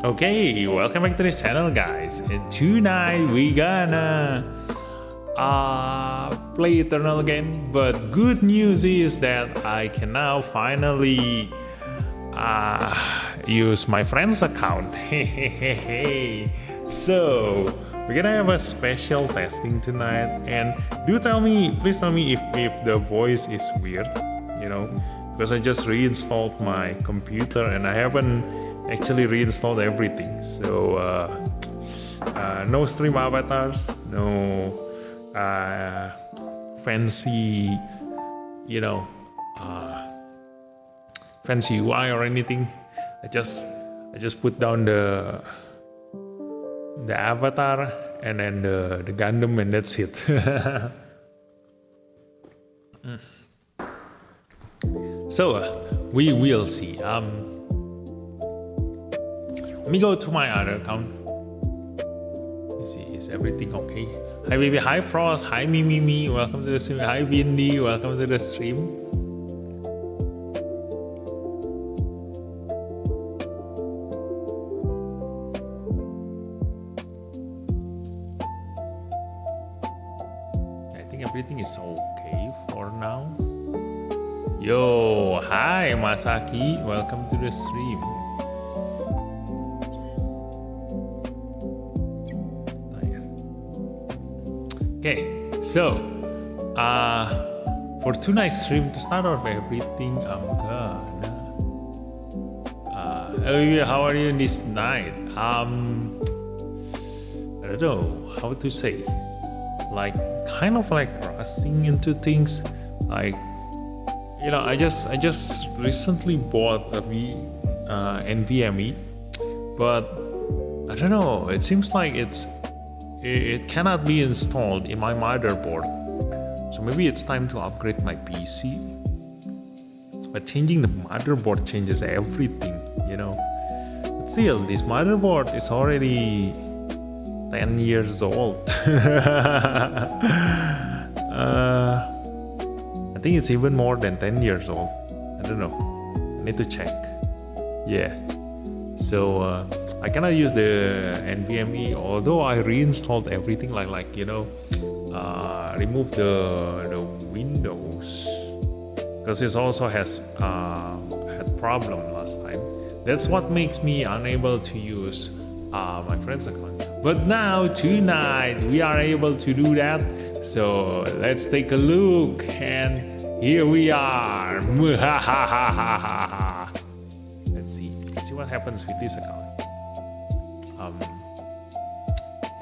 Okay, welcome back to this channel, guys. And tonight we gonna play Eternal again. But good news is that I can now finally use my friend's account. So we're gonna have a special testing tonight. And please tell me if the voice is weird, because I just reinstalled my computer and I haven't actually reinstalled everything. So no stream avatars, no fancy fancy UI or anything. I just put down the avatar and then the Gundam, and that's it. So we will see. Let me go to my other account. Let's see, is everything okay? Hi baby, hi Frost, hi Mimi, welcome to the stream. Hi Windy, welcome to the stream. I think everything is okay for now. Yo, hi Masaki, welcome to the stream. Okay, so for tonight's stream, to start off everything, I'm gonna hello, how are you this night? I don't know how to say, like kind of like rushing into things. Like, I just recently bought a NVMe, but I don't know, it seems like it cannot be installed in my motherboard. So maybe it's time to upgrade my PC. But changing the motherboard changes everything, But still, this motherboard is already 10 years old. I think it's even more than 10 years old. I don't know. I need to check. Yeah. So I cannot use the NVMe, although I reinstalled everything, remove the Windows, because it also has had problem last time. That's what makes me unable to use my friend's account. But now tonight we are able to do that. So let's take a look, and here we are. Let's see what happens with this account.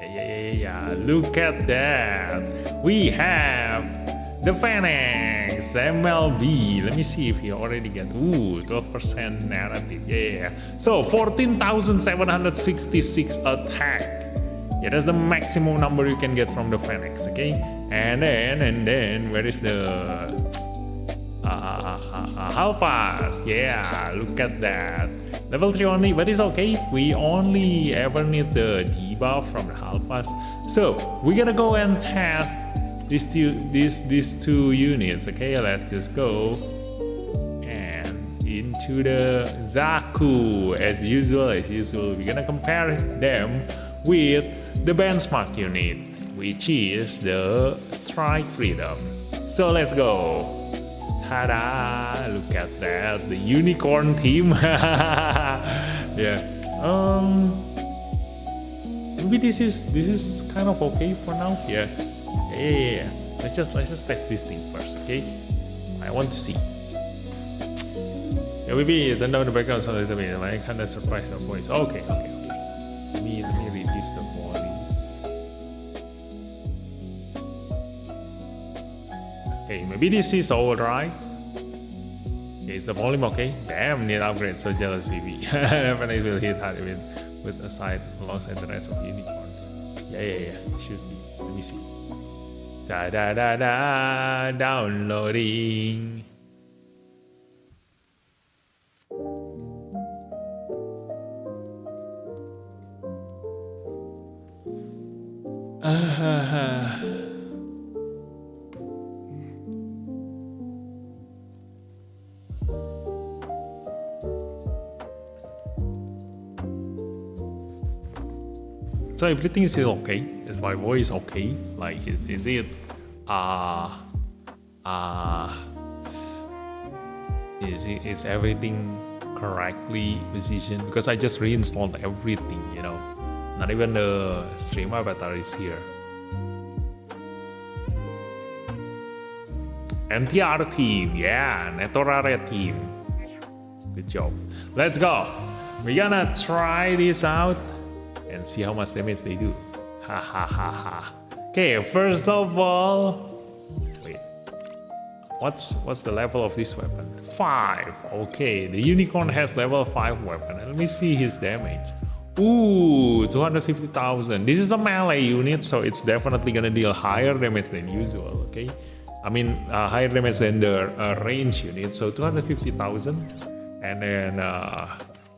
Yeah, look at that. We have the Phoenix MLB. Let me see if he already get 12% narrative. Yeah. So 14,766 attack. Yeah, that's the maximum number you can get from the Phoenix. Okay, and then where is the Hall Pass? Yeah, look at that. Level 3 only, but it's okay. We only ever need the debuff from the Halpas. So we're gonna go and test these two units. Okay, let's just go and into the Zaku as usual. We're gonna compare them with the benchmark unit, which is the Strike Freedom. So let's go. Ta-da! Look at that, the unicorn team. Yeah. Maybe this is kind of okay for now. Yeah. Yeah. Let's just test this thing first, okay? I want to see. Yeah, maybe turn down the background a little bit. I kind of surprised your voice. Okay. Let me reduce the volume. Okay, maybe this is alright. Okay, is the volume okay? Damn, need upgrade. So jealous, baby. Definitely will hit hard with aside alongside the rest of the unicorns. Yeah. Should be. Let me see. Downloading. So everything is still okay. Is my voice okay? Like is it is everything correctly positioned? Because I just reinstalled everything, you know. Not even the stream avatar is here. NTR team, yeah, Netorare team. Good job. Let's go. We're gonna try this out and see how much damage they do. Ha. Okay, first of all, wait. What's the level of this weapon? 5. Okay, the unicorn has level 5 weapon. Let me see his damage. Ooh, 250,000. This is a melee unit, so it's definitely gonna deal higher damage than usual. Okay, I mean higher damage than the range unit. So 250,000, and then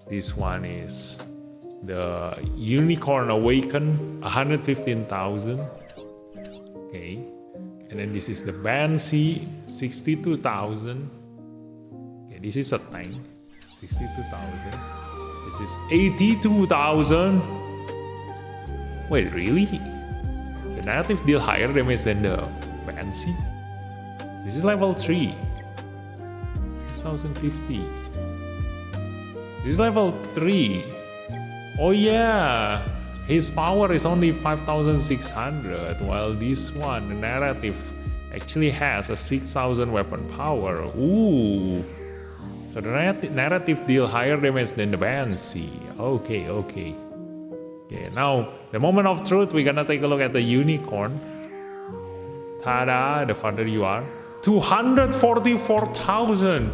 this one is the Unicorn Awaken, 115,000. Okay, and then this is the Banshee, 62,000. Okay, this is a tank, 62,000. This is 82,000. Wait, really? The narrative deal higher damage than the Banshee? This is level 3. 6,050. This is level 3. Oh yeah, his power is only 5,600, while this one, the narrative, actually has a 6,000 weapon power. Ooh. So the narrative deal higher damage than the Banshee. Okay. Okay, now the moment of truth, we're gonna take a look at the unicorn. Ta-da, the farther you are. 244,000.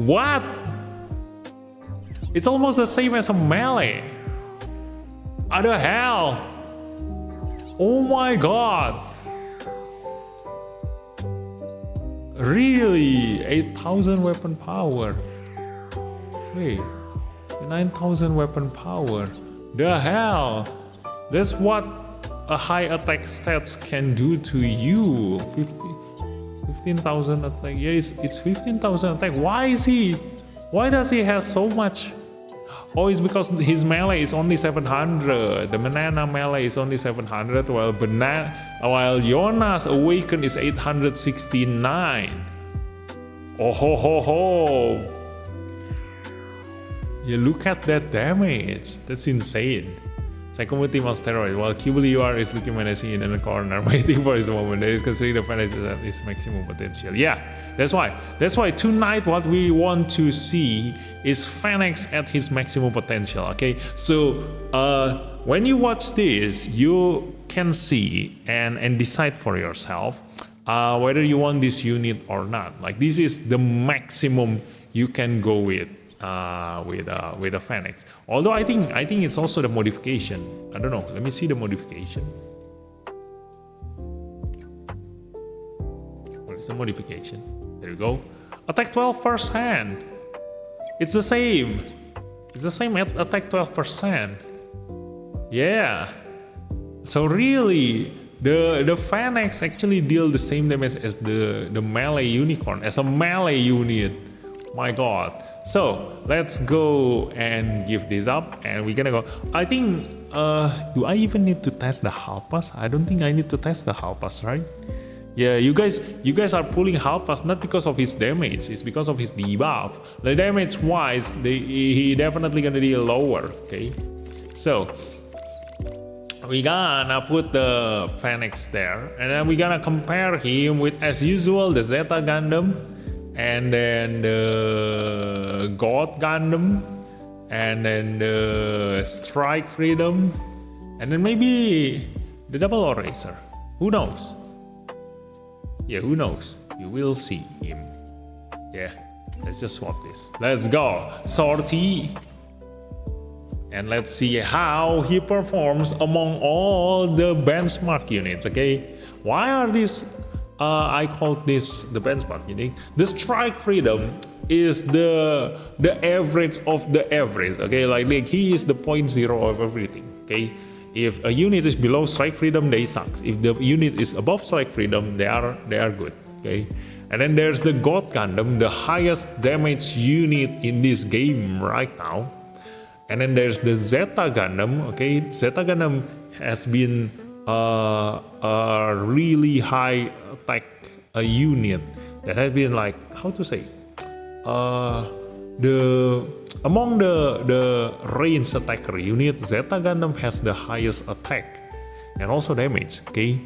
What? It's almost the same as a melee. What the hell? Oh my god. Really? 8,000 weapon power. Wait, 9,000 weapon power. The hell? That's what a high attack stats can do to you. 15,000 attack. Yeah, it's 15,000 attack. Why does he have so much? Oh, it's because his melee is only 700. The banana melee is only 700, while Jonas Awaken is 869. Oh ho ho ho! Yeah, look at that damage. That's insane. Psychomotive on steroid, while QBLUR is looking menacing in the corner, waiting for his moment. That is considering the Fennec at its maximum potential. Yeah, that's why tonight what we want to see is Fennec at his maximum potential. Okay, so when you watch this, you can see and decide for yourself whether you want this unit or not. Like, this is the maximum you can go with a Fennec. Although I think it's also the modification. I don't know. Let me see the modification. What is the modification? There you go. Attack 12%. It's the same. It's the same attack 12%. Yeah. So really, the Phoenix actually deal the same damage as the melee unicorn, as a melee unit. My god. So let's go and give this up, and we're gonna go. I think, do I even need to test the half pass? I don't think I need to test the half pass, right? Yeah, you guys are pulling half pass not because of his damage, it's because of his debuff. The damage wise, he definitely gonna deal lower. Okay, so we gonna put the Phoenix there, and then we gonna compare him with, as usual, the Zeta Gundam, and then the God Gundam, and then the Strike Freedom, and then maybe the Double Eraser. Who knows? Yeah, who knows? You will see him. Yeah, let's just swap this. Let's go, Sortie. And let's see how he performs among all the benchmark units, okay? Why are these, I call this the benchmark unit. The Strike Freedom is the average of the average, okay? Like he is the 0.0 of everything, okay? If a unit is below Strike Freedom, they suck. If the unit is above Strike Freedom, they are good, okay? And then there's the God Gundam, the highest damage unit in this game right now. And then there's the Zeta Gundam, okay? Zeta Gundam has been a really high attack unit that has been like, how to say, among the range attacker unit, Zeta Gundam has the highest attack and also damage, okay?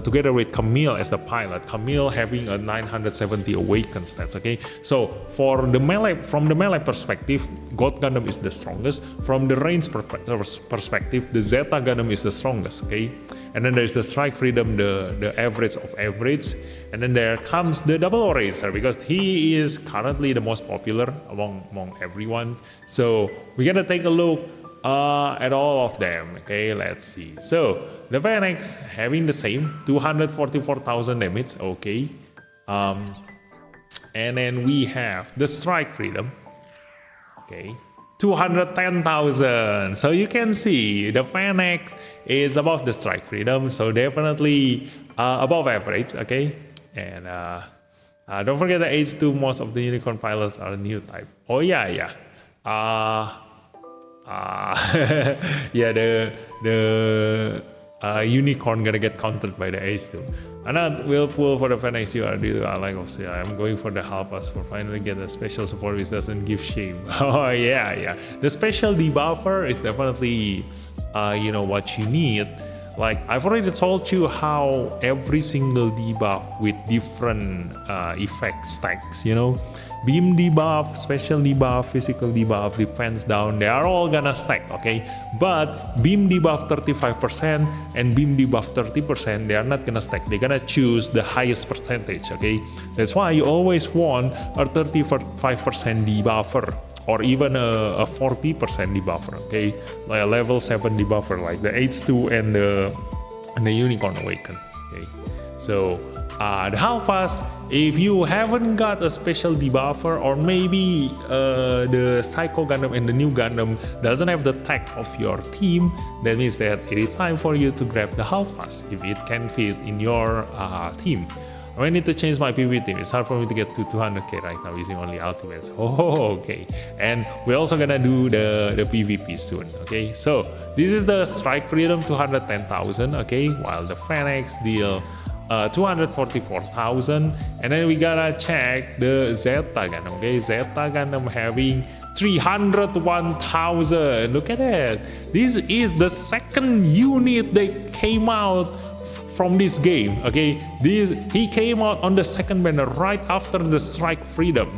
Together with Camille as the pilot, Camille having a 970 awakened stats, okay? So for the melee, from the melee perspective, God Gundam is the strongest. From the range perspective, the Zeta Gundam is the strongest, okay? And then there's the Strike Freedom, the average of average. And then there comes the Double Eraser, because he is currently the most popular among everyone. So we're gonna take a look at all of them, okay? Let's see. So the Phoenix having the same 244,000 damage, okay? And then we have the Strike Freedom, okay, 210,000. So you can see the Phoenix is above the Strike Freedom, so definitely above average, okay? And don't forget the H2, most of the unicorn pilots are new type. Oh yeah. Yeah, the unicorn gonna get countered by the H2. I'm not will pull for the Phoenix. I like obviously I'm going for the half pass for finally get a special support which doesn't give shame. Oh yeah. The special debuffer is definitely what you need. Like I've already told you how every single debuff with different effect stacks, beam debuff, special debuff, physical debuff, defense down, they are all gonna stack, okay? But beam debuff 35% and beam debuff 30%, they are not gonna stack. They're gonna choose the highest percentage, okay? That's why you always want a 35% debuffer, or even a 40% debuffer, okay? Like a level 7 debuffer, like the H2 and the Unicorn Awaken, okay? So the half pass, if you haven't got a special debuffer, or maybe the Psycho Gundam and the new Gundam doesn't have the tag of your team, that means that it is time for you to grab the half pass if it can fit in your team. I need to change my PvP team. It's hard for me to get to 200k right now using only ultimates. Oh, okay. And we're also gonna do the PvP soon, okay? So this is the Strike Freedom, 210,000, okay? While the Phoenix deal 244,000. And then we gotta check the Zeta Gundam, okay? Zeta Gundam having 301,000. Look at that. This is the second unit that came out from this game, okay? He came out on the second banner right after the Strike Freedom.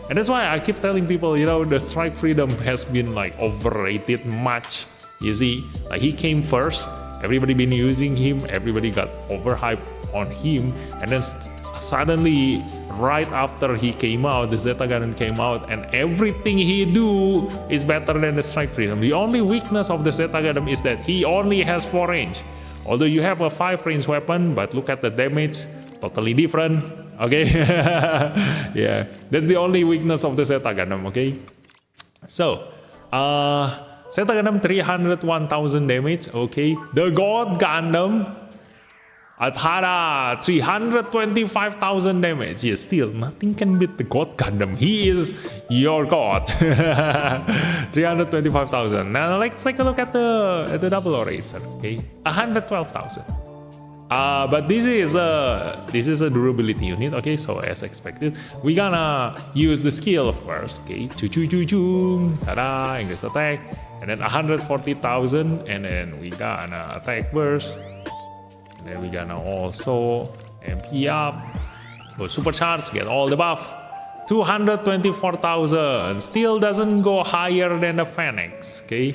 And that's why I keep telling people, the Strike Freedom has been like overrated much. You see, like he came first, everybody been using him, everybody got overhyped on him, and then suddenly right after he came out, the Zeta Gundam came out, and everything he do is better than the Strike Freedom. The only weakness of the Zeta Gundam is that he only has 4 range. Although you have a 5 range weapon, but look at the damage, totally different, okay? Yeah, that's the only weakness of the Zeta Gundam, okay? So, Zeta Gundam 301,000 damage. Okay, the God Gundam Athara 325,000 damage. Yes, still nothing can beat the God Gundam. He is your god. 325,000. Now let's take a look at the double eraser. Okay, 112,000. But this is a durability unit. Okay, so as expected, we gonna use the skill first. Okay, tada, increase attack, and then 140,000, and then we gonna attack burst. And then we're gonna also MP up, go supercharge, get all the buff. 224,000, still doesn't go higher than the Phoenix, okay?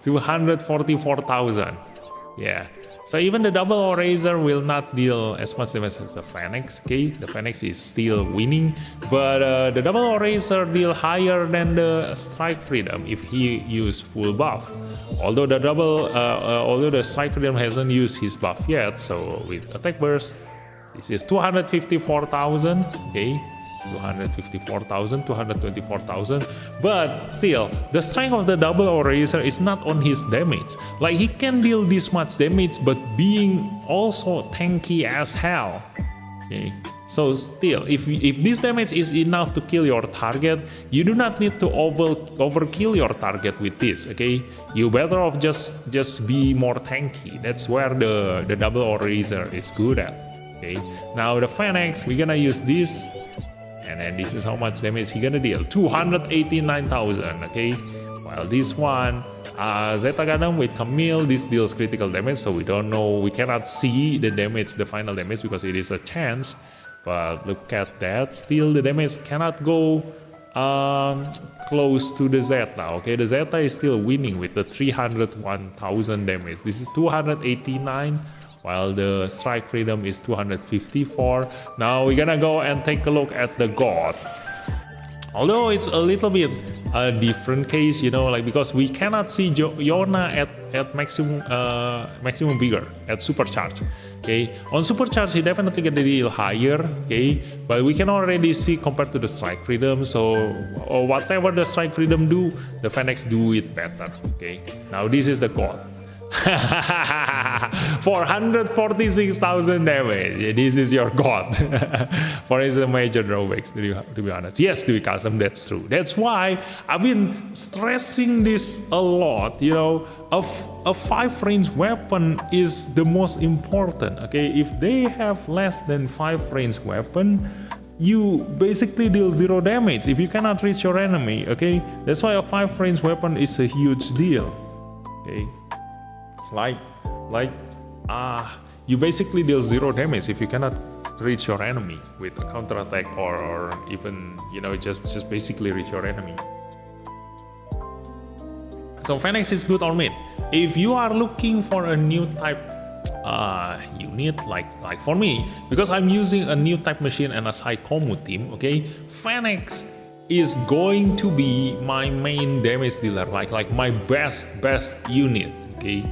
244,000, yeah. So even the double eraser will not deal as much damage as the Phoenix, okay? The Phoenix is still winning, but the double eraser deal higher than the Strike Freedom if he use full buff. Although the Strike Freedom hasn't used his buff yet, so with attack burst, this is 254,000, okay? 254,000, 224,000, but still the strength of the double eraser is not on his damage. Like, he can deal this much damage but being also tanky as hell, okay? So still, if this damage is enough to kill your target, you do not need to overkill your target with this, okay? You better off just be more tanky. That's where the double eraser is good at, okay? Now the Phoenix, we're gonna use this, and then this is how much damage he gonna deal, 289,000, okay? While this one, Zeta Gundam with Camille, this deals critical damage, so we don't know, we cannot see the damage, the final damage, because it is a chance. But look at that, still the damage cannot go close to the Zeta, okay? The Zeta is still winning with the 301,000 damage. This is 289, while the Strike Freedom is 254. Now we're gonna go and take a look at the God. Although it's a little bit a different case, you know, like, because we cannot see Yona at maximum vigor, at supercharge, okay? On supercharge, he definitely get the deal higher, okay? But we can already see compared to the Strike Freedom, so whatever the Strike Freedom do, the Phoenix do it better, okay? Now this is the God. 446,000 damage. Yeah, this is your god. For his major drawbacks, to be honest. Yes, to be custom, that's true. That's why I've been stressing this a lot. You know, a 5-range weapon is the most important. Okay, if they have less than 5-range weapon, you basically deal 0 damage if you cannot reach your enemy. Okay, that's why a 5-range weapon is a huge deal. Okay. You basically deal 0 damage if you cannot reach your enemy with a counter attack, or even, you know, just basically reach your enemy. So Phoenix is good on mid. If you are looking for a new type unit, like for me, because I'm using a new type machine and a Psychomu team, okay, Phoenix is going to be my main damage dealer, like my best unit, okay?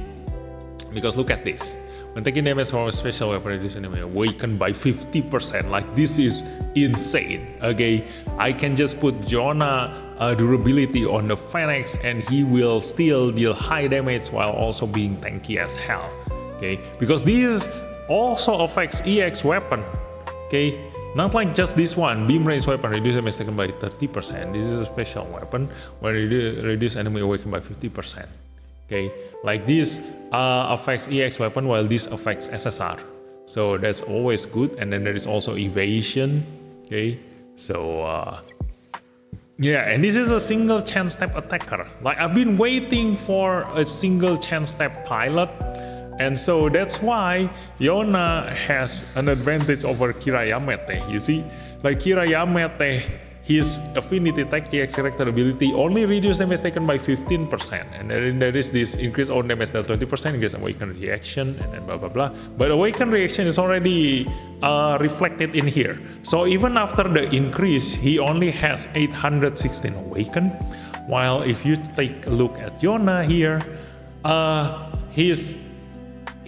Because look at this. When taking damage from a special weapon, reduce enemy awakened by 50%. Like, this is insane. Okay, I can just put Jonah durability on the Phoenix and he will still deal high damage while also being tanky as hell. Okay, because this also affects EX weapon. Okay, not like just this one, beam range weapon, reduce damage taken by 30%. This is a special weapon where reduce enemy awakened by 50%. Okay, like this affects EX weapon while this affects SSR. So that's always good. And then there is also evasion. Okay, so yeah, and this is a single chance step attacker. Like, I've been waiting for a single chance step pilot. And so that's why Yona has an advantage over Kirayamete. You see, like Kirayamete, his affinity tech EX character ability only reduce damage taken by 15%, and then there is this increase on damage dealt 20%, increase awakened reaction, and then blah blah blah. But awakened reaction is already reflected in here. So even after the increase, he only has 816 awakened. While if you take a look at Yona here,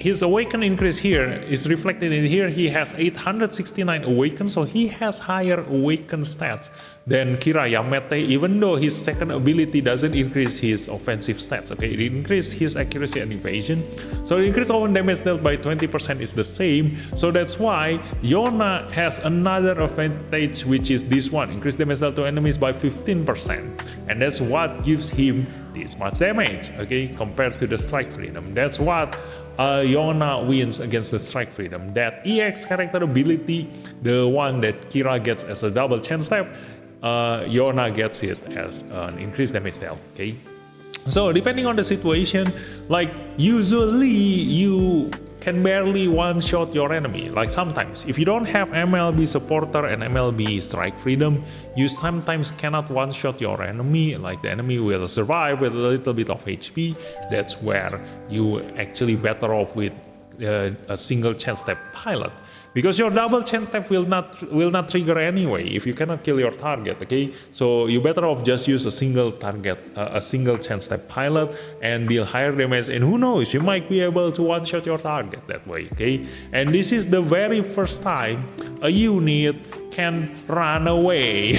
his awaken increase here is reflected in here. He has 869 awaken, so he has higher awaken stats than Kira Yamete, even though his second ability doesn't increase his offensive stats. Okay, it increases his accuracy and evasion. So the increase of damage dealt by 20% is the same. So that's why Yona has another advantage, which is this one: increase damage dealt to enemies by 15%, and that's what gives him this much damage. Okay, compared to the Strike Freedom. That's what Yona wins against the Strike Freedom. That EX character ability, the one that Kira gets as a double chance step, Yona gets it as an increased damage dealt. Okay, so depending on the situation, like usually you can barely one-shot your enemy. Like sometimes, if you don't have MLB supporter and MLB strike freedom, you sometimes cannot one-shot your enemy. Like the enemy will survive with a little bit of HP. That's where you actually better off with a single chance step pilot, because your double chance step will not trigger anyway if you cannot kill your target. Okay, so you better off just use a single target, a single chance step pilot, and deal higher damage, and who knows, you might be able to one shot your target that way. Okay, and this is the very first time a unit can run away.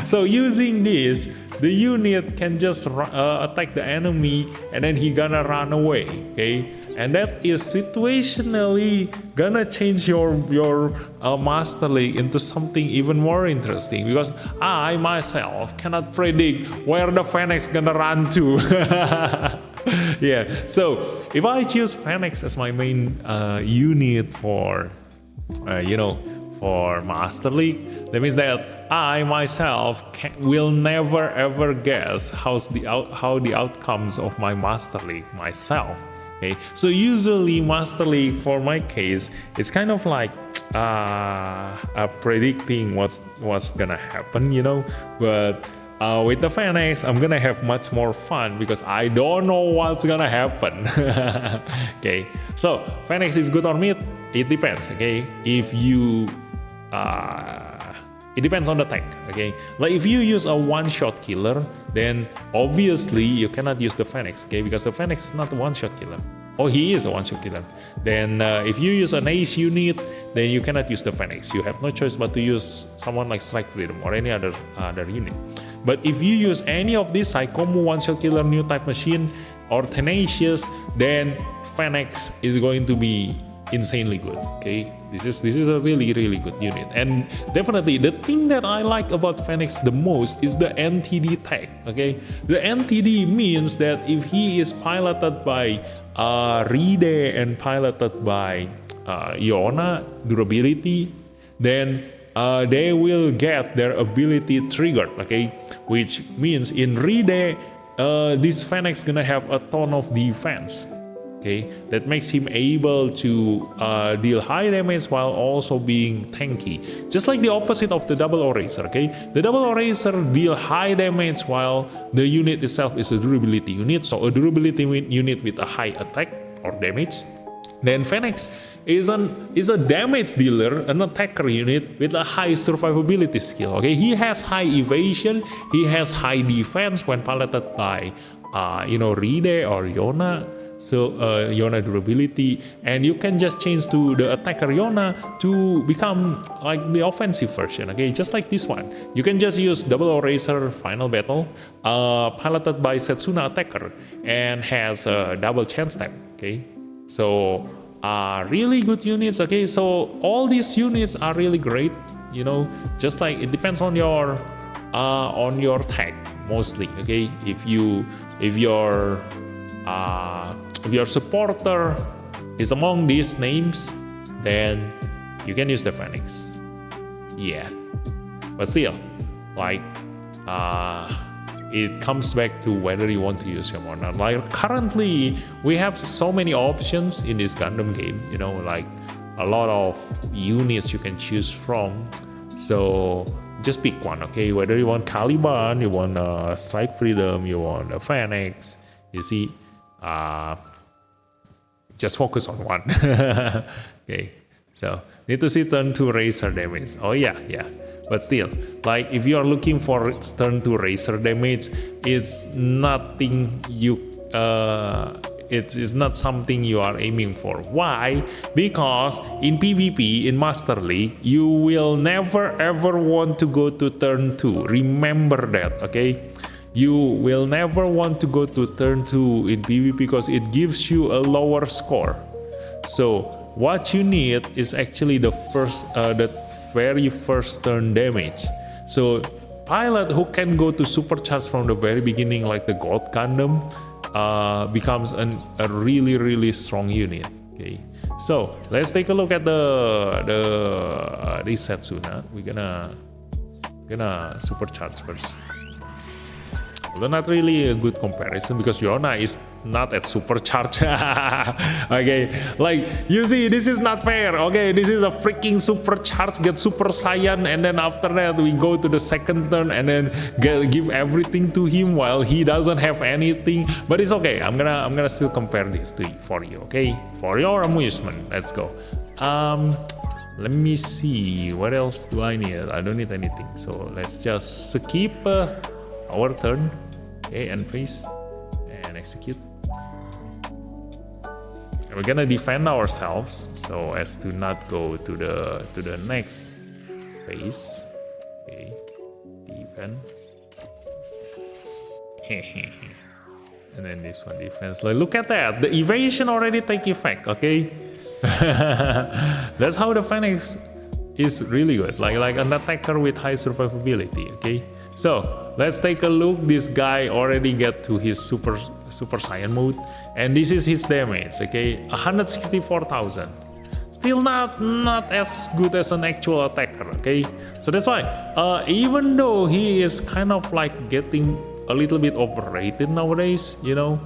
So using this, the unit can just attack the enemy and then he gonna run away. Okay, and that is situationally gonna change your Master League into something even more interesting, because I myself cannot predict where the Phoenix gonna run to. Yeah, so if I choose Phoenix as my main unit for for Master League, that means that I myself will never ever guess how the outcomes of my Master League myself. Okay, so usually Master League for my case, it's kind of like predicting what's gonna happen, but with the Phoenix, I'm gonna have much more fun because I don't know what's gonna happen. Okay, so Phoenix is good or mid? It depends. Okay, if you it depends on the tech. Okay, like if you use a one-shot killer, then obviously you cannot use the Phoenix. Okay, because the Phoenix is not a one-shot killer. Oh, he is a one-shot killer. Then if you use an ace unit, then you cannot use the Phoenix. You have no choice but to use someone like Strike Freedom or any other unit. But if you use any of these Psychomu, one-shot killer, new type machine, or Tenacious, then Phoenix is going to be insanely good. Okay, this is a really good unit, and definitely the thing that I like about Phoenix the most is the NTD tag. Okay, the NTD means that if he is piloted by Ride and piloted by Yona durability, then they will get their ability triggered. Okay, which means in Ride, this Phoenix gonna have a ton of defense. Okay, that makes him able to deal high damage while also being tanky. Just like the opposite of the Double Eraser. Okay, the Double Eraser deal high damage while the unit itself is a durability unit. So a durability unit with a high attack or damage. Then Phoenix is a damage dealer, an attacker unit with a high survivability skill. Okay, he has high evasion, he has high defense when piloted by Ride or Yona. So Yona durability, and you can just change to the attacker Yona to become like the offensive version. Okay, just like this one, you can just use Double Eraser Final Battle, piloted by Setsuna attacker, and has a double chance step. Okay, so really good units. Okay, so all these units are really great. Just like it depends on your tag mostly. Okay, if your supporter is among these names, then you can use the Phoenix. Yeah, but still, like it comes back to whether you want to use him or not. Like currently, we have so many options in this Gundam game. Like a lot of units you can choose from. So just pick one. Okay, whether you want Caliban, you want Strike Freedom, you want a Phoenix. You see. Just focus on one. Okay, so need to see turn 2 Razor damage. Oh yeah, but still, like if you are looking for turn 2 Razor damage, it's nothing it is not something you are aiming for. Why? Because in PvP, in Master League, you will never ever want to go to turn 2. Remember that, okay? You will never want to go to turn 2 in PvP because it gives you a lower score. So what you need is actually the very first turn damage. So pilot who can go to supercharge from the very beginning, like the Gold Gundam, becomes a really strong unit. Okay, so let's take a look at the Setsuna. We're gonna supercharge first. Although not really a good comparison because Yona is not at supercharge. Okay, like you see, this is not fair. Okay, this is a freaking supercharge, get Super Saiyan, and then after that we go to the second turn and then give everything to him while he doesn't have anything. But it's okay. I'm gonna still compare this for you. Okay, for your amusement. Let's go. Let me see. What else do I need? I don't need anything. So let's just skip our turn. Okay, and freeze and execute. And we're gonna defend ourselves so as to not go to the next phase. Okay, defend. And then this one defense. Like, look at that, the evasion already take effect. Okay, that's how the Phoenix is really good. Like an attacker with high survivability. Okay, so let's take a look. This guy already get to his Super Saiyan mode, and this is his damage. Okay, 164,000. Still not as good as an actual attacker. Okay, so that's why even though he is kind of like getting a little bit overrated nowadays, you know,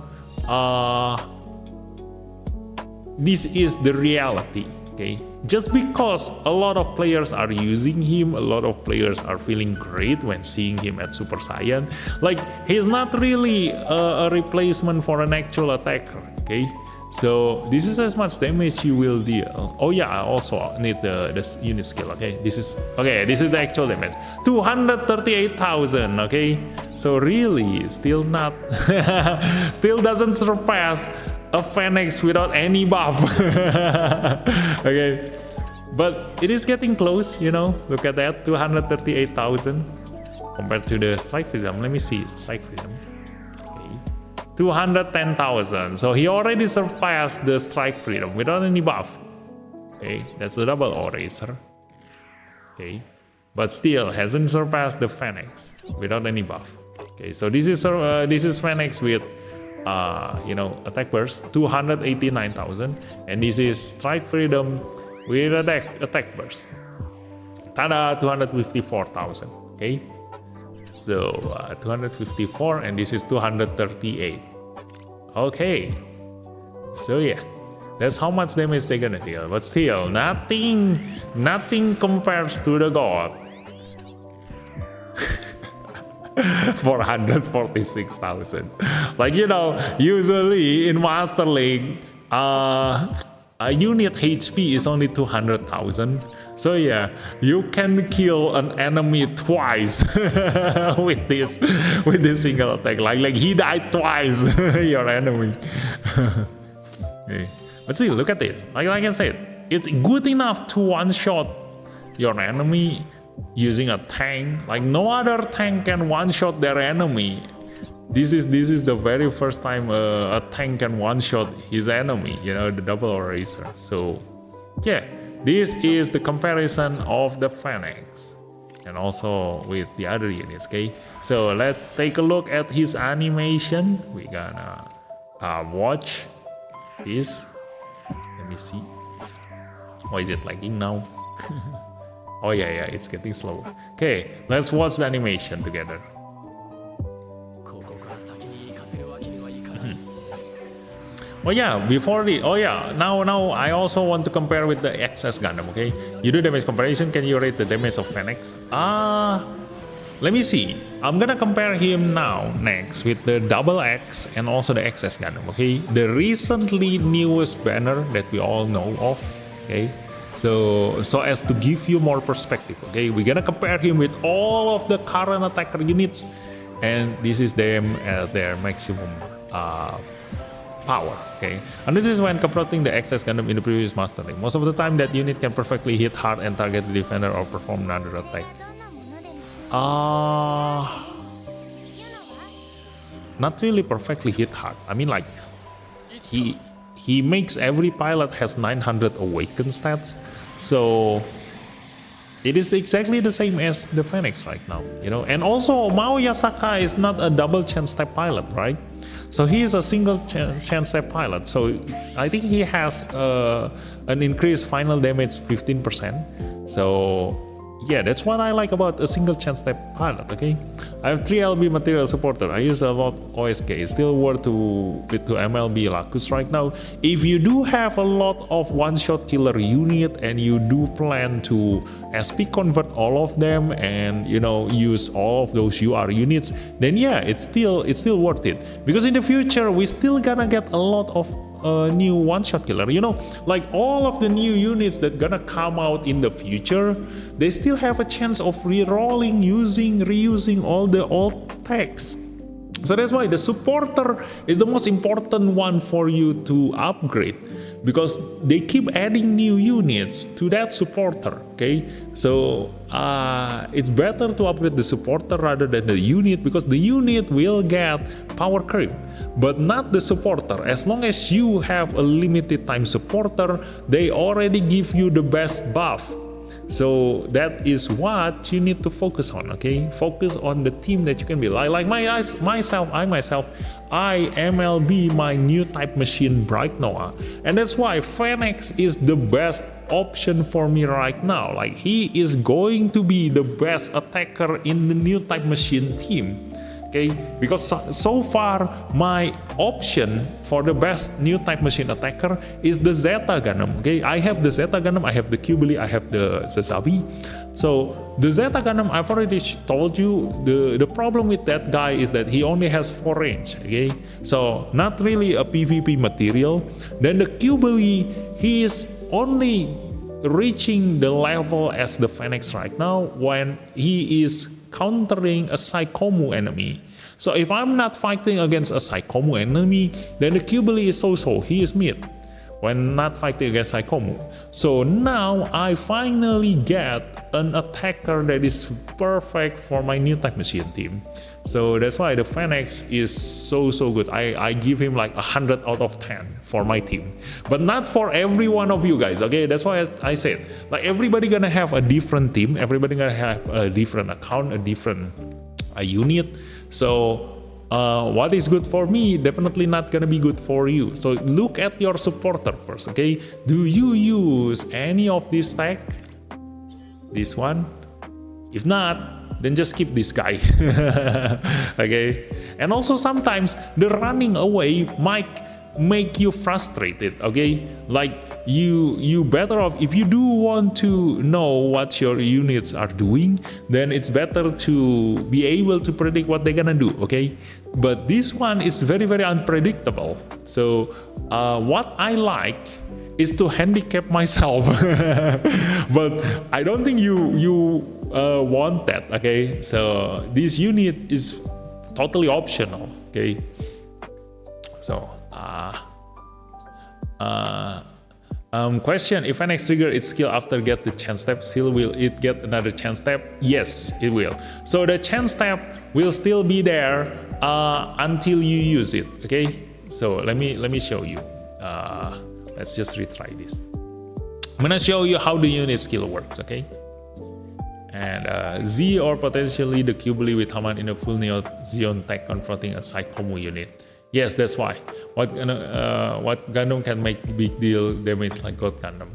this is the reality. Okay, just because a lot of players are using him, a lot of players are feeling great when seeing him at Super Saiyan. Like, he's not really a replacement for an actual attacker. Okay, so this is as much damage you will deal. Oh yeah, I also need the unit skill. Okay, this is the actual damage, 238,000. Okay, so really still not still doesn't surpass a Phoenix without any buff. Okay, but it is getting close, you know. Look at that, 238,000 compared to the Strike Freedom. Let me see, Strike Freedom. Okay, 210,000. So he already surpassed the Strike Freedom without any buff. Okay, that's the double eraser. Okay, but still hasn't surpassed the Phoenix without any buff. Okay, so this is Phoenix with you know, attack burst 289,000, and this is Strike Freedom with attack burst. Tada, 254,000. Okay, so 254, and this is 238. Okay, so yeah, that's how much damage they're gonna deal. But still, nothing compares to the God. 446,000. Like, you know, usually in Master League, a unit HP is only 200,000. So yeah, you can kill an enemy twice with this single attack. Like he died twice, your enemy. Okay. But still, look at this. Like I said, it's good enough to one-shot your enemy using a tank. Like, no other tank can one-shot their enemy. This is the very first time a tank can one-shot his enemy, you know, the double eraser. So yeah, this is the comparison of the Phoenix and also with the other units. Okay, so let's take a look at his animation. We're gonna watch this. Let me see. Why is it lagging now? Oh yeah, it's getting slow. Okay, let's watch the animation together. Oh yeah, now I also want to compare with the XS Gundam. Okay, you do damage comparison. Can you rate the damage of Phoenix? Let me see. I'm gonna compare him now next with the Double X and also the XS Gundam. Okay, the recently newest banner that we all know of. Okay, so as to give you more perspective. Okay, we're gonna compare him with all of the current attacker units, and this is them at their maximum power. Okay, and this is when confronting the excess Gundam in the previous Master Link. Most of the time, that unit can perfectly hit hard and target the defender or perform another attack. Not really perfectly hit hard. I mean, like he makes every pilot has 900 awaken stats, so it is exactly the same as the Phoenix right now, you know. And also Mao Yasaka is not a double chance step pilot, right? So he is a single chance step pilot. So I think he has an increased final damage 15%. So yeah, that's what I like about a single chance step pilot. Okay, I have 3 LB material supporter. I use a lot OSK. It's still worth to MLB Lacus right now. If you do have a lot of one-shot killer unit and you do plan to SP convert all of them and, you know, use all of those UR units, then yeah, it's still worth it, because in the future we still gonna get a lot of new one-shot killer, you know, like all of the new units that gonna come out in the future, they still have a chance of re-rolling, reusing all the old techs. So that's why the supporter is the most important one for you to upgrade, because they keep adding new units to that supporter. Okay, so it's better to upgrade the supporter rather than the unit, because the unit will get power creep, but not the supporter. As long as you have a limited time supporter, they already give you the best buff. So that is what you need to focus on. Okay, focus on the team that you can be like myself. I MLB my new type machine Bright Noah, and that's why Phoenix is the best option for me right now. Like, he is going to be the best attacker in the new type machine team. Okay, because so far my option for the best new type machine attacker is the Zeta Gundam. Okay, I have the Zeta Gundam, I have the Qbeli, I have the Zazabi. So the Zeta Gundam, I've already told you, the problem with that guy is that he only has 4 range. Okay, so not really a PvP material. Then the Qbeli, he is only reaching the level as the Phoenix right now when he is countering a Psychomu enemy. So if I'm not fighting against a Psychomu enemy, then the Qbeli is so-so, he is mid when not fighting against Psychomu. So now I finally get an attacker that is perfect for my new type machine team. So that's why the Phoenix is so good. I give him like 100 out of 10 for my team, but not for every one of you guys. Okay, that's why I said, like, everybody gonna have a different team, everybody gonna have a different account, a different unit. So what is good for me definitely not gonna be good for you. So look at your supporter first. Okay, do you use any of this tech? This one? If not, then just keep this guy. Okay, and also sometimes the running away might make you frustrated. Okay, like you better off, if you do want to know what your units are doing, then it's better to be able to predict what they're gonna do. Okay, but this one is very unpredictable. So what I like is to handicap myself. But I don't think you want that. Okay, so this unit is totally optional. Okay, so question: if Phoenix trigger its skill after get the chance step, still will it get another chance step? Yes, it will. So the chance step will still be there until you use it. Okay, so let me show you. Let's just retry this. I'm gonna show you how the unit skill works. Okay, and Z or potentially the Qbeli with Haman in a full Neo Zeon tech confronting a Psychomu unit. Yes, that's why. What Gundam can make big deal damage like God Gundam?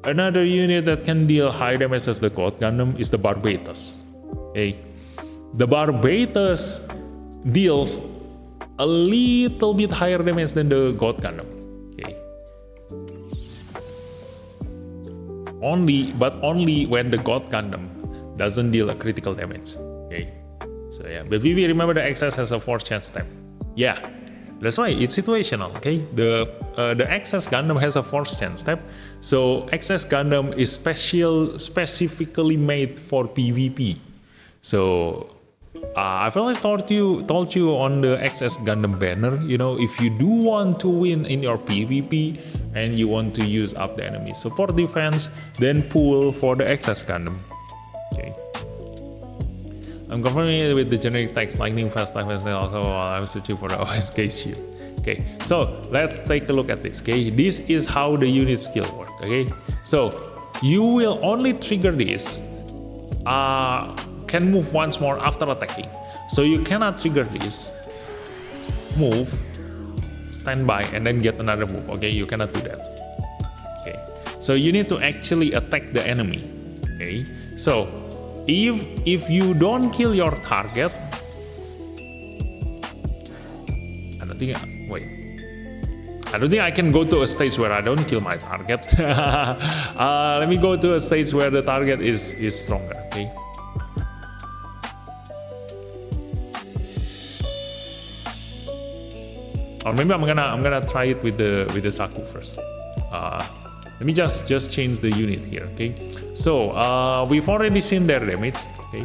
Another unit that can deal high damage as the God Gundam is the Barbatus. Okay, the Barbatus deals a little bit higher damage than the God Gundam. Okay, only when the God Gundam doesn't deal a critical damage. Okay. So yeah, but Vivi, remember the XS has a 4th chance step. Yeah, that's why it's situational. Okay, the XS Gundam has a 4th chance step. So XS Gundam is specifically made for PvP. So I've already told you on the XS Gundam banner, you know, if you do want to win in your PvP and you want to use up the enemy support defense, then pull for the XS Gundam. Okay. I'm confirming it with the generic text lightning fast life and also while I'm searching for the OSK shield. Okay, so let's take a look at this. Okay, this is how the unit skill work. Okay, so you will only trigger this can move once more after attacking. So you cannot trigger this, move, stand by, and then get another move. Okay, you cannot do that. Okay, so you need to actually attack the enemy. Okay, so if you don't kill your target, I don't think I can go to a stage where I don't kill my target. Let me go to a stage where the target is stronger. Okay. Or maybe I'm gonna try it with the Saku first. Let me just change the unit here. Okay. So we've already seen their damage. Okay.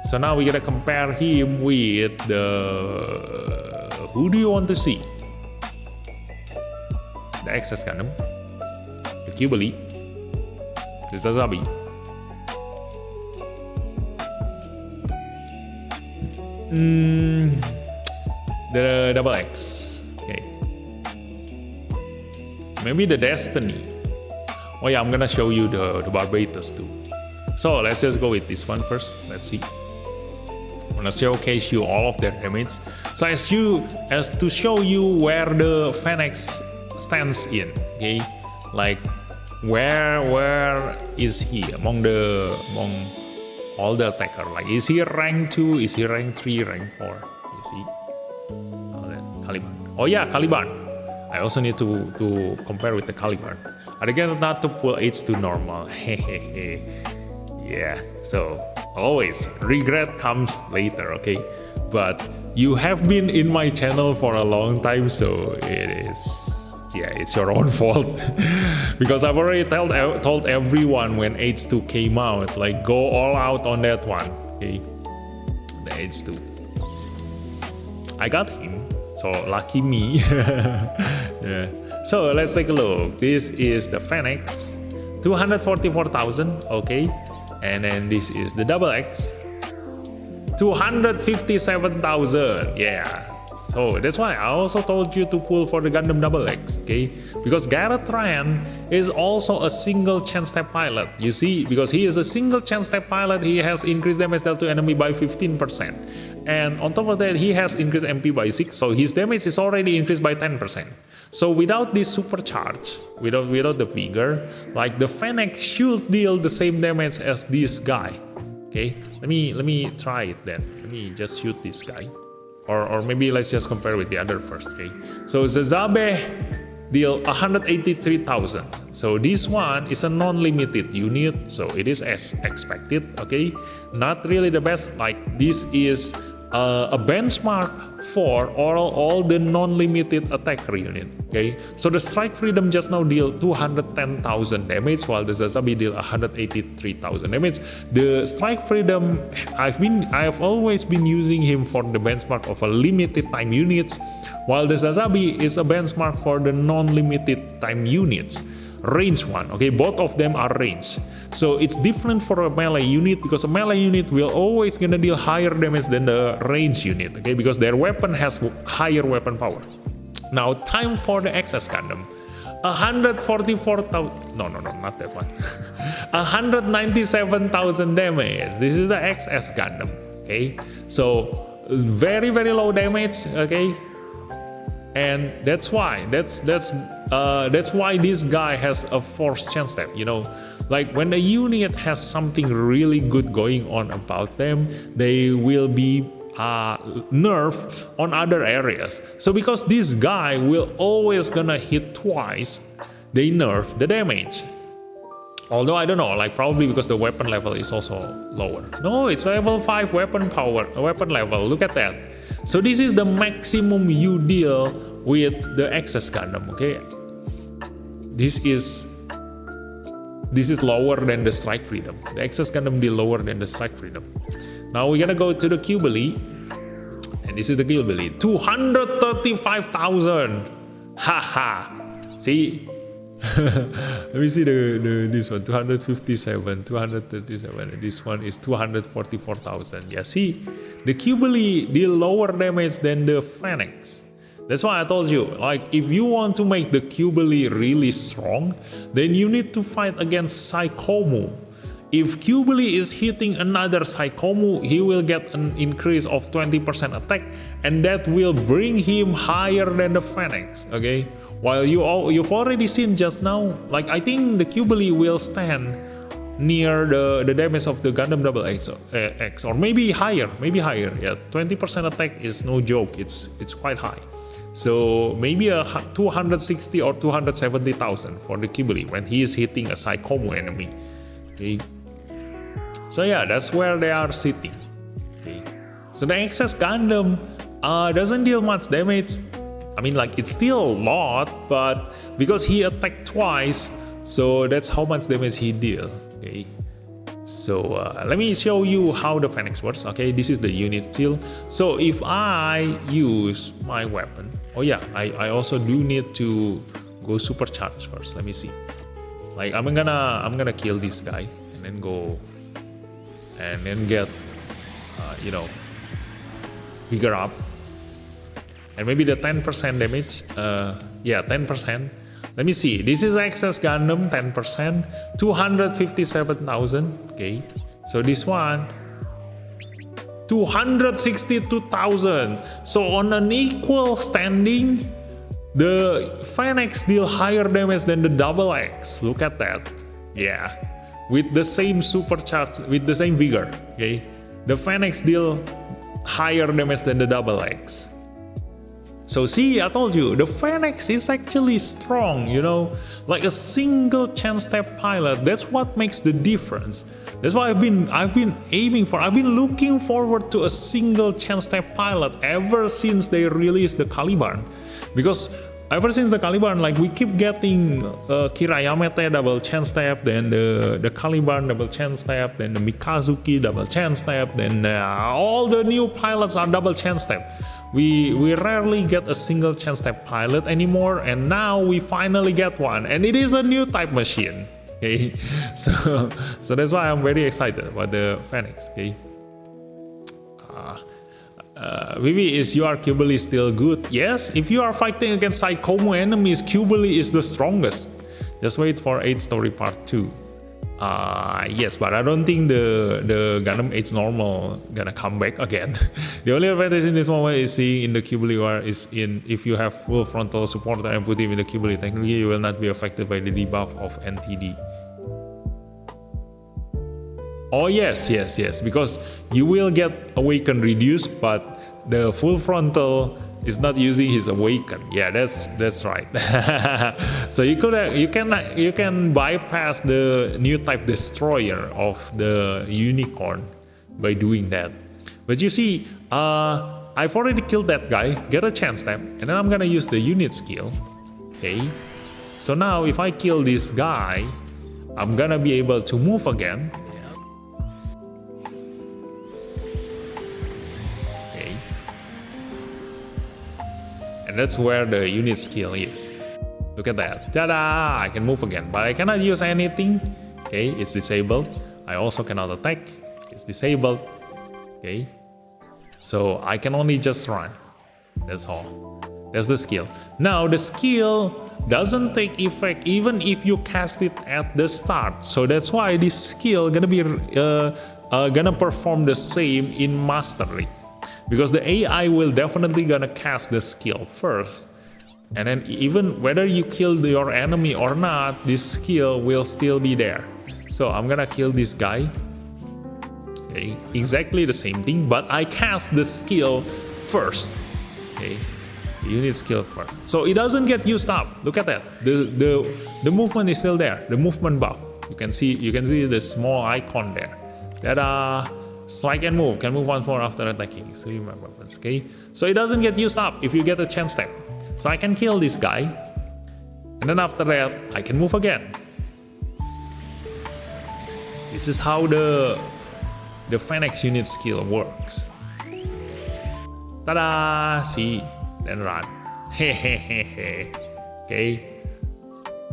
So now we gotta compare him with the who do you want to see? The XS Gundam, the Qbeli, the Zazabi. The Double X. Okay. Maybe the Destiny. Oh yeah, I'm gonna show you the Barbatus too. So let's just go with this one first. Let's see. I'm gonna showcase you all of their damage. So as to show you where the Phoenix stands in, okay, like where is he among all the attacker? Like, is he rank 2? Is he rank 3? Rank 4? You see? Caliban. Oh yeah, Caliban. I also need to compare with the Caliban. Again, not to pull H to normal. Yeah. So always regret comes later. Okay, but you have been in my channel for a long time, so it's your own fault. Because I've already told everyone when H2 came out, like, go all out on that one. Okay, the H2. I got him, so lucky me. Yeah. So let's take a look. This is the Phoenix, 244,000. Okay, and then this is the Double X, 257,000. Yeah. So that's why I also told you to pull for the Gundam Double X, okay? Because Garrett Ryan is also a single chance step pilot. You see, because he is a single chance step pilot, he has increased damage dealt to enemy by 15%. And on top of that, he has increased MP by 6, so his damage is already increased by 10%. So without this supercharge, without the vigor, like, the Fennec should deal the same damage as this guy. Okay, let me try it then. Let me just shoot this guy. Or maybe let's just compare with the other first. Okay, so Zazabe deal 183,000. So this one is a non-limited unit, so it is as expected. Okay, not really the best. Like, this is a benchmark for all the non-limited attacker unit. Okay, so the Strike Freedom just now deal 210,000 damage, while the Zazabi deal 183,000 damage. The Strike Freedom, I have always been using him for the benchmark of a limited time units, while the Zazabi is a benchmark for the non-limited time units. Range one, okay, both of them are range. So it's different for a melee unit, because a melee unit will always gonna deal higher damage than the range unit, okay, because their weapon has higher weapon power. Now, time for the XS Gundam. 144,000, no, not that one. 197,000 damage. This is the XS Gundam, okay? So very low damage, okay? And that's why this guy has a force chance step. You know, like, when the unit has something really good going on about them, they will be nerfed on other areas. So because this guy will always gonna hit twice, they nerf the damage. Although I don't know, like, probably because the weapon level is also lower. No, it's level 5 weapon level. Look at that. So this is the maximum you deal with the XS Gundam, okay? This is this is lower than the strike freedom. The excess Gundam deal lower than the strike freedom. Now we're gonna go to the Qbeli, and this is the Qbeli, 235,000. Haha. See. Let me see this one, 257, 237. This one is 244,000. Yeah, see, the Qbeli deal lower damage than the Phoenix. That's why I told you, like, if you want to make the Qbeli really strong, then you need to fight against Psychomu. If Qbeli is hitting another Psychomu, he will get an increase of 20% attack, and that will bring him higher than the Phoenix. Okay. While you've already seen just now, like, I think the Qbeli will stand near the damage of the Gundam Double X, or maybe higher. Yeah, 20% attack is no joke. It's quite high. So maybe a 260 or 270,000 for the Qbeli when he is hitting a Psychomu enemy. Okay. So yeah, that's where they are sitting. Okay. So the excess Gundam doesn't deal much damage. I mean, like, it's still a lot, but because he attacked twice, so that's how much damage he deal. Okay. So let me show you how the Phoenix works. Okay, this is the unit still. So if I use my weapon, oh yeah, I also do need to go supercharge first. Let me see. Like, I'm gonna kill this guy and then go and then get bigger up. And maybe the 10% damage, yeah, 10%. Let me see, this is excess Gundam, 10%, 257,000, okay. So this one, 262,000. So on an equal standing, the Phoenix deal higher damage than the Double X. Look at that, yeah. With the same supercharge, with the same vigor, okay. The Phoenix deal higher damage than the Double X. So see, I told you, the Phoenix is actually strong, like a single chance step pilot. That's what makes the difference. That's why I've been looking forward to a single chance step pilot ever since they released the Caliban. Because ever since the Caliban, like, we keep getting Kirayamete double chance step, then the Caliban double chance step, then the Mikazuki double chance step, then all the new pilots are double chance step. We rarely get a single chance step pilot anymore, and now we finally get one, and it is a new type machine. Okay, so that's why I'm very excited about the Phoenix. Okay. Vivi, is your Qbeli still good? Yes, if you are fighting against Psychomu enemies, Qbeli is the strongest. Just wait for 8 story part 2. Yes, but I don't think the Gundam 8 normal gonna come back again. The only advantage in this moment is seeing in the Qbeli war is if you have full frontal support and put him in the Qbeli, technically you will not be affected by the debuff of NTD. Oh yes, because you will get awaken reduced, but the full frontal is not using his awaken. Yeah, that's right. So you can bypass the new type destroyer of the unicorn by doing that. But you see, I've already killed that guy, get a chance step, and then I'm gonna use the unit skill. Okay. So now if I kill this guy, I'm gonna be able to move again. And that's where the unit skill is. Look at that. Ta-da! I can move again, but I cannot use anything. Okay, it's disabled. I also cannot attack. It's disabled. Okay. So I can only just run. That's all. That's the skill. Now the skill doesn't take effect even if you cast it at the start. So that's why this skill gonna be gonna perform the same in mastery. Because the AI will definitely gonna cast the skill first, and then even whether you kill your enemy or not, this skill will still be there. So I'm gonna kill this guy. Okay, exactly the same thing, but I cast the skill first. Okay, unit skill first. So it doesn't get used up. Look at that. The movement is still there. The movement buff. You can see the small icon there. Ta-da! Strike and move, can move once more after attacking. So you my weapons, okay? So it doesn't get used up if you get a chance step. So I can kill this guy, and then after that, I can move again. This is how the Fennec unit skill works. Ta-da! See, then run. Okay.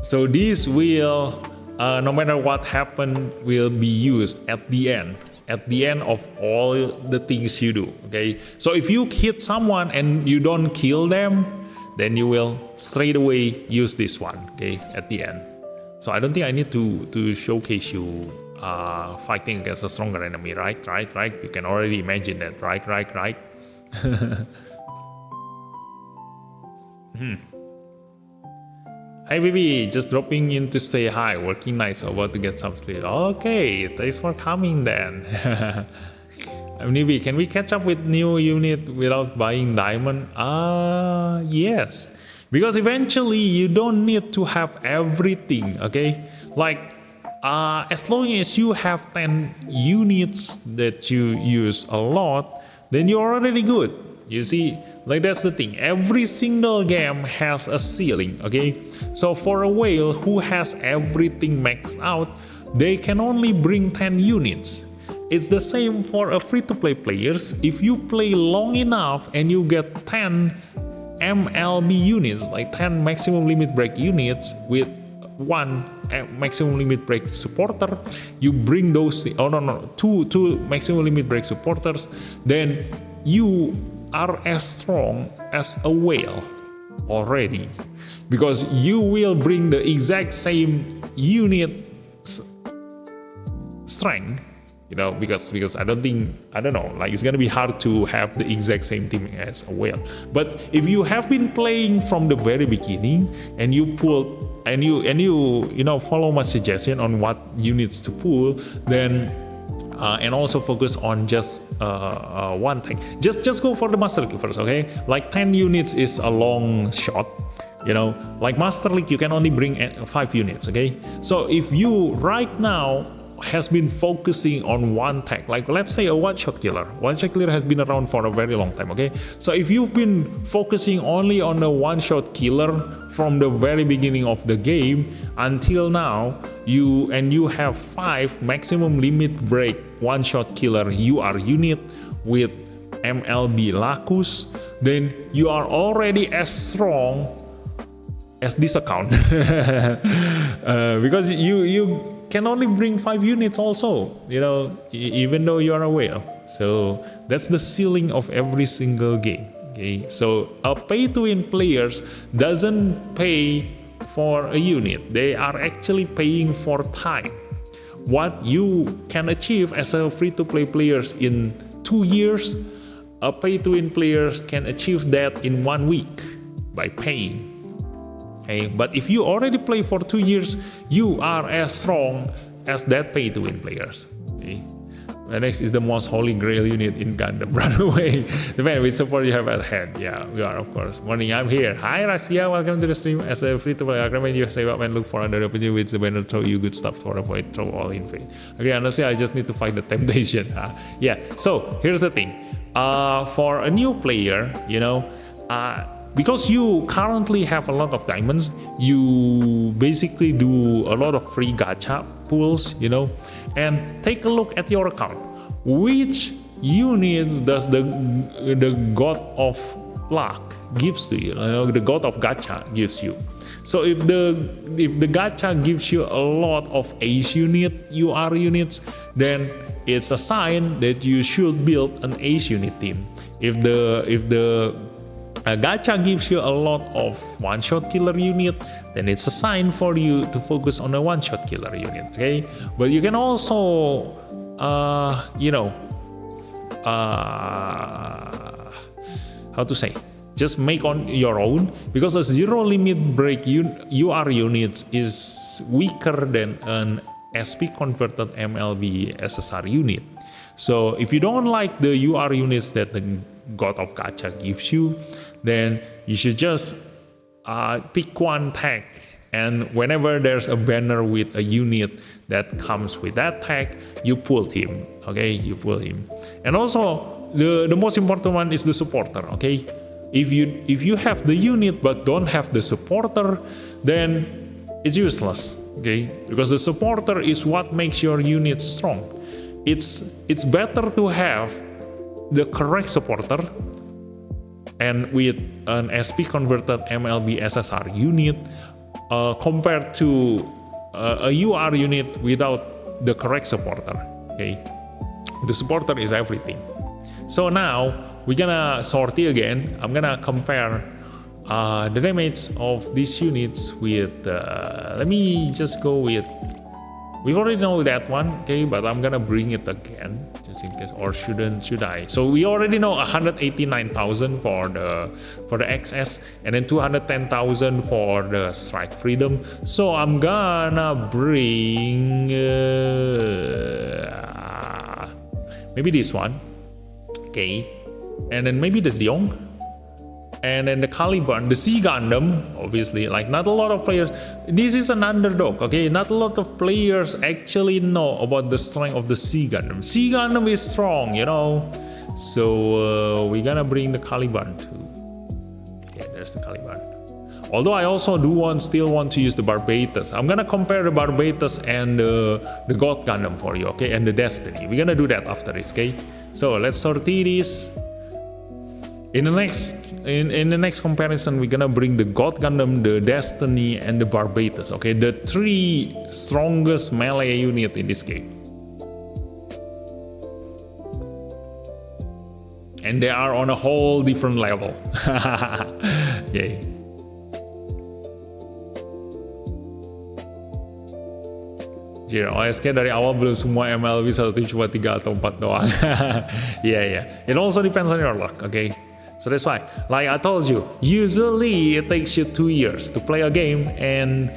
So this will, no matter what happened, will be used at the end. At the end of all the things you do. Okay. So if you hit someone and you don't kill them, then you will straight away use this one. Okay. At the end. So I don't think I need to showcase you fighting against a stronger enemy, right? You can already imagine that, right? Hi baby, just dropping in to say hi, working nice, about to get some sleep. Okay, thanks for coming then. I'm Nibi, can we catch up with new unit without buying diamond? Yes. Because eventually you don't need to have everything, okay? Like, as long as you have 10 units that you use a lot, then you're already good. You see, like that's the thing. Every single game has a ceiling, okay? So for a whale who has everything maxed out, they can only bring 10 units. It's the same for a free-to-play players. If you play long enough and you get 10 MLB units, like 10 maximum limit break units with one maximum limit break supporter, you bring those, two maximum limit break supporters, then you are as strong as a whale already, because you will bring the exact same unit strength, you know, because I don't know, like it's gonna be hard to have the exact same team as a whale. But if you have been playing from the very beginning and you pull and you know follow my suggestion on what units to pull, then and also focus on just one thing. Just go for the Master League first, okay? Like 10 units is a long shot, you know. Like Master League, you can only bring 5 units, okay? So if you right now has been focusing on one tag, like let's say a one-shot killer. One-shot killer has been around for a very long time, okay? So if you've been focusing only on the one-shot killer from the very beginning of the game until now, you have 5 maximum limit break one-shot killer UR unit with MLB Lacus, then you are already as strong as this account. Because you can only bring 5 units also, you know, even though you are a whale. So that's the ceiling of every single game, okay? So a pay-to-win players doesn't pay for a unit. They are actually paying for time. What you can achieve as a free-to-play players in 2 years, a pay-to-win players can achieve that in 1 week by paying. Okay, but if you already play for 2 years, you are as strong as that pay-to-win players. Okay? Next is the most holy grail unit in Gundam. Run away. Depending which support you have at hand. Yeah, we are, of course. Morning, I'm here. Hi, Rasia. Welcome to the stream. As a free-to-play, I recommend you save up and look for other opportunity with the banner throw you good stuff to avoid throw all in vain. Okay, honestly, I just need to fight the temptation. Yeah, so here's the thing. For a new player, you know, because you currently have a lot of diamonds, you basically do a lot of free gacha pulls, you know, and take a look at your account. Which unit does the god of luck gives to you? You know, the god of gacha gives you. So if the gacha gives you a lot of ace unit, UR units, then it's a sign that you should build an ace unit team. If the gacha gives you a lot of one-shot killer unit, then it's a sign for you to focus on a one-shot killer unit, okay? But you can also, you know, how to say, just make on your own, because a zero limit break UR units is weaker than an SP converted MLB SSR unit. So if you don't like the UR units that the God of Gacha gives you, then you should just pick one tag, and whenever there's a banner with a unit that comes with that tag, you pull him, okay? You pull him. And also the most important one is the supporter, okay? If you have the unit but don't have the supporter, then it's useless, okay? Because the supporter is what makes your unit strong. It's better to have the correct supporter, and with an SP converted MLB SSR unit compared to a UR unit without the correct supporter, okay? The supporter is everything. So now we're gonna sortie again. I'm gonna compare the damage of these units with, let me just go with, we already know that one, okay, but I'm gonna bring it again just in case, or should I? So we already know 189,000 for the XS, and then 210,000 for the Strike Freedom. So I'm gonna bring maybe this one, okay, and then maybe the Zeong, and then the Caliban, the Sea Gundam, obviously. Like, not a lot of players, this is an underdog, okay? Not a lot of players actually know about the strength of the Sea Gundam. Sea Gundam is strong, you know. So we're gonna bring the Caliban too. Yeah, there's the Caliban. Although I also still want to use the Barbatus. I'm gonna compare the Barbatus and the God Gundam for you, okay? And the Destiny. We're gonna do that after this, okay? So let's sortie this. In the next comparison, we're gonna bring the God Gundam, the Destiny, and the Barbatus. Okay, the 3 strongest melee unit in this game, and they are on a whole different level. Yay. Jir, OSK dari awal belum semua MLB 1 cuma 3 atau 4 doang. Yeah. It also depends on your luck, okay? So that's why, like I told you, usually it takes you 2 years to play a game and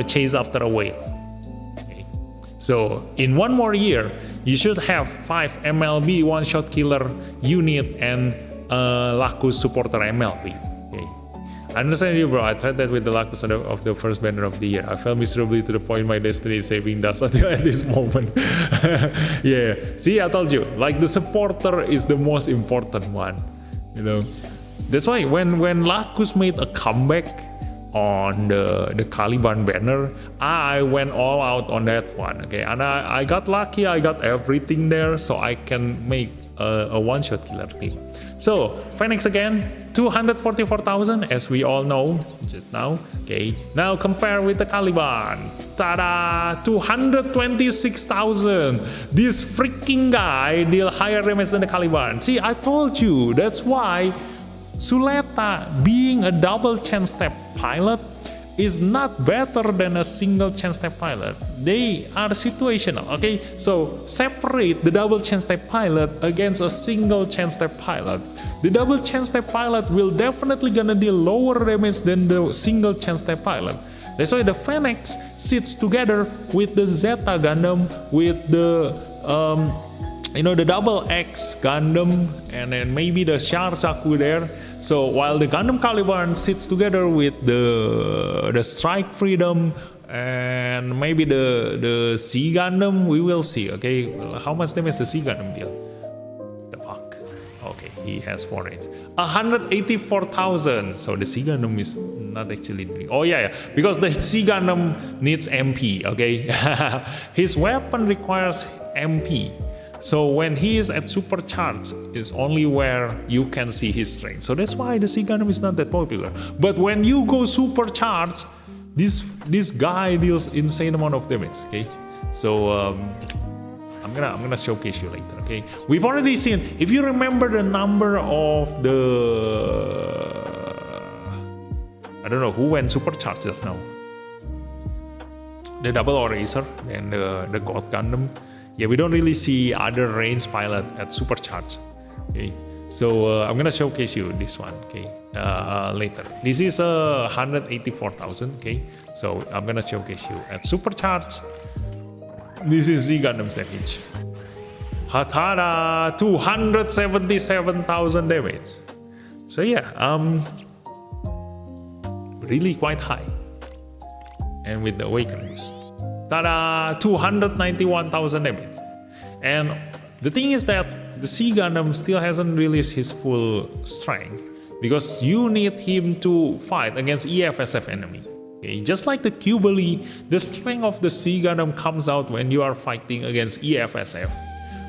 chase after a whale. Okay. So in 1 more year, you should have 5 MLB one-shot killer unit and Lacus supporter MLB. Okay. I understand you, bro. I tried that with the Lacus of the first banner of the year. I fell miserably to the point my destiny is saving dust until at this moment. Yeah. See, I told you, like, the supporter is the most important one. You know, that's why when Lacus made a comeback on the Caliban banner, I went all out on that one, okay? And I got lucky, I got everything there, so I can make a one-shot killer team. So Phoenix again, 244,000, as we all know just now, okay? Now compare with the Caliban. Ta-da! 226,000. This freaking guy deal higher damage than the Caliban. See, I told you, that's why Suleta, being a double chain step pilot, is not better than a single chain step pilot. They are situational, okay? So separate the double chain step pilot against a single chain step pilot. The double chain step pilot will definitely gonna deal lower damage than the single chain step pilot. That's why the Phoenix sits together with the Zeta Gundam, with the the double X Gundam, and then maybe the Sharsaku there. So while the Gundam Caliban sits together with the Strike Freedom and maybe the Sea Gundam, we will see. Okay, how much damage the Sea Gundam deal? The fuck. Okay, he has 4 range. 184,000. So the Sea Gundam is not actually doing. Oh yeah, because the Sea Gundam needs MP. Okay, his weapon requires MP. So when he is at supercharge is only where you can see his strength. So that's why the Sea Gundam is not that popular. But when you go supercharge, this guy deals insane amount of damage. Okay, so I'm gonna showcase you later. Okay, we've already seen. If you remember the number of I don't know who went supercharged just now. The double Eraser and the God Gundam. Yeah, we don't really see other range pilot at supercharge. Okay, so I'm gonna showcase you this one. Okay, later. This is 184,000. Okay, so I'm gonna showcase you at supercharge. This is the Gundam's damage. Hatada, 277,000 damage. So yeah, really quite high. And with the Awaken boost. Tada! 291,000 damage. And the thing is that the Sea Gundam still hasn't released his full strength, because you need him to fight against EFSF enemy. Okay, just like the Qbeli, the strength of the C Gundam comes out when you are fighting against EFSF.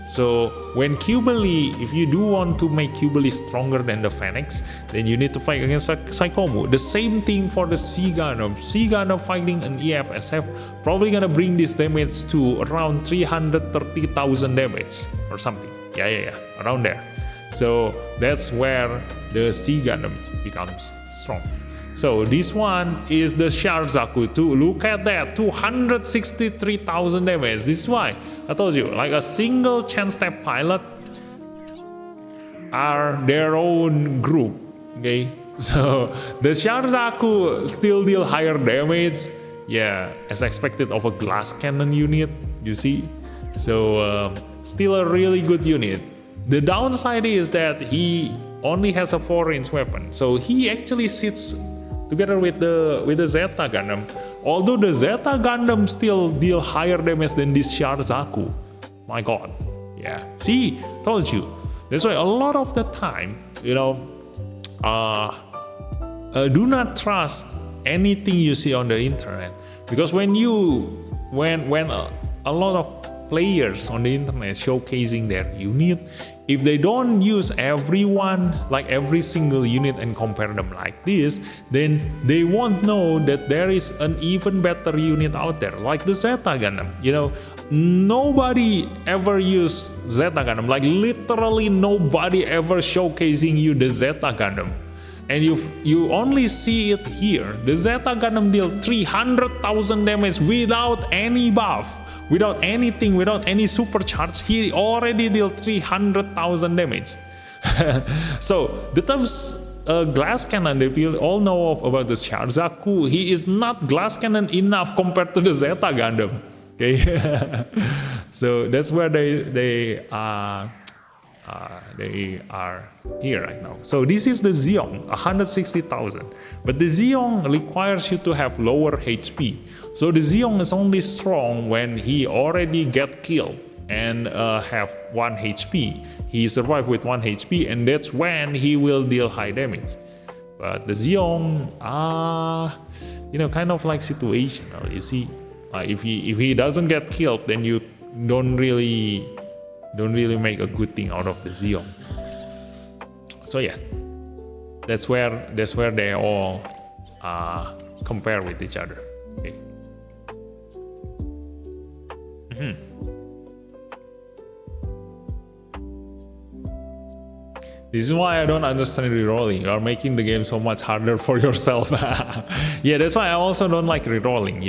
So when Qbeli, if you do want to make Qbeli stronger than the Phoenix, then you need to fight against Psychomu. The same thing for the C Gundam. C Gundam fighting an EFSF probably gonna bring this damage to around 330,000 damage or something. Yeah, around there. So that's where the C Gundam becomes strong. So this one is the Sharzaku too. Look at that, 263,000 damage. This is why I told you, like a single chance step pilot are their own group. Okay, so the Sharzaku still deal higher damage. Yeah, as expected of a glass cannon unit. You see, so still a really good unit. The downside is that he only has a 4-inch weapon, so he actually sits together with the Zeta Gundam. Although the Zeta Gundam still deal higher damage than this Sharzaku. My god. Yeah. See, told you. That's why a lot of the time, do not trust anything you see on the internet. Because when a lot of players on the internet showcasing their unit, if they don't use everyone, like every single unit, and compare them like this, then they won't know that there is an even better unit out there, like the Zeta Gundam. Nobody ever used Zeta Gundam, like literally nobody ever showcasing you the Zeta Gundam. And you only see it here. The Zeta Gundam deal 300,000 damage without any buff. Without anything, without any supercharge, he already dealt 300,000 damage. So the terms glass cannon that we all know of about the Sharzaku, he is not glass cannon enough compared to the Zeta Gundam. Okay, so that's where they are here right now. So this is the Zeong, 160,000. But the Zeong requires you to have lower HP. So the Zeong is only strong when he already get killed and have 1 HP. He survived with 1 HP, and that's when he will deal high damage. But the Zeong, kind of like situational. You see, if he doesn't get killed, then you don't really make a good thing out of the Zeong. So yeah, that's where they all compare with each other. Okay. This is why I don't understand rerolling. You are making the game so much harder for yourself. Yeah, that's why I also don't like rerolling,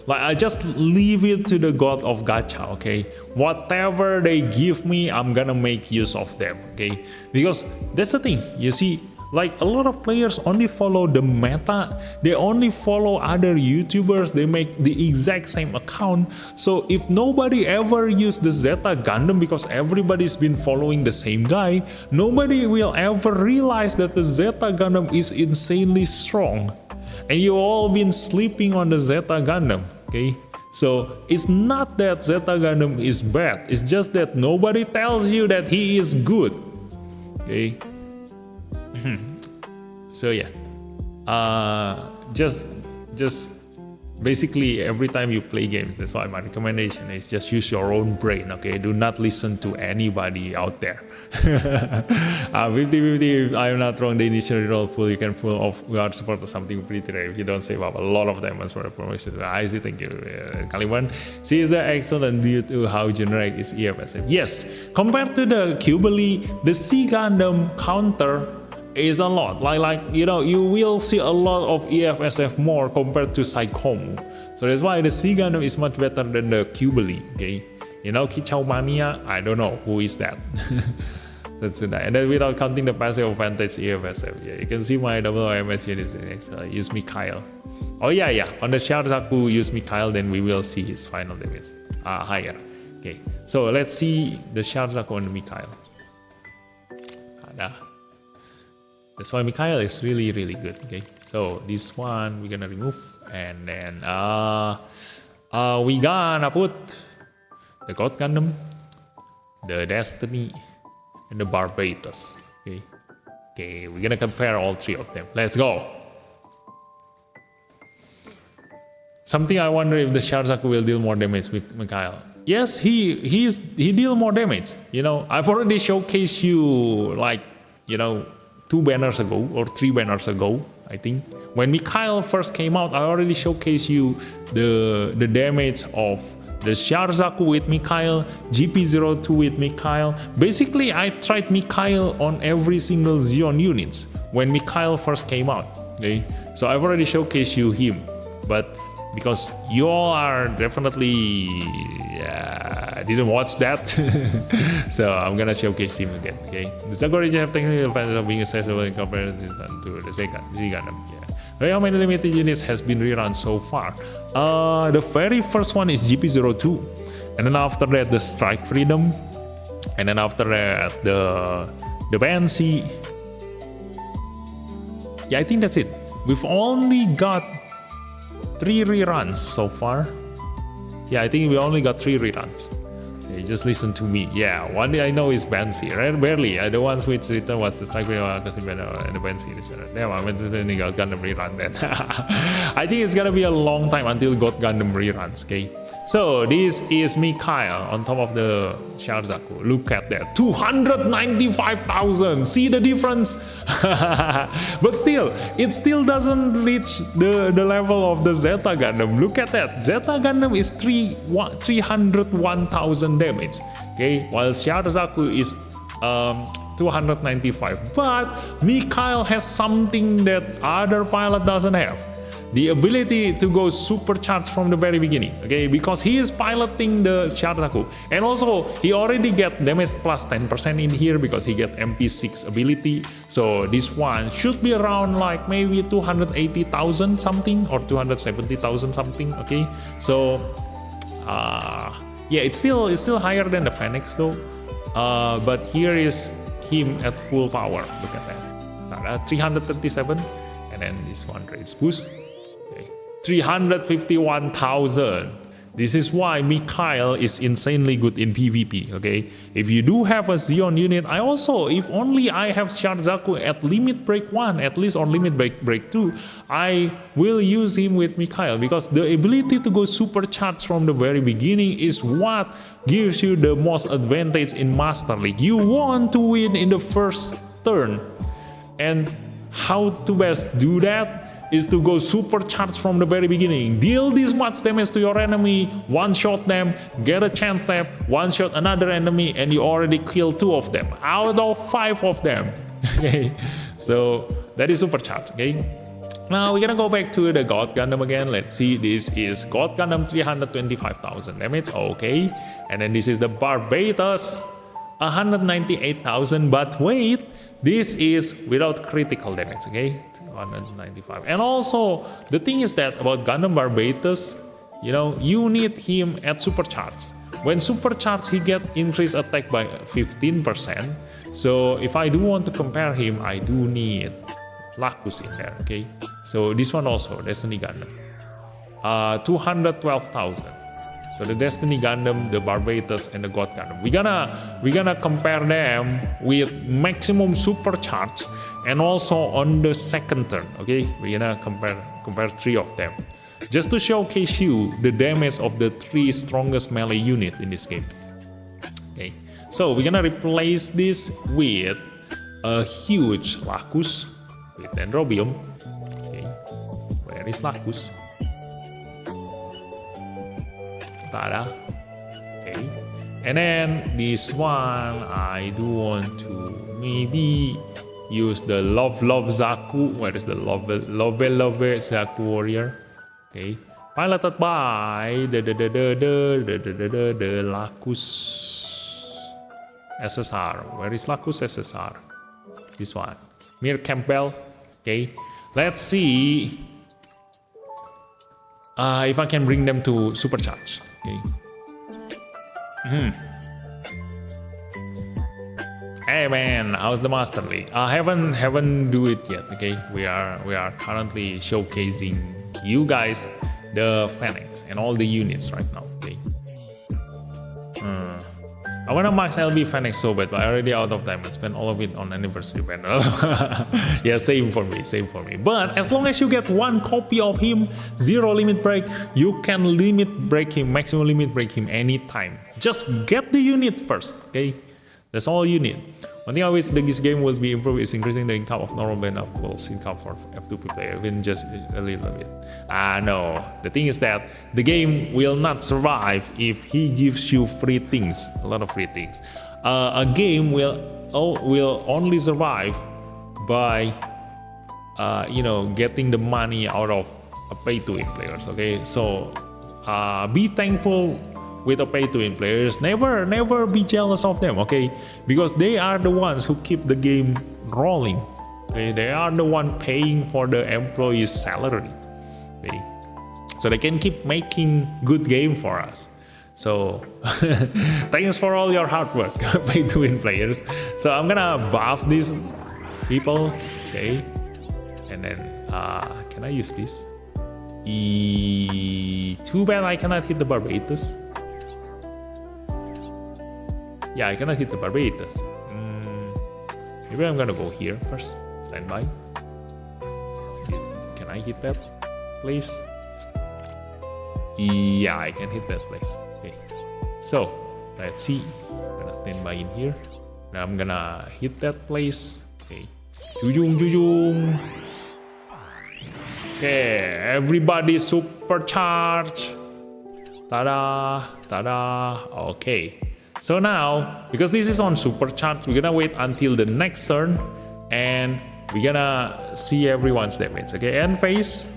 Like, I just leave it to the god of gacha, okay? Whatever they give me, I'm gonna make use of them, okay? Because that's the thing, you see, like a lot of players only follow the meta, they only follow other YouTubers, they make the exact same account. So if nobody ever used the Zeta Gundam because everybody's been following the same guy, nobody will ever realize that the Zeta Gundam is insanely strong. And you all been sleeping on the Zeta Gundam, okay? So it's not that Zeta Gundam is bad, it's just that nobody tells you that he is good, okay? So yeah, just basically every time you play games, that's why my recommendation is just use your own brain, okay? Do not listen to anybody out there. 50-50, if I'm not wrong, the initial reroll pool you can pull off guard support or something pretty rare if you don't save up a lot of diamonds for the promotion. I see, thank you. Kaliman, she is the excellent due to how generic is EFSF. Yes, compared to the Qbeli, the C Gundam counter is a lot. Like you will see a lot of EFSF more compared to Psychomu. So that's why the C Gundam is much better than the Qbeli, okay? Kichao Mania, I don't know who is that. That's it. And then without counting the passive advantage EFSF, yeah, you can see my WMS units. Use Mikhail. Oh yeah. On the Sharzaku, use Mikhail, then we will see his final damage higher. Okay, so let's see the Sharzaku and the Mikhail. That's why Mikhail is really, really good. Okay, so this one we're gonna remove, and then we gonna put the God Gundam, the Destiny, and the Barbatos. Okay, we're gonna compare all 3 of them. Let's go. Something I wonder if the Sharzaku will deal more damage with Mikhail. Yes, he deal more damage. You know, I've already showcased you like, you know, 2 banners ago or 3 banners ago, I think. When Mikhail first came out, I already showcased you the damage of the Sharzaku with Mikhail, GP02 with Mikhail. Basically, I tried Mikhail on every single Xeon units when Mikhail first came out. Okay, so I've already showcased you him, but because you all are definitely didn't watch that, so I'm gonna showcase him again. Okay, the Zaku region have technical advantage of being accessible in comparison to the second Gundam. Yeah. How many limited units has been rerun so far? The very first one is GP02, and then after that the Strike Freedom, and then after that the Banshee. Yeah, I think that's it. We've only got 3 reruns so far. Yeah, I think we only got 3 reruns. Okay, just listen to me. Yeah, one I know is Banshee, right? Barely. The ones which return was the Strike Freedom and the Banshee. Damn, I went to the Gundam rerun then. I think it's gonna be a long time until got Gundam reruns. Okay, so this is Mikhail on top of the Sharzaku. Look at that, 295,000. See the difference? But still, it still doesn't reach the level of the Zeta Gundam. Look at that. Zeta Gundam is 301,000 damage. Okay, while Sharzaku is 295. But Mikhail has something that other pilot doesn't have. The ability to go supercharged from the very beginning, okay, because he is piloting the Sharzaku, and also he already get damage plus 10% in here because he get MP6 ability. So this one should be around like maybe 280,000 something or 270,000 something. Okay, so yeah, it's still higher than the Phoenix though. But here is him at full power. Look at that, 337, and then this one raise boost. 351,000. This is why Mikhail is insanely good in PvP. Okay, if you do have a Xeon unit, I also, if only I have Sharzaku at limit break 1 at least, or limit break 2, I will use him with Mikhail, because the ability to go supercharged from the very beginning is what gives you the most advantage in Master League. You want to win in the first turn, and how to best do that is to go supercharged from the very beginning. Deal this much damage to your enemy, one-shot them, get a chance tap, one-shot another enemy, and you already killed 2 of them out of 5 of them. Okay, so that is supercharged. Okay, now we're gonna go back to the God Gundam again. Let's see, this is God Gundam 325,000 damage. Okay, and then this is the Barbatos 198,000, but wait, this is without critical damage. Okay, 195. And also the thing is that about Gundam Barbatos, you know, you need him at supercharge. When supercharged, he get increased attack by 15%. So if I do want to compare him, I do need Lacus in there. Okay, so this one also Destiny Gundam, 212,000. So the Destiny Gundam, the Barbatos, and the God Gundam. We're gonna compare them with maximum supercharge, and also on the second turn. Okay, we're gonna compare 3 of them, just to showcase you the damage of the 3 strongest melee unit in this game. Okay, so we're gonna replace this with a huge Lacus with Dendrobium. Okay, where is Lacus? Okay, and then this one I do want to maybe use the Love Zaku. Where is the Love Zaku warrior? Okay, piloted by the Lacus SSR. Where is Lacus SSR? This one, Mir Campbell. Okay, let's see if I can bring them to supercharge. Okay. Hey man, how's the Master League? I haven't do it yet. Okay, we are currently showcasing you guys the Phoenix and all the units right now. Okay. I wanna max LB Fennec so bad, but I already out of time. I spent all of it on anniversary banner. Yeah, same for me. But as long as you get 1 copy of him, 0 limit break, you can limit break him, maximum limit break him anytime. Just get the unit first, okay? That's all you need. One thing I wish this game will be improved is increasing the income of normal band of pools income for F2P player, even just a little bit. No, the thing is that the game will not survive if he gives you free things, a lot of free things. A game will only survive by getting the money out of pay-to-win players. Okay, so be thankful with a pay-to-win players. Never be jealous of them, okay? Because they are the ones who keep the game rolling. Okay? They are the one paying for the employees' salary. Okay? So they can keep making good game for us. So thanks for all your hard work, pay-to-win players. So I'm gonna buff these people, okay? And then can I use this? Too bad I cannot hit the Barbatus. Yeah, I cannot hit the Barbatus. Maybe I'm gonna go here first. Stand by. Can I hit that place? Yeah, I can hit that place. Okay. So, let's see. I'm gonna stand by in here. Now I'm gonna hit that place. Okay. Jujung. Okay, everybody supercharge. Tada. Okay. So now, because this is on supercharge, we're gonna wait until the next turn and we're gonna see everyone's damage. Okay, end phase.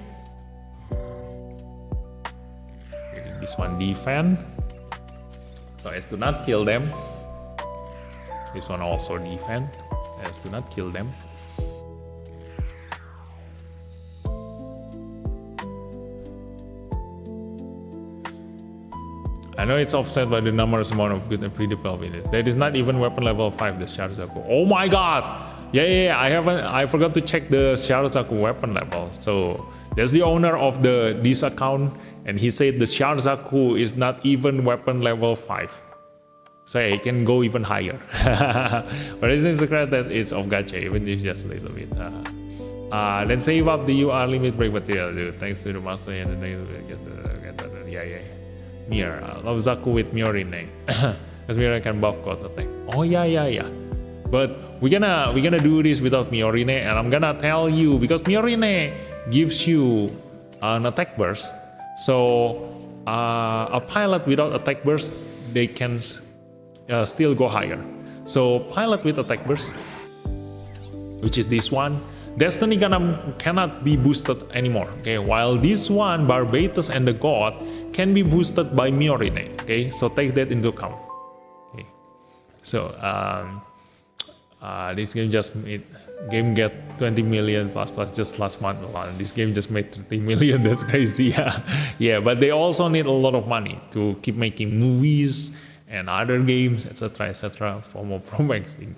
This one defend, so as to not kill them. This one also defend, as to not kill them. I know it's offset by the numerous amount of good and free development. That is not even weapon level 5, the Sharuzaku. Oh my god! Yeah, I forgot to check the Sharuzaku weapon level. So that's the owner of this account, and he said the Sharuzaku is not even weapon level 5. So yeah, it can go even higher. But it's the secret that it's of gacha, even if just a little bit. Then save up the UR limit break material, dude. Thanks to the master and the yeah. Mir, love Zaku with Miorine. Because Miorine can buff God attack. Oh yeah. But we're gonna do this without Miorine, and I'm gonna tell you because Miorine gives you an attack burst. So a pilot without attack burst, they can still go higher. So pilot with attack burst, which is this one, Destiny Gundam cannot be boosted anymore. Okay, while this one, Barbatus and the God, can be boosted by Miorine. Okay, so take that into account. Okay, so this game just made get 20 million plus just last month alone. This game just made 30 million. That's crazy. Yeah, but they also need a lot of money to keep making movies and other games, etc. for more pro-maxing.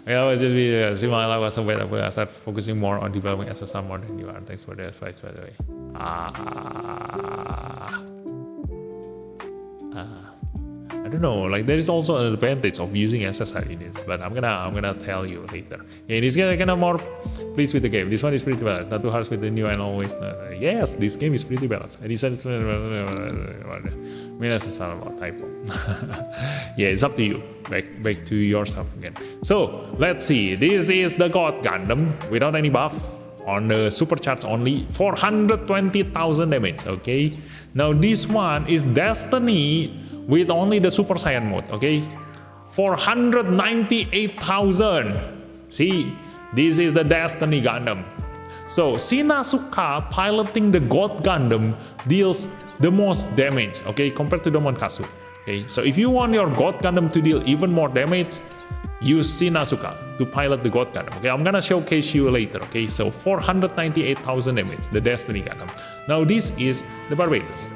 I was just see my life was so bad. I started focusing more on developing SSR more than you are. Thanks for the advice, by the way. I don't know. Like there is also an advantage of using SSR in this, but I'm gonna tell you later. Yeah, this game kind of more pleased with the game. This one is pretty balanced. Not too harsh with the new and always. Yes, this game is pretty balanced. I decided SSR about typo. Yeah, it's up to you. Back to yourself again. So let's see. This is the God Gundam without any buff on the supercharge only. 420,000 damage. Okay. Now this one is Destiny with only the Super Saiyan mode. Okay. 498,000. See, this is the Destiny Gundam. So Shinasuka piloting the God Gundam deals the most damage, okay, compared to the Monkasu. Okay, so if you want your God Gundam to deal even more damage, use Shinasuka to pilot the God Gundam. Okay, I'm gonna showcase you later. Okay, so 498,000 damage, the Destiny Gundam. Now this is the Barbatus.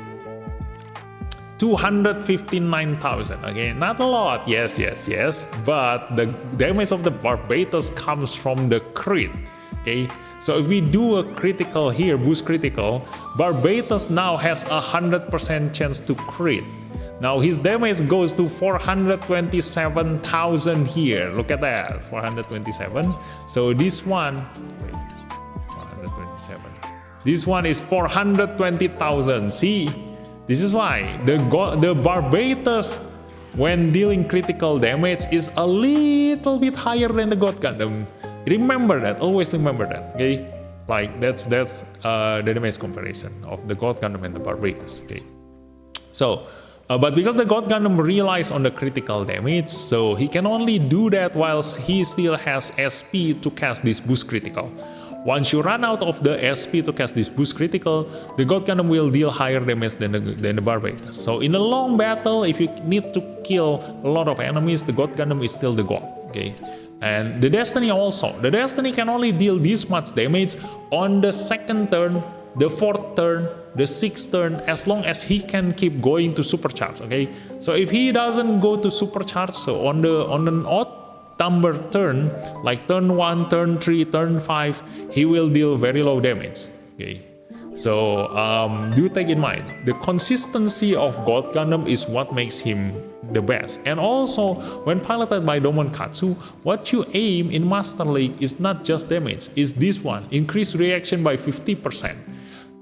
259,000. Okay, not a lot. Yes. But the damage of the Barbatus comes from the crit. Okay, so if we do a critical here, boost critical, Barbatus now has 100% chance to crit. Now his damage goes to 427,000 here. Look at that, 427. So this one, wait, 427. This one is 420,000. See, this is why the Barbatus, when dealing critical damage, is a little bit higher than the God Gundam. Remember that. Always remember that. Okay, like that's the damage comparison of the God Gundam and the Barbatus. Okay, so. But because the God Gundam relies on the critical damage, so he can only do that whilst he still has SP to cast this boost critical. Once you run out of the SP to cast this boost critical, the God Gundam will deal higher damage than the Barbatus. So in a long battle, if you need to kill a lot of enemies, the God Gundam is still the God. Okay, and the Destiny also. The Destiny can only deal this much damage on the second turn, the fourth turn, the sixth turn, as long as he can keep going to supercharge. Okay, so if he doesn't go to supercharge, so on an odd number turn, like turn 1, turn 3, turn 5, he will deal very low damage. Okay, so do take in mind the consistency of God Gundam is what makes him the best. And also, when piloted by Domonkatsu, what you aim in Master League is not just damage, it's this one, increase reaction by 50%.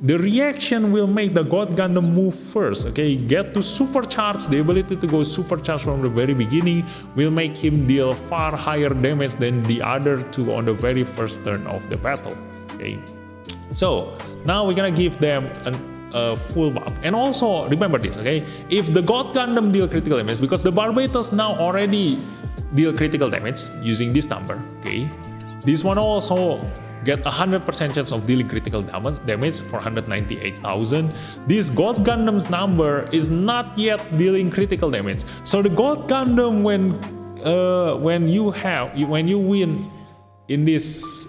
The reaction will make the God Gundam move first, okay? Get to supercharge, the ability to go supercharge from the very beginning will make him deal far higher damage than the other two on the very first turn of the battle, okay? So, now we're gonna give them a full buff. And also, remember this, okay? If the God Gundam deal critical damage, because the Barbatus now already deal critical damage using this number, okay? This one also get 100% chance of dealing critical damage for 198,000. This God Gundam's number is not yet dealing critical damage. So the God Gundam, when you win in this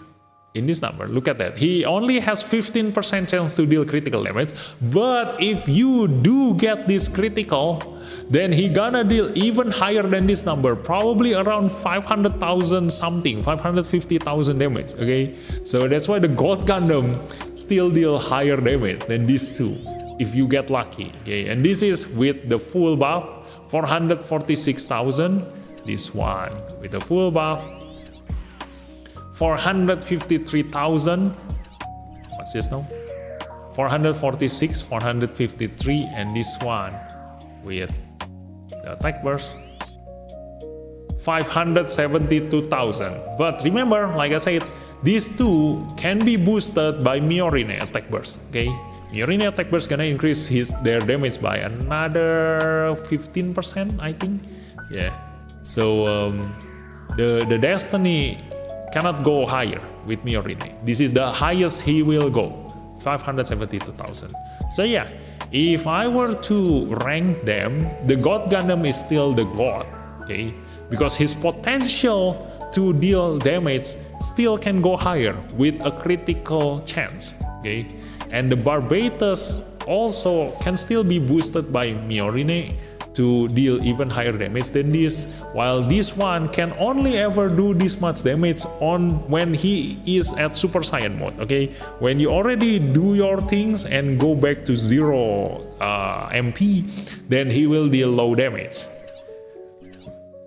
number, look at that. He only has 15% chance to deal critical damage. But if you do get this critical, then he gonna deal even higher than this number, probably around 500,000 something, 550,000 damage. Okay, so that's why the God Gundam still deal higher damage than these two, if you get lucky. Okay, and this is with the full buff, 446,000. This one with the full buff, 453,000. What's this now? 446, 453, and this one with the attack burst, 572,000. But remember, like I said, these two can be boosted by Miorine attack burst. Okay, Miorine attack burst gonna increase their damage by another 15%, I think. Yeah. So the Destiny cannot go higher with Miorine. This is the highest he will go, 572,000. So yeah, if I were to rank them, the God Gundam is still the God, okay? Because his potential to deal damage still can go higher with a critical chance, okay? And the Barbatus also can still be boosted by Miorine to deal even higher damage than this, while this one can only ever do this much damage when he is at Super Saiyan mode, okay? When you already do your things and go back to 0 MP, then he will deal low damage.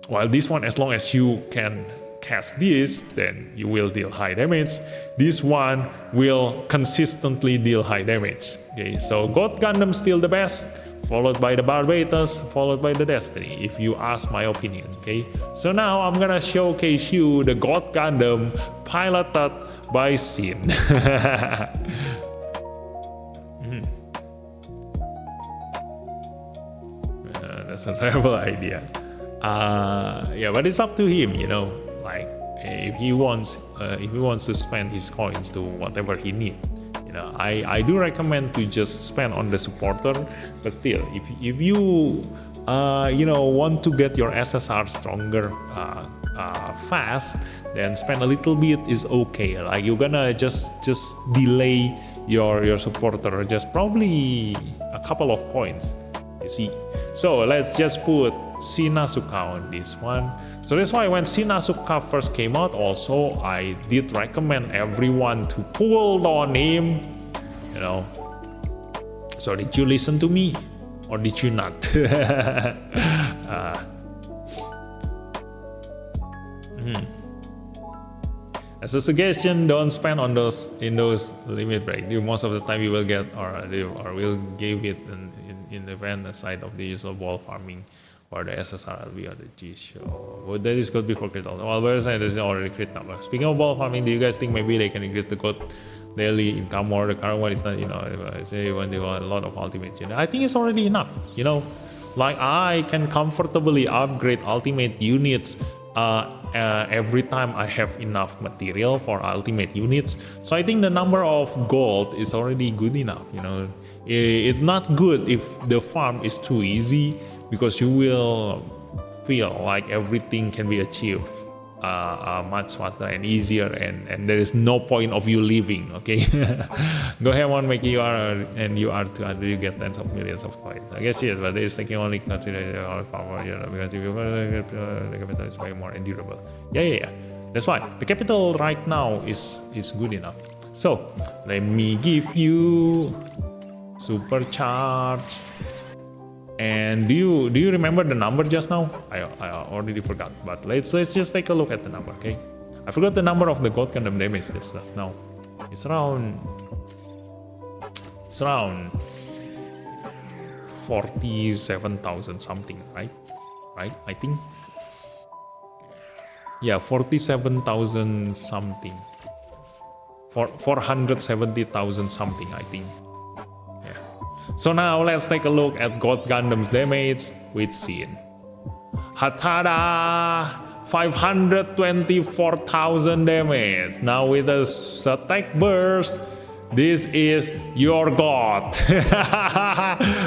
While this one, as long as you can cast this, then you will deal high damage. This one will consistently deal high damage, okay? So God Gundam still the best, followed by the Barbatus, followed by the Destiny, if you ask my opinion, okay? So now I'm gonna showcase you the God Gundam piloted by Sin. That's a terrible idea. Yeah, but it's up to him, you know. Like if he wants to spend his coins to whatever he needs. You know, I do recommend to just spend on the supporter, but still, if you want to get your SSR stronger fast, then spend a little bit is okay. Like you're gonna just delay your supporter just probably a couple of points, you see. So let's just put Sinasuka on this one. So that's why when Sinasuka first came out, also I did recommend everyone to pull on him, you know. So did you listen to me? or did you not? As a suggestion, don't spend on those in those limit break. Most of the time you will get or will give it in the event aside of the usual ball farming or the SSR LB or the G show. Well, that is good before crit also. Well, where side is already crit number. Speaking of ball farming, do you guys think maybe they can increase the gold daily income more? The current one is not, say when they want a lot of ultimate unit. I think it's already enough. Like I can comfortably upgrade ultimate units every time I have enough material for ultimate units. So I think the number of gold is already good enough. It's not good if the farm is too easy, because you will feel like everything can be achieved much faster and easier, and there is no point of you leaving. Okay. Go ahead and make you are to until you get tens of millions of coins. I guess yes, but it's taking only consideration all power, because the capital is way more endurable. Yeah. That's why the capital right now is good enough. So let me give you supercharge. And do you remember the number just now? I already forgot, but let's just take a look at the number, okay? I forgot the number of the gold Gundam damage this does now. It's around 47,000 something, right? I think. Yeah, 47,000 something. 470,000 something, I think. So now let's take a look at God Gundam's damage with Sin. Hatada! 524,000 damage. Now with a attack burst, this is your God.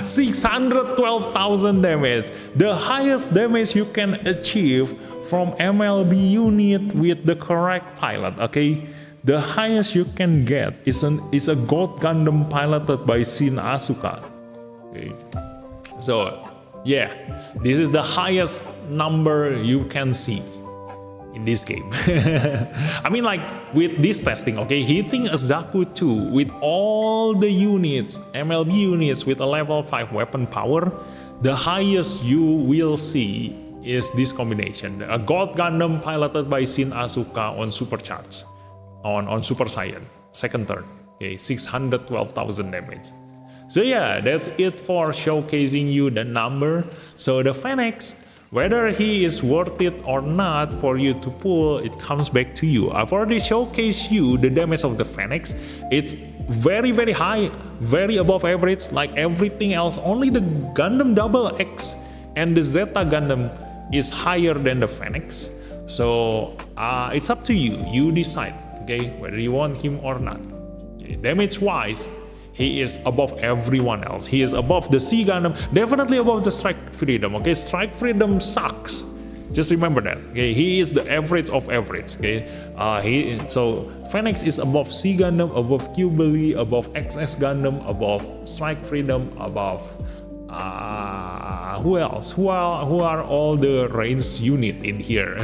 612,000 damage. The highest damage you can achieve from MLB unit with the correct pilot, okay? The highest you can get is a God Gundam piloted by Shin Asuka. Okay. So, yeah, this is the highest number you can see in this game. I mean, like with this testing, okay, hitting a Zaku 2 with all the units, MLB units with a level 5 weapon power, the highest you will see is this combination: a God Gundam piloted by Shin Asuka on Supercharge. On Super Saiyan, second turn, okay, 612,000 damage. So yeah, that's it for showcasing you the number. So the Phoenix, whether he is worth it or not for you to pull, it comes back to you. I've already showcased you the damage of the Phoenix. It's very, very high, very above average, like everything else. Only the Gundam Double X and the Zeta Gundam is higher than the Phoenix. So it's up to you. You decide. Okay, whether you want him or not. Okay, damage wise, he is above everyone else. He is above the Sea Gundam, definitely above the Strike Freedom. Okay, Strike Freedom sucks. Just remember that. Okay, he is the average of average. Okay, so Phoenix is above Sea Gundam, above Qbeli, above XS Gundam, above Strike Freedom, above who else? Who are all the range unit in here?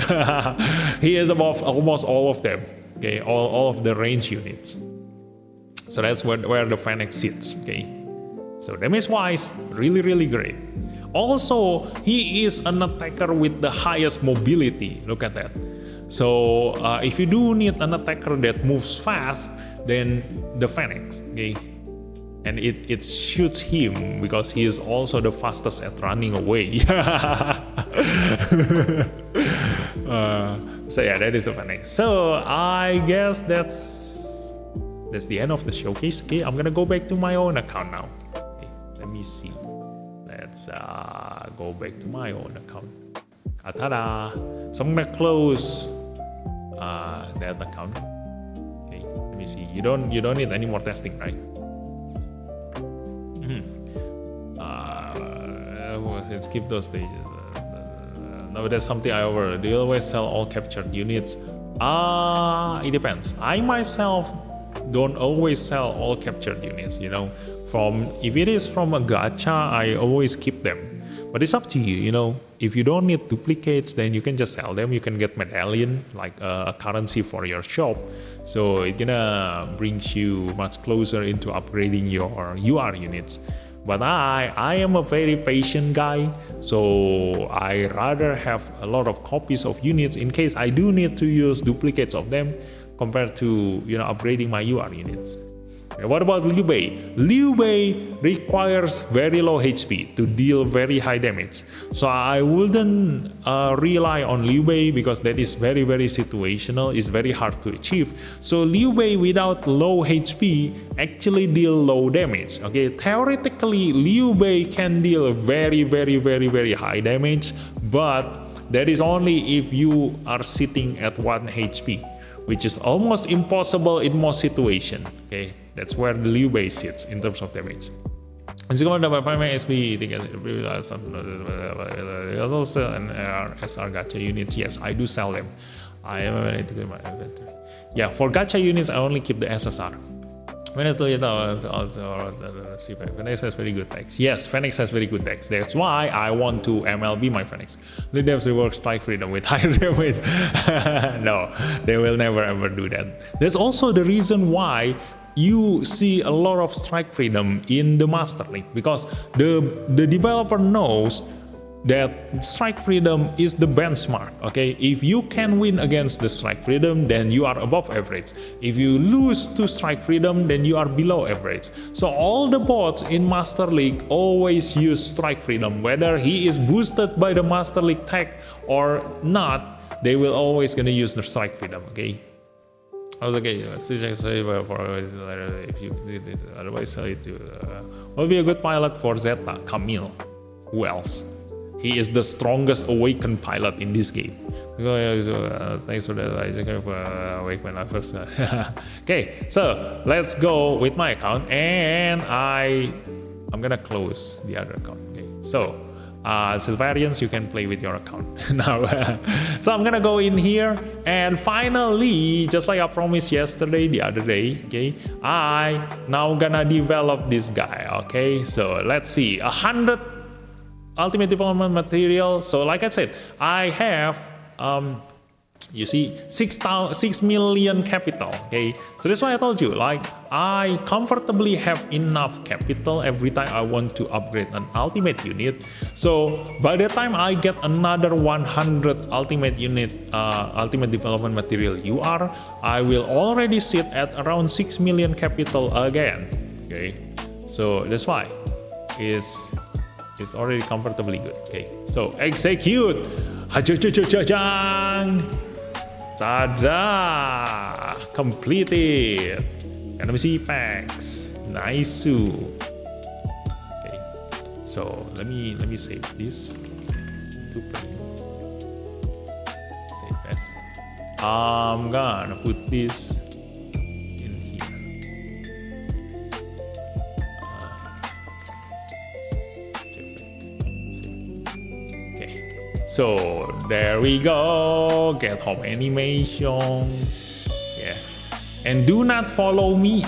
He is above almost all of them. Okay, all of the range units. So that's where the Phoenix sits. Okay, so damage wise, really, really great. Also, he is an attacker with the highest mobility. Look at that. So if you do need an attacker that moves fast, then the Phoenix. Okay, and it shoots him because he is also the fastest at running away. So yeah, that is the Phoenix. So I guess that's the end of the showcase. Okay, I'm gonna go back to my own account now. Okay, let me see. Let's go back to my own account. Ta-da! So I'm gonna close that account. Okay, let me see. You don't need any more testing, right? Let's skip those stages. No, that's something I over. Do you always sell all captured units? It depends. I myself don't always sell all captured units. If it is from a gacha, I always keep them. But it's up to you. If you don't need duplicates, then you can just sell them. You can get medallion, like a currency for your shop. So it brings you much closer into upgrading your UR units. But I am a very patient guy, so I rather have a lot of copies of units in case I do need to use duplicates of them compared to upgrading my UR units. What about Liu Bei? Liu Bei requires very low HP to deal very high damage. So I wouldn't rely on Liu Bei because that is very, very situational. It's very hard to achieve. So Liu Bei without low HP actually deal low damage. Okay, theoretically Liu Bei can deal very, very, very, very high damage, but that is only if you are sitting at 1 HP, which is almost impossible in most situations. Okay, that's where the Liu Bei sits in terms of damage. It's going to find my SB, also an SR gacha units. Yes, I do sell them. I am ready to get my inventory. Yeah, for gacha units, I only keep the SSR. Phoenix has very good text. Yes, Phoenix has very good text. That's why I want to MLB my Phoenix. The devs rework strike freedom with high damage. No, they will never ever do that. That's also the reason why you see a lot of strike freedom in the Master League, because the developer knows that strike freedom is the benchmark. Okay, if you can win against the strike freedom, then you are above average. If you lose to strike freedom, then you are below average. So all the bots in Master League always use strike freedom, whether he is boosted by the Master League tag or not, they will always gonna use the strike freedom. Okay, I was okay. If you did it, otherwise sell it to will be a good pilot for Zeta. Camille, who else? He is the strongest awakened pilot in this game. Thanks for that. I just awake when I first. Okay, so let's go with my account, and I'm gonna close the other account. Okay, so Silvarians, you can play with your account now. So I'm gonna go in here, and finally, just like I promised yesterday, the other day, okay, I now gonna develop this guy. Okay, so let's see, 100 ultimate development material. So like I said, I have you see 6 million capital. Okay, so that's why I told you, like, I comfortably have enough capital every time I want to upgrade an ultimate unit. So by the time I get another 100 ultimate unit ultimate development material UR, I will already sit at around 6 million capital again. Okay, so that's why it's already comfortably good. Okay, so execute. Tada! Completed. Enemy packs. Nice. Okay, so let me save this to play. Save as. I'm gonna put this in here. So there we go, get home animation. Yeah, and do not follow me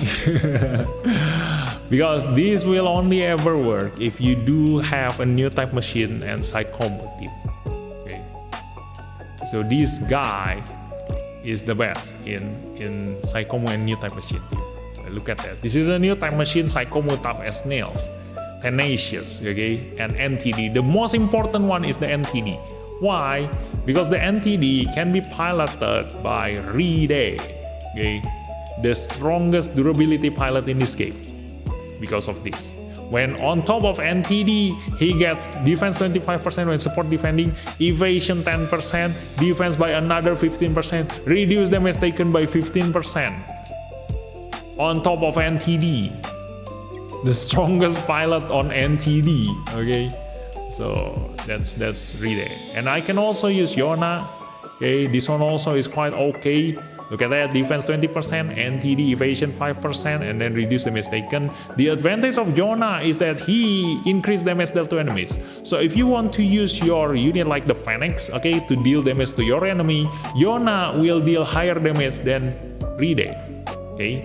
because this will only ever work if you do have a new type machine and psychomotive. Okay, so this guy is the best in psychomo and new type machine. Look at that. This is a new type machine, psychomo tough as nails, tenacious, okay, and NTD. The most important one is the NTD. Why? Because the NTD can be piloted by Ride, okay, the strongest durability pilot in this game. Because of this, when on top of NTD, he gets defense 25% when support defending, evasion 10%, defense by another 15%, reduce damage taken by 15%. On top of NTD, the strongest pilot on NTD. Okay, so that's Ride. And I can also use Yona. Okay, this one also is quite okay. Look at that, defense 20%, NTD evasion 5%, and then reduce damage taken. The advantage of Yona is that he increased damage dealt to enemies. So if you want to use your unit like the Phoenix, okay, to deal damage to your enemy, Yona will deal higher damage than Ride. Okay,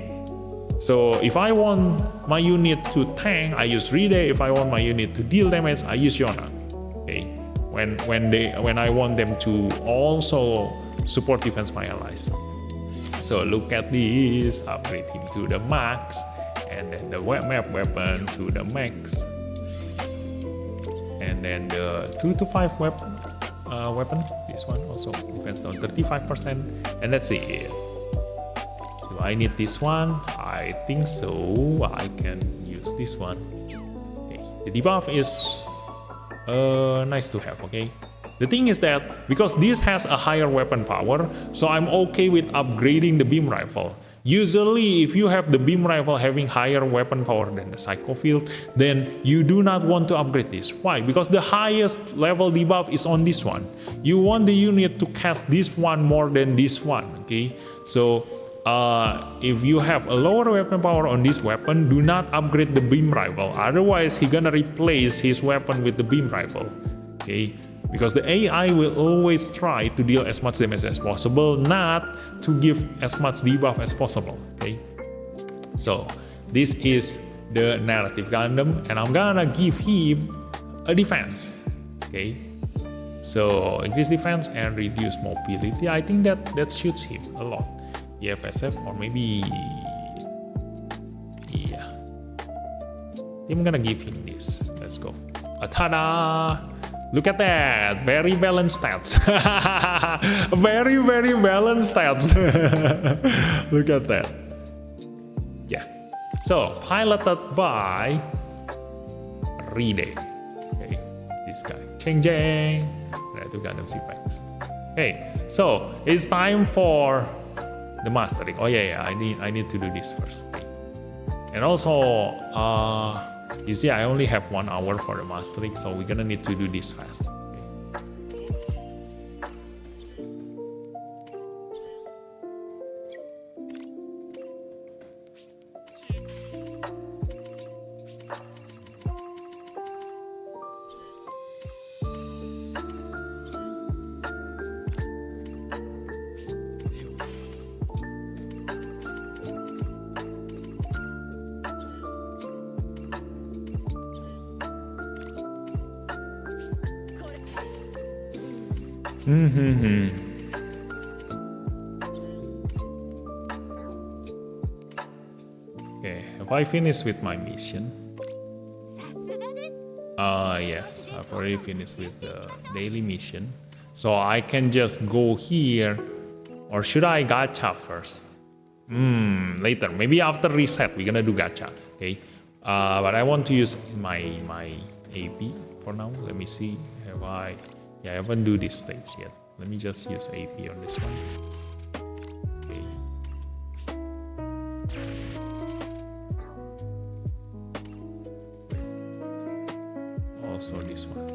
so if I want my unit to tank, I use Ride. If I want my unit to deal damage, I use Yona. Okay, when I want them to also support defense my allies. So look at this, upgrade him to the max, and then the map weapon to the max. And then the 2 to 5 weapon, this one also defense down 35%, and that's it. Do I need this one? I think so. I can use this one. Okay. The debuff is nice to have. Okay. The thing is that because this has a higher weapon power, so I'm okay with upgrading the beam rifle. Usually, if you have the beam rifle having higher weapon power than the Psycho Field, then you do not want to upgrade this. Why? Because the highest level debuff is on this one. You want the unit to cast this one more than this one. Okay, so if you have a lower weapon power on this weapon, do not upgrade the beam rifle. Otherwise, he's gonna replace his weapon with the beam rifle. Okay. Because the AI will always try to deal as much damage as possible, not to give as much debuff as possible. Okay, so this is the narrative Gundam, and I'm gonna give him a defense. Okay, so increase defense and reduce mobility. I think that suits him a lot. EFSF or maybe yeah. I'm gonna give him this. Let's go. Ta-da! Look at that, very balanced stats. very balanced stats. Look at that. Yeah. So piloted by Ride. Okay, this guy. Cheng Jeng. Itu Gundam CPX. Okay, so it's time for the mastering. Oh yeah, I need to do this first. Okay. And also you see, I only have 1 hour for the mastering, so we're gonna need to do this fast. Okay, have I finished with my mission? Yes, I've already finished with the daily mission. So I can just go here, or should I gacha first? Later, maybe after reset, we're gonna do gacha. Okay, but I want to use my AP for now. Let me see, have I? Yeah, I haven't do this stage yet. Let me just use AP on this one. Okay. Also this one.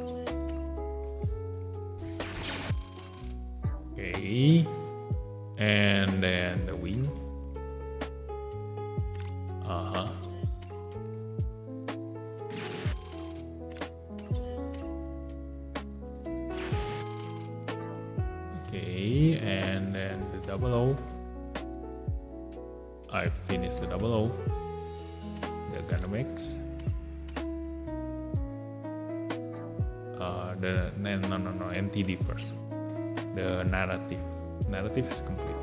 Okay. And then the wing. Okay, and then the 00. I finished the 00. The Gundam X. No, NTD first. The narrative is complete.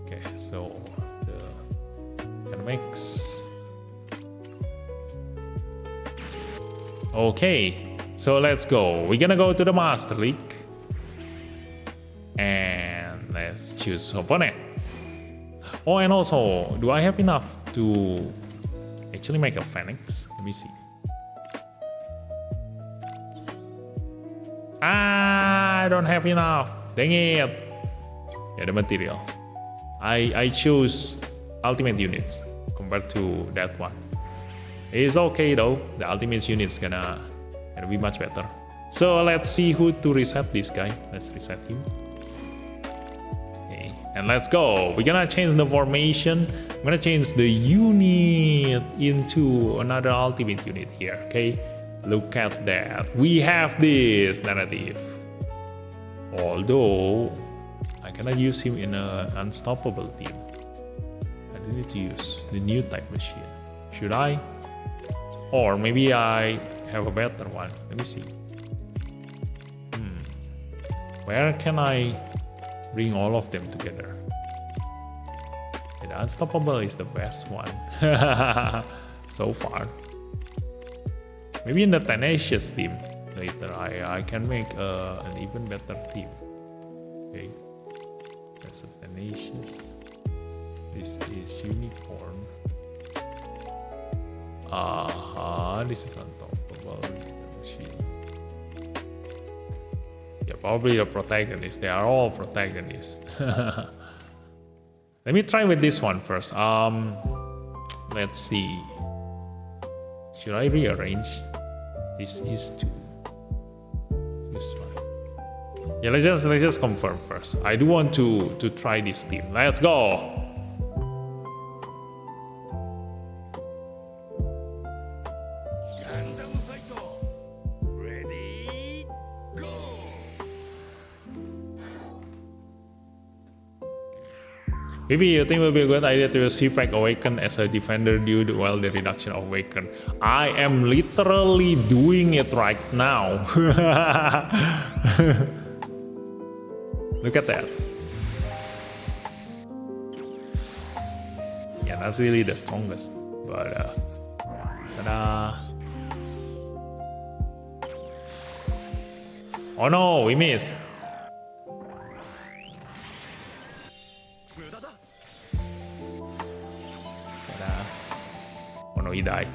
Okay, so the Gundam X. Okay, so let's go. We're gonna go to the Master League. And let's choose opponent. Oh, and also, do I have enough to actually make a Phoenix? Let me see. I don't have enough. Dang it. Yeah, the material. I choose ultimate units compared to that one. It's okay though. The ultimate unit is gonna be much better. So let's see who to reset this guy. Let's reset him. Okay, and let's go. We're gonna change the formation. I'm gonna change the unit into another ultimate unit here. Okay, look at that. We have this narrative. Although I cannot use him in an unstoppable team. I do need to use the new type machine. Should I? Or maybe I have a better one. Let me see. Where can I bring all of them together? Okay, the unstoppable is the best one so far. Maybe in the tenacious team. later I can make an even better team. Okay, that's a tenacious. This is unicorn. This is unstoppable. Yeah, probably the protagonist. They are all protagonists. Let me try with this one first. Let's see. Should I rearrange? This is 2. This one. Yeah, let's just confirm first. I do want to try this team. Let's go. Gundam fight. Ready, go. Maybe you think it will be a good idea to use C-Pack Awaken as a defender due to the reduction of Awaken. I am literally doing it right now. Look at that. Yeah, not really the strongest, but ta-da. Oh no, we missed. Ta-da. Oh no, he died.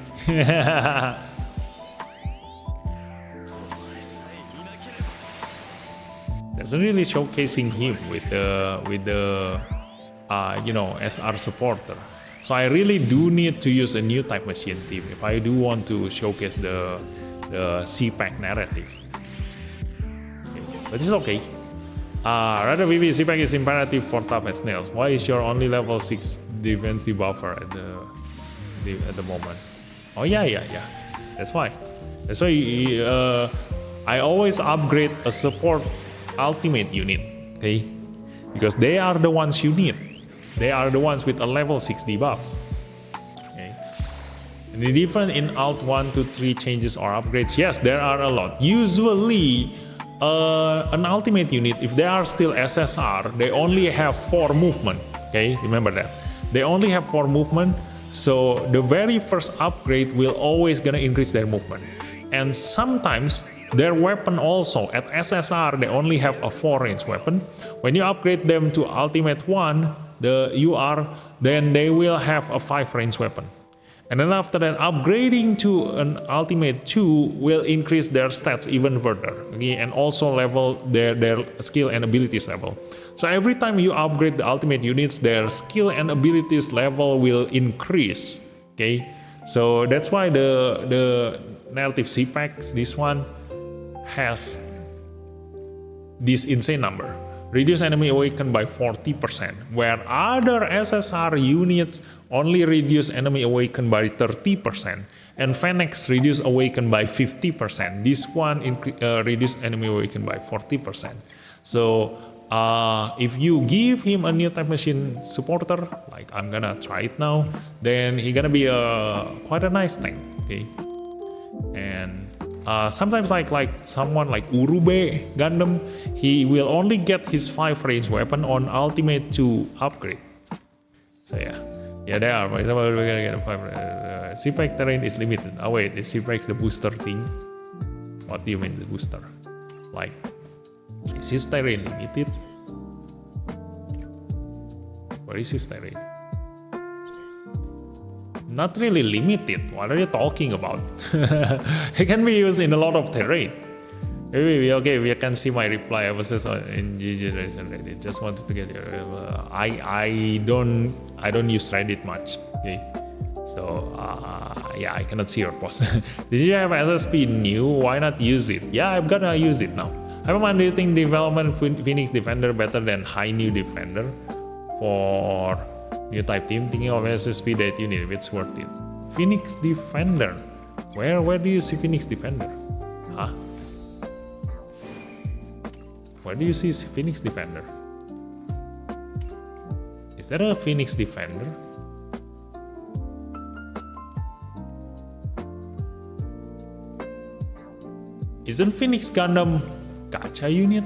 Doesn't really showcasing him with the SR supporter. So I really do need to use a new type machine team if I do want to showcase the C-Pack narrative. Okay, but it's okay. Rather VV C-Pack is imperative for tough as nails. Why is your only level 6 defense debuffer at the moment? Oh yeah. That's why. That's why I always upgrade a support ultimate unit, okay? Because they are the ones you need. They are the ones with a level 6 debuff. Okay. And the difference in alt 1 to 3 changes or upgrades, yes, there are a lot. Usually, an ultimate unit, if they are still SSR, they only have 4 movement. Okay, remember that. They only have 4 movement, so the very first upgrade will always gonna increase their movement. And sometimes their weapon also, at SSR, they only have a 4 range weapon. When you upgrade them to Ultimate 1, then they will have a 5 range weapon. And then after that, upgrading to an Ultimate 2 will increase their stats even further, okay? And also level their skill and abilities level. So every time you upgrade the Ultimate units, their skill and abilities level will increase, okay? So that's why the narrative C-Packs, this one, has this insane number. Reduce enemy awaken by 40%, where other SSR units only reduce enemy awaken by 30%, and Phoenix reduce awaken by 50%. This one reduce enemy awaken by 40%. So if you give him a new type machine supporter, like I'm gonna try it now, then he gonna be quite a nice tank, okay? And sometimes like someone like Urube Gundam, he will only get his 5 range weapon on Ultimate 2 upgrade. So yeah, they are. For example, we're gonna get a 5. C-Pack terrain is limited. Oh wait, is C-Pack the booster thing? What do you mean the booster? Like, is his terrain limited? Where is his terrain? Not really limited. What are you talking about? It can be used in a lot of terrain. Maybe we can see my reply. I was just in G-Generation Reddit. Just wanted to get your. I don't use Reddit much. Okay, so yeah, I cannot see your post. Did you have SSP new? Why not use it? Yeah, I'm gonna use it now. Do you think development Phoenix Defender better than High New Defender for new type team? Thinking of SSP that unit, if it's worth it. Phoenix Defender. Where do you see Phoenix Defender? Huh? Where do you see Phoenix Defender? Is there a Phoenix Defender? Isn't Phoenix Gundam gacha unit?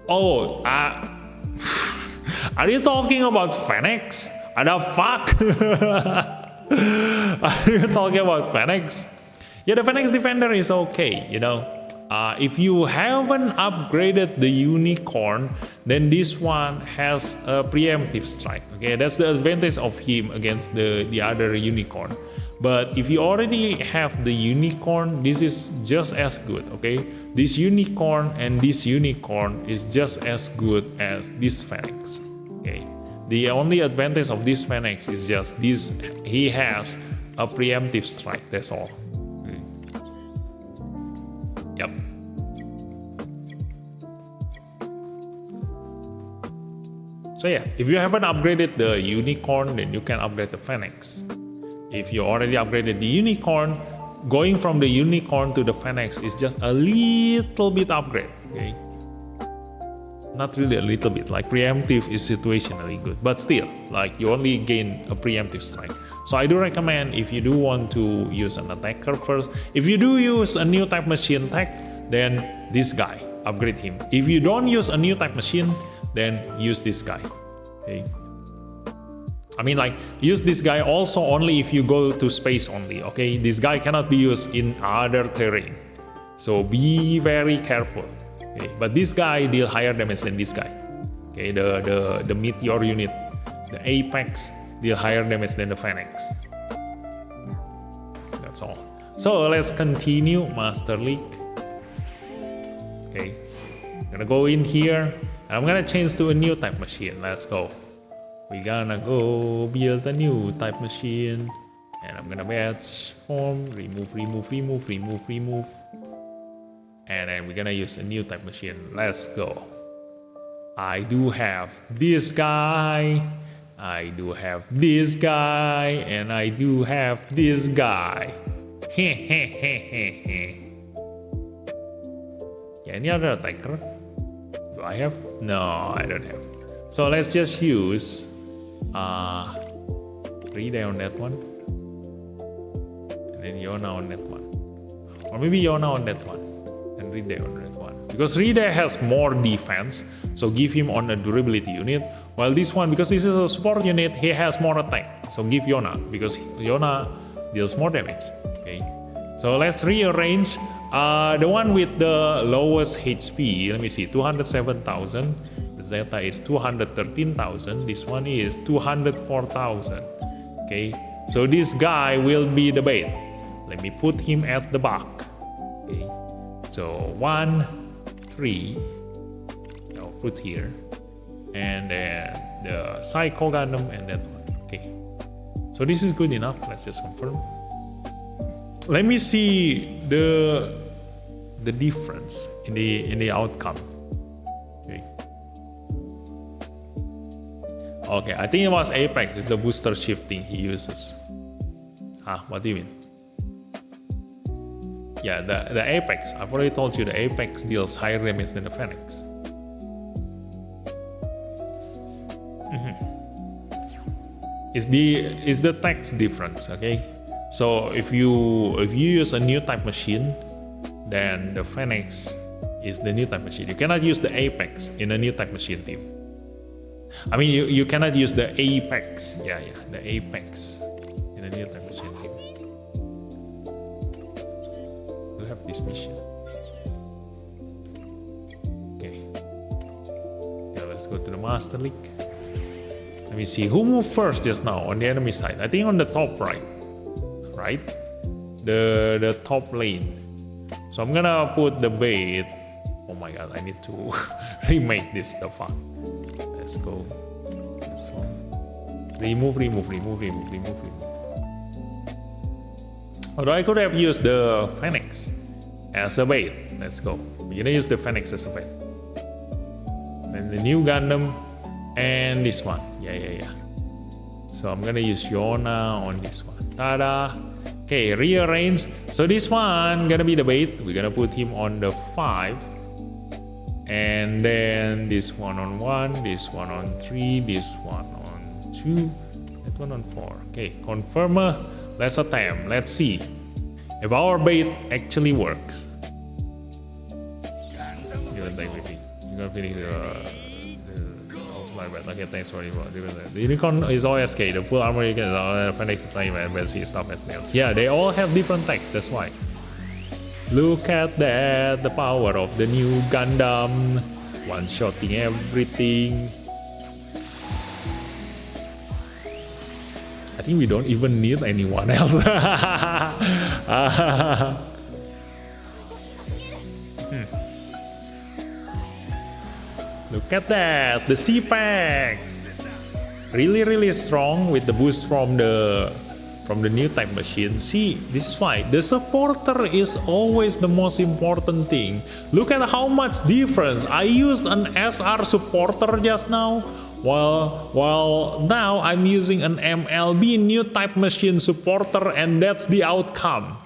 Oh, are you talking about Phoenix? What the fuck? Are you talking about Phoenix? Yeah, the Phoenix Defender is okay, if you haven't upgraded the Unicorn, then this one has a preemptive strike. Okay, that's the advantage of him against the other Unicorn. But if you already have the Unicorn, this is just as good. Okay, this Unicorn and this Unicorn is just as good as this Phoenix. Okay, the only advantage of this Phoenix is just this: he has a preemptive strike. That's all. Yep. So yeah, if you haven't upgraded the Unicorn, then you can upgrade the Phoenix. If you already upgraded the Unicorn, going from the Unicorn to the Phoenix is just a little bit upgrade. Okay, not really a little bit. Like preemptive is situationally good, but still, like you only gain a preemptive strike. So I do recommend, if you do want to use an attacker first, if you do use a new type machine tech, then this guy, upgrade him. If you don't use a new type machine, then use this guy. Okay, I mean, like, use this guy also only if you go to space only. Okay, this guy cannot be used in other terrain, so be very careful. Okay, but this guy deal higher damage than this guy. Okay, the meteor unit, the Apex, deal higher damage than the Phoenix. That's all. So let's continue Master League. Okay, I'm gonna go in here and I'm gonna change to a new type machine. Let's go. We're gonna go build a new type machine, and I'm gonna batch form, remove, and then we're gonna use a new type machine. Let's go. I do have this guy, I do have this guy, and I do have this guy. Any other attacker? Do I have? No, I don't have. So let's just use Rida on that one, and then Yona on that one, or maybe Yona on that one and Rida on that one, because Rida has more defense, so give him on a durability unit, while this one, because this is a support unit, he has more attack, so give Yona, because Yona deals more damage. Okay, so let's rearrange. The one with the lowest HP, let me see, 207,000. The Zeta is 213,000. This one is 204,000. Okay, so this guy will be the bait. Let me put him at the back. Okay, so 1, 3. I'll put here, and then the Psycho Gundam and that one. Okay, so this is good enough. Let's just confirm. Let me see the difference in the outcome. Okay. Okay, I think it was Apex. It's the booster shifting he uses. What do you mean? Yeah, the Apex. I've already told you the Apex deals higher damage than the Phoenix. It's the text difference. Okay. So if you use a new type machine, then the Phoenix is the new type machine. You cannot use the Apex in a new type machine team. I mean, you cannot use the Apex. Yeah, the Apex in a new type machine team. We have this mission. Okay. Yeah, let's go to the Master League. Let me see who moved first just now on the enemy side. I think on the top right. Right, the top lane. So I'm gonna put the bait. Oh my god, I need to remake this stuff up. Let's go. This one. Remove. Although I could have used the Phoenix as a bait. Let's go. We're gonna use the Phoenix as a bait. And the new Gundam and this one. Yeah. So I'm gonna use Yona on this one. Tada! Okay, rearrange. So this one gonna be the bait. We're gonna put him on the 5, and then this one on 1, this one on 3, this one on 2, that one on 4. Okay, confirmer. Let's attempt. Let's see if our bait actually works. You're gonna finish the my bad. Okay, thanks for the info. The unicorn is OSK. The full armor is Phoenix Flame and Betsy stuff as nails. Yeah, they all have different texts. That's why. Look at that, the power of the new Gundam, one-shotting everything. I think we don't even need anyone else. Look at that, the C-Packs! Really strong with the boost from the new type machine. See, this is why the supporter is always the most important thing. Look at how much difference. I used an SR supporter just now, while now I'm using an MLB new type machine supporter, and that's the outcome.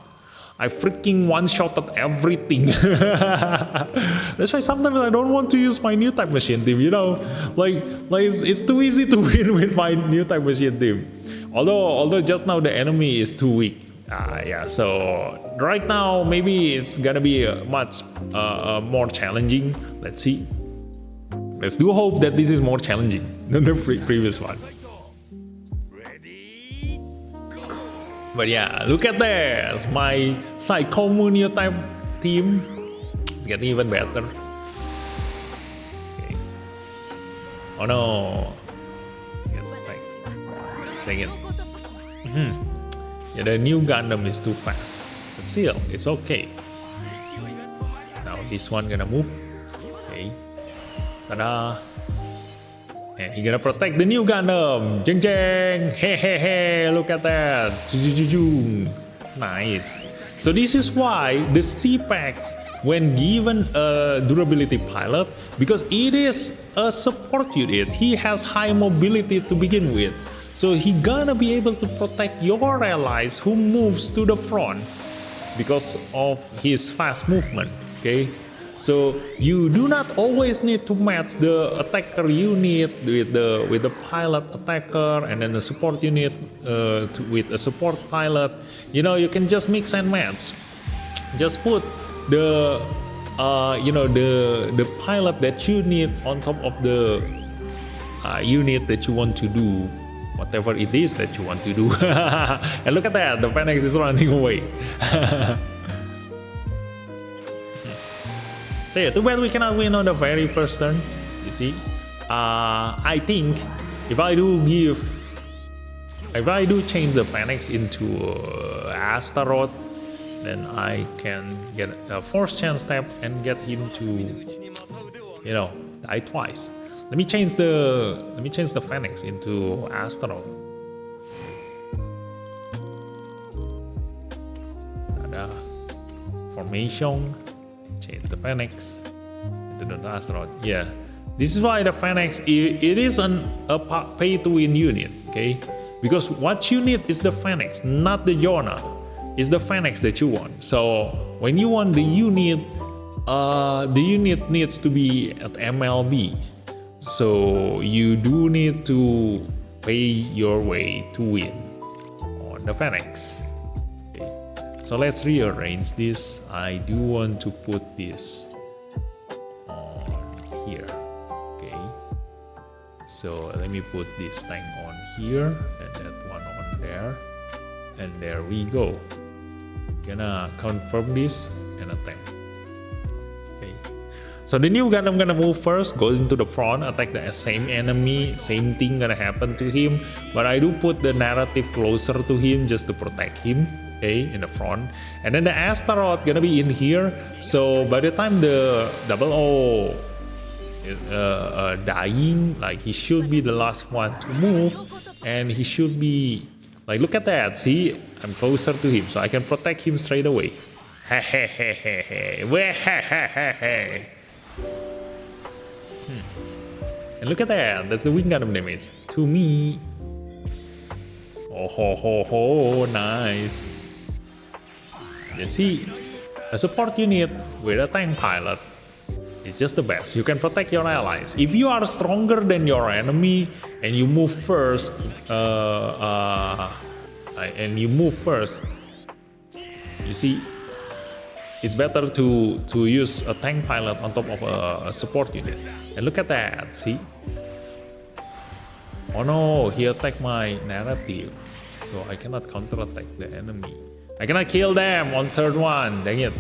I freaking one-shotted everything. That's why sometimes I don't want to use my new type machine team, you know? Like it's too easy to win with my new type machine team. Although just now the enemy is too weak. Yeah, so right now maybe it's gonna be much more challenging. Let's see. Let's do hope that this is more challenging than the previous one. But yeah, look at this. My Psycho type team is getting even better. Okay. Oh no. Yes, take it. Yeah, the new Gundam is too fast. But still, it's okay. Now this one gonna move. Okay. Ta-da. And he's gonna protect the new Gundam. Jeng jeng. Hey. Look at that. Nice. So this is why the C-Packs, when given a durability pilot, because it is a support unit, he has high mobility to begin with. So he gonna be able to protect your allies who moves to the front because of his fast movement. Okay. So you do not always need to match the attacker unit with the pilot attacker and then the support unit with a support pilot. You know, you can just mix and match. Just put the the pilot that you need on top of the unit that you want to do whatever it is that you want to do. And look at that, the Phoenix is running away. So yeah, too bad we cannot win on the very first turn. You see, I think if I do change the Phoenix into Astaroth, then I can get a force chance tap and get him to, you know, die twice. Let me change the Phoenix into Astaroth. Formation. Change the Phoenix into the Astaroth. Yeah, this is why the Phoenix it is a pay-to-win unit. Okay, because what you need is the Phoenix, not the Yona. It's the Phoenix that you want. So when you want the unit needs to be at MLB. So you do need to pay your way to win on the Phoenix. So let's rearrange this. I do want to put this on here. Okay. So let me put this tank on here and that one on there. And there we go. Gonna confirm this and attack. Okay. So the new Gundam gonna move first, go into the front, attack the same enemy, same thing gonna happen to him. But I do put the narrative closer to him just to protect him. Okay, in the front, and then the Astaroth gonna be in here. So by the time the 00 is dying, like he should be the last one to move, and he should be like, look at that. See, I'm closer to him, so I can protect him straight away. And look at that. That's the Wing Gundam damage to me. Oh ho, nice. You see, a support unit with a tank pilot is just the best. You can protect your allies. If you are stronger than your enemy and you move first, you see, it's better to use a tank pilot on top of a support unit. And look at that, see? Oh no, he attacked my narrative. So I cannot counterattack the enemy. I cannot kill them on third one. Dang it.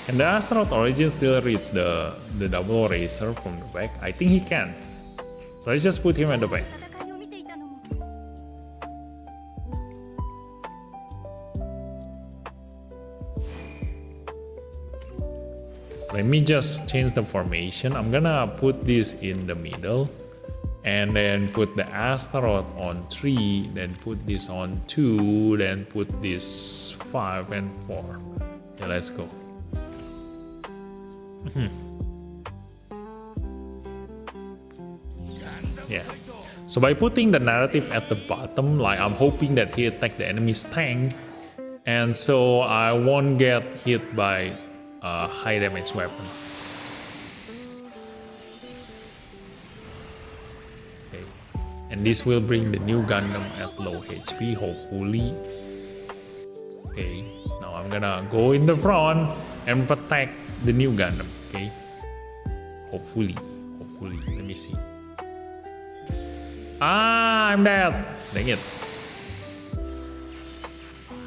Can the Astronaut Origin still reach the double racer from the back? I think he can. So I just put him at the back. Let me just change the formation. I'm gonna put this in the middle and then put the Astaroth on 3, then put this on 2, then put this 5 and 4. Okay, let's go. Yeah. So by putting the narrative at the bottom, like I'm hoping that he attack the enemy's tank, and so I won't get hit by a high damage weapon. Okay. And this will bring the new Gundam at low HP, hopefully. Okay. Now I'm gonna go in the front and protect the new Gundam. Okay. Hopefully. Let me see. I'm dead. Dang it.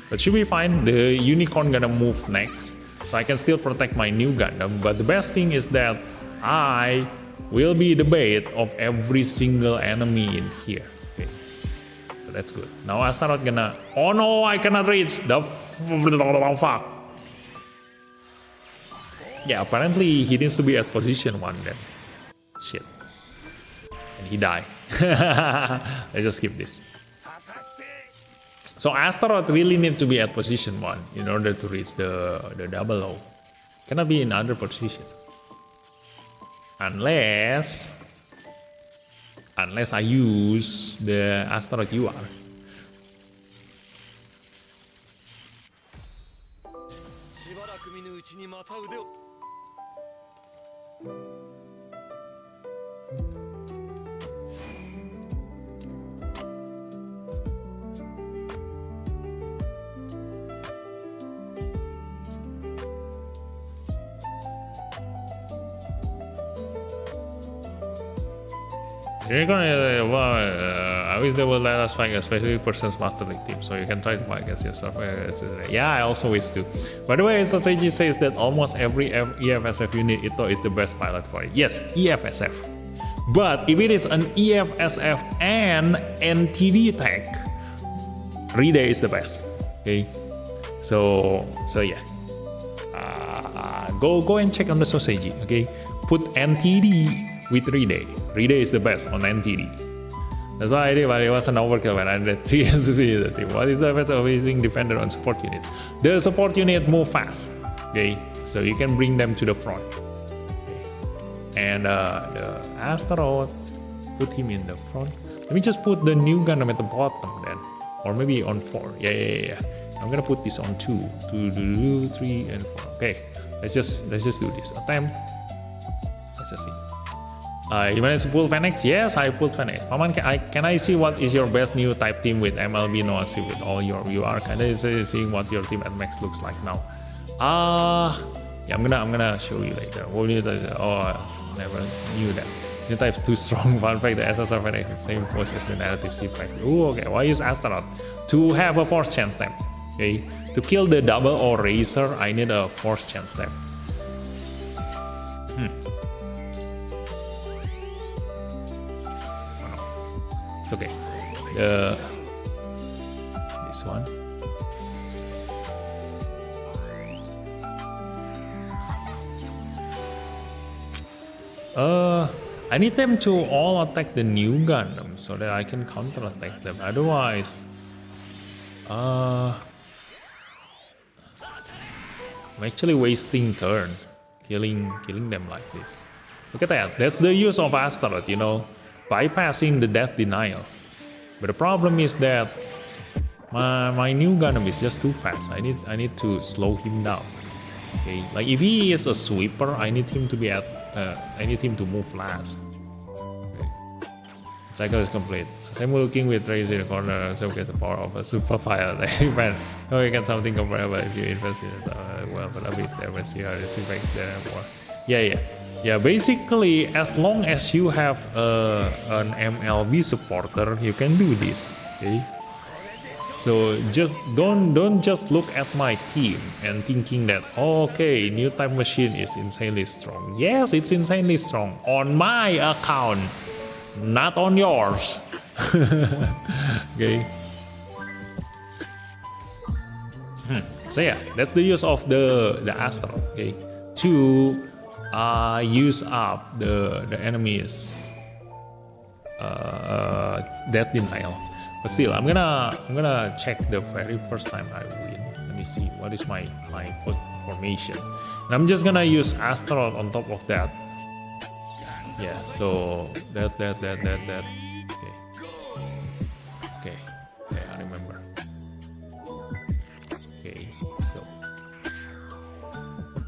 But should be fine. The unicorn gonna move next, so I can still protect my new Gundam. But the best thing is that I will be the bait of every single enemy in here. Okay. So that's good. Now Astaroth gonna... Oh no, I cannot reach the... Fuck. Yeah, apparently he needs to be at position 1 then. Shit. And he died. Let's just skip this. So Astaroth really need to be at position 1 in order to reach the double O. Cannot be in other position. Unless I use the Astaroth UR. I wish they would let us fight a specific person's master league team, so you can try to fight against yourself. Yeah, I also wish to. By the way, Soseiji says that almost every EFSF unit Ito is the best pilot for it. Yes, EFSF. But if it is an EFSF and NTD tech, Ride is the best. Okay, so yeah. Go and check on the Soseiji. Okay, put NTD with Ride. Ride is the best on NTD. That's why I did, but it was an overkill when I did 3 SUV the team. What is the effect of using Defender on support units? The support unit move fast, okay? So you can bring them to the front. Okay. And the Astaroth, put him in the front. Let me just put the new Gundam at the bottom then. Or maybe on 4. Yeah. I'm gonna put this on 2. 2, 3, and 4. Okay. Let's just do this. Attempt. Let's just see. You managed to pull Fennec? Yes, I pulled Fennec. Paman, can I see what is your best new type team with MLB Noasi with all your... You are kind of seeing what your team at Max looks like now. Yeah, I'm gonna show you later. Oh, I never knew that. New type's too strong. Fun fact, the SSR Fennec is the same force as the narrative C fact. Ooh, okay. Why use Astronaut? To have a force chance step. Okay. To kill the double or racer, I need a force chance step. It's okay. This one. I need them to all attack the new Gundam so that I can counter-attack them. Otherwise, I'm actually wasting turn, killing them like this. Look at that. That's the use of Astaroth, you know, bypassing the death denial. But the problem is that my new Gundam is just too fast. I need to slow him down. Okay, like if he is a sweeper, I need him to be at I need him to move last. Okay. Cycle is complete. Same working with raise in the corner, so get the power of a super fire. Man, oh, you get something comparable if you invest in it. Well, but a bit there, but you are the effects there more. Yeah. Basically, as long as you have an MLB supporter, you can do this. Okay. So just don't just look at my team and thinking that okay, new time machine is insanely strong. Yes, it's insanely strong on my account, not on yours. Okay. So yeah, that's the use of the Astral. Okay, to use up the enemy's death denial. But still, I'm gonna check the very first time I win. Let me see what is my formation, and I'm just gonna use Astaroth on top of that. Yeah, so that. Okay, I remember. Okay, so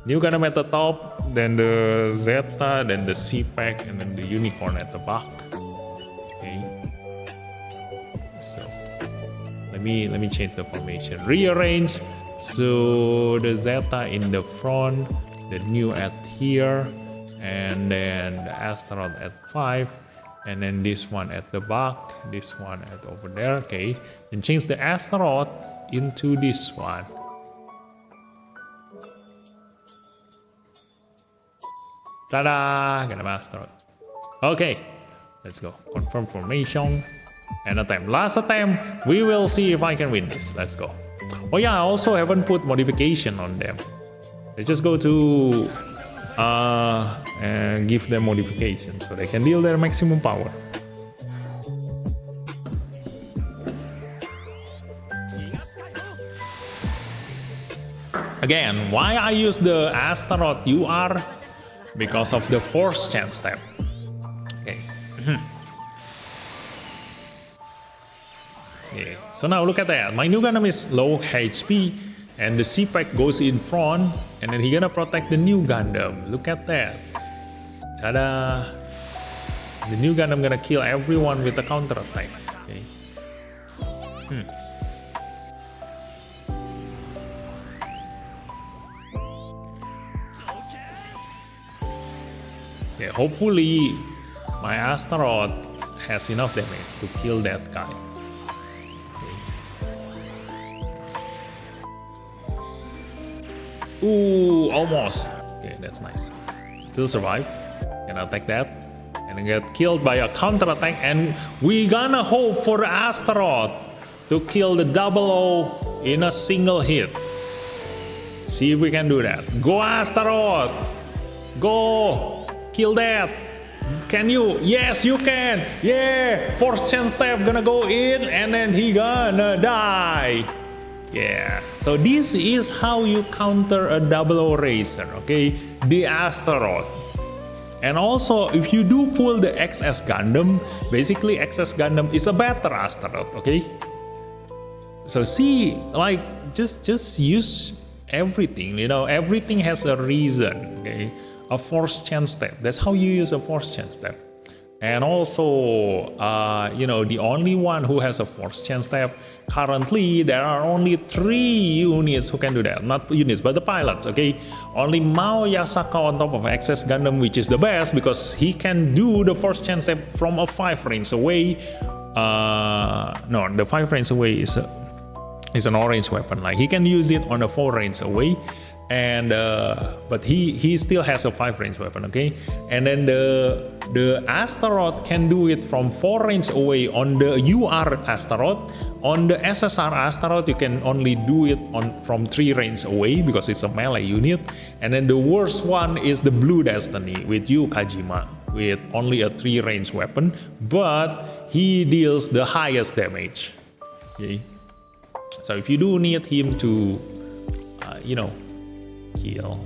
new Gundam at the top, then the Zeta, then the C-Pack, and then the Unicorn at the back. Let me change the formation. Rearrange. So the Zeta in the front, the new at here, and then the Astaroth at 5, and then this one at the back, this one at over there. Okay, and change the Astaroth into this one. Ta-da! Got an Astaroth. Okay, let's go. Confirm formation. And attempt. Last attempt, we will see if I can win this. Let's go. Oh yeah, I also haven't put modification on them. Let's just go to and give them modification so they can deal their maximum power. Again, why I use the Astaroth UR? Because of the force chance step. Okay. Yeah. So now look at that. My new Gundam is low HP, and the C-Pack goes in front, and then he gonna protect the new Gundam. Look at that. Ta-da! The new Gundam gonna kill everyone with a counter attack. Okay. Yeah, hopefully my Astaroth has enough damage to kill that guy. Ooh, almost. Okay, that's nice. Still survive. And I'll take that. And then get killed by a counter attack. And we gonna hope for the Astaroth to kill the 00 in a single hit. See if we can do that. Go Astaroth! Go! Kill that! Can you? Yes, you can! Yeah! Force chance step gonna go in, and then he gonna die. Yeah, so this is how you counter a 00 racer, okay? The Astaroth. And also, if you do pull the XS Gundam, basically XS Gundam is a better Astaroth, okay? So see, like, just use everything, you know, everything has a reason, okay? A force chance step, that's how you use a force chance step. And also, you know, the only one who has a force chance step, currently there are only 3 units who can do that. Not units, but the pilots, okay? Only Mao Yasaka on top of XS Gundam, which is the best because he can do the force chance step from a 5 range away. No, the 5 range away is an orange weapon. Like, he can use it on a 4 range away. And but he still has a 5 range weapon, okay? And then the Astaroth can do it from 4 range away on the UR Astaroth. On the SSR Astaroth, you can only do it from 3 range away because it's a melee unit. And then the worst one is the Blue Destiny with Yu Kajima with only a 3 range weapon, but he deals the highest damage. Okay, so if you do need him to, you know,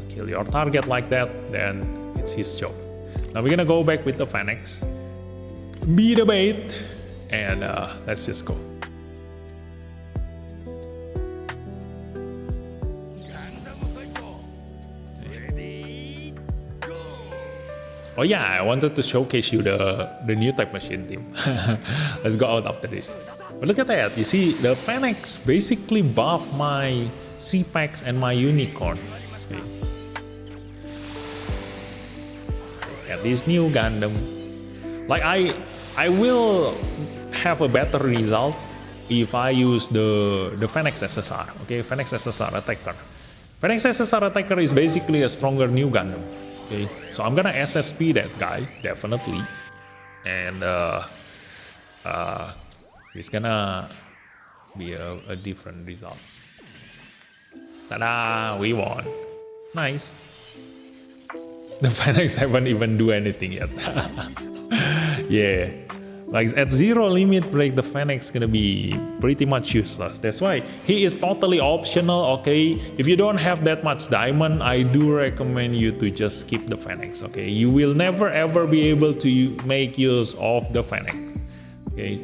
kill your target like that, then it's his job. Now we're gonna go back with the Phoenix, be the bait, and let's just go. Oh yeah, I wanted to showcase you the new type machine team. Let's go out after this. But look at that, you see the Fennex basically buff my C-Packs and my Unicorn. Okay. Look at this new Gundam. Like I will have a better result if I use the Fennex SSR. Okay, Fennex SSR Attacker. Fennex SSR Attacker is basically a stronger new Gundam. Okay, so I'm gonna SSP that guy definitely, and it's gonna be a different result. Ta-da! We won. Nice. The Fennex haven't even do anything yet. Yeah. Like at zero limit break, the Fennex gonna be pretty much useless. That's why he is totally optional, okay? If you don't have that much diamond, I do recommend you to just skip the Fennex, okay? You will never ever be able to make use of the Fennex, okay?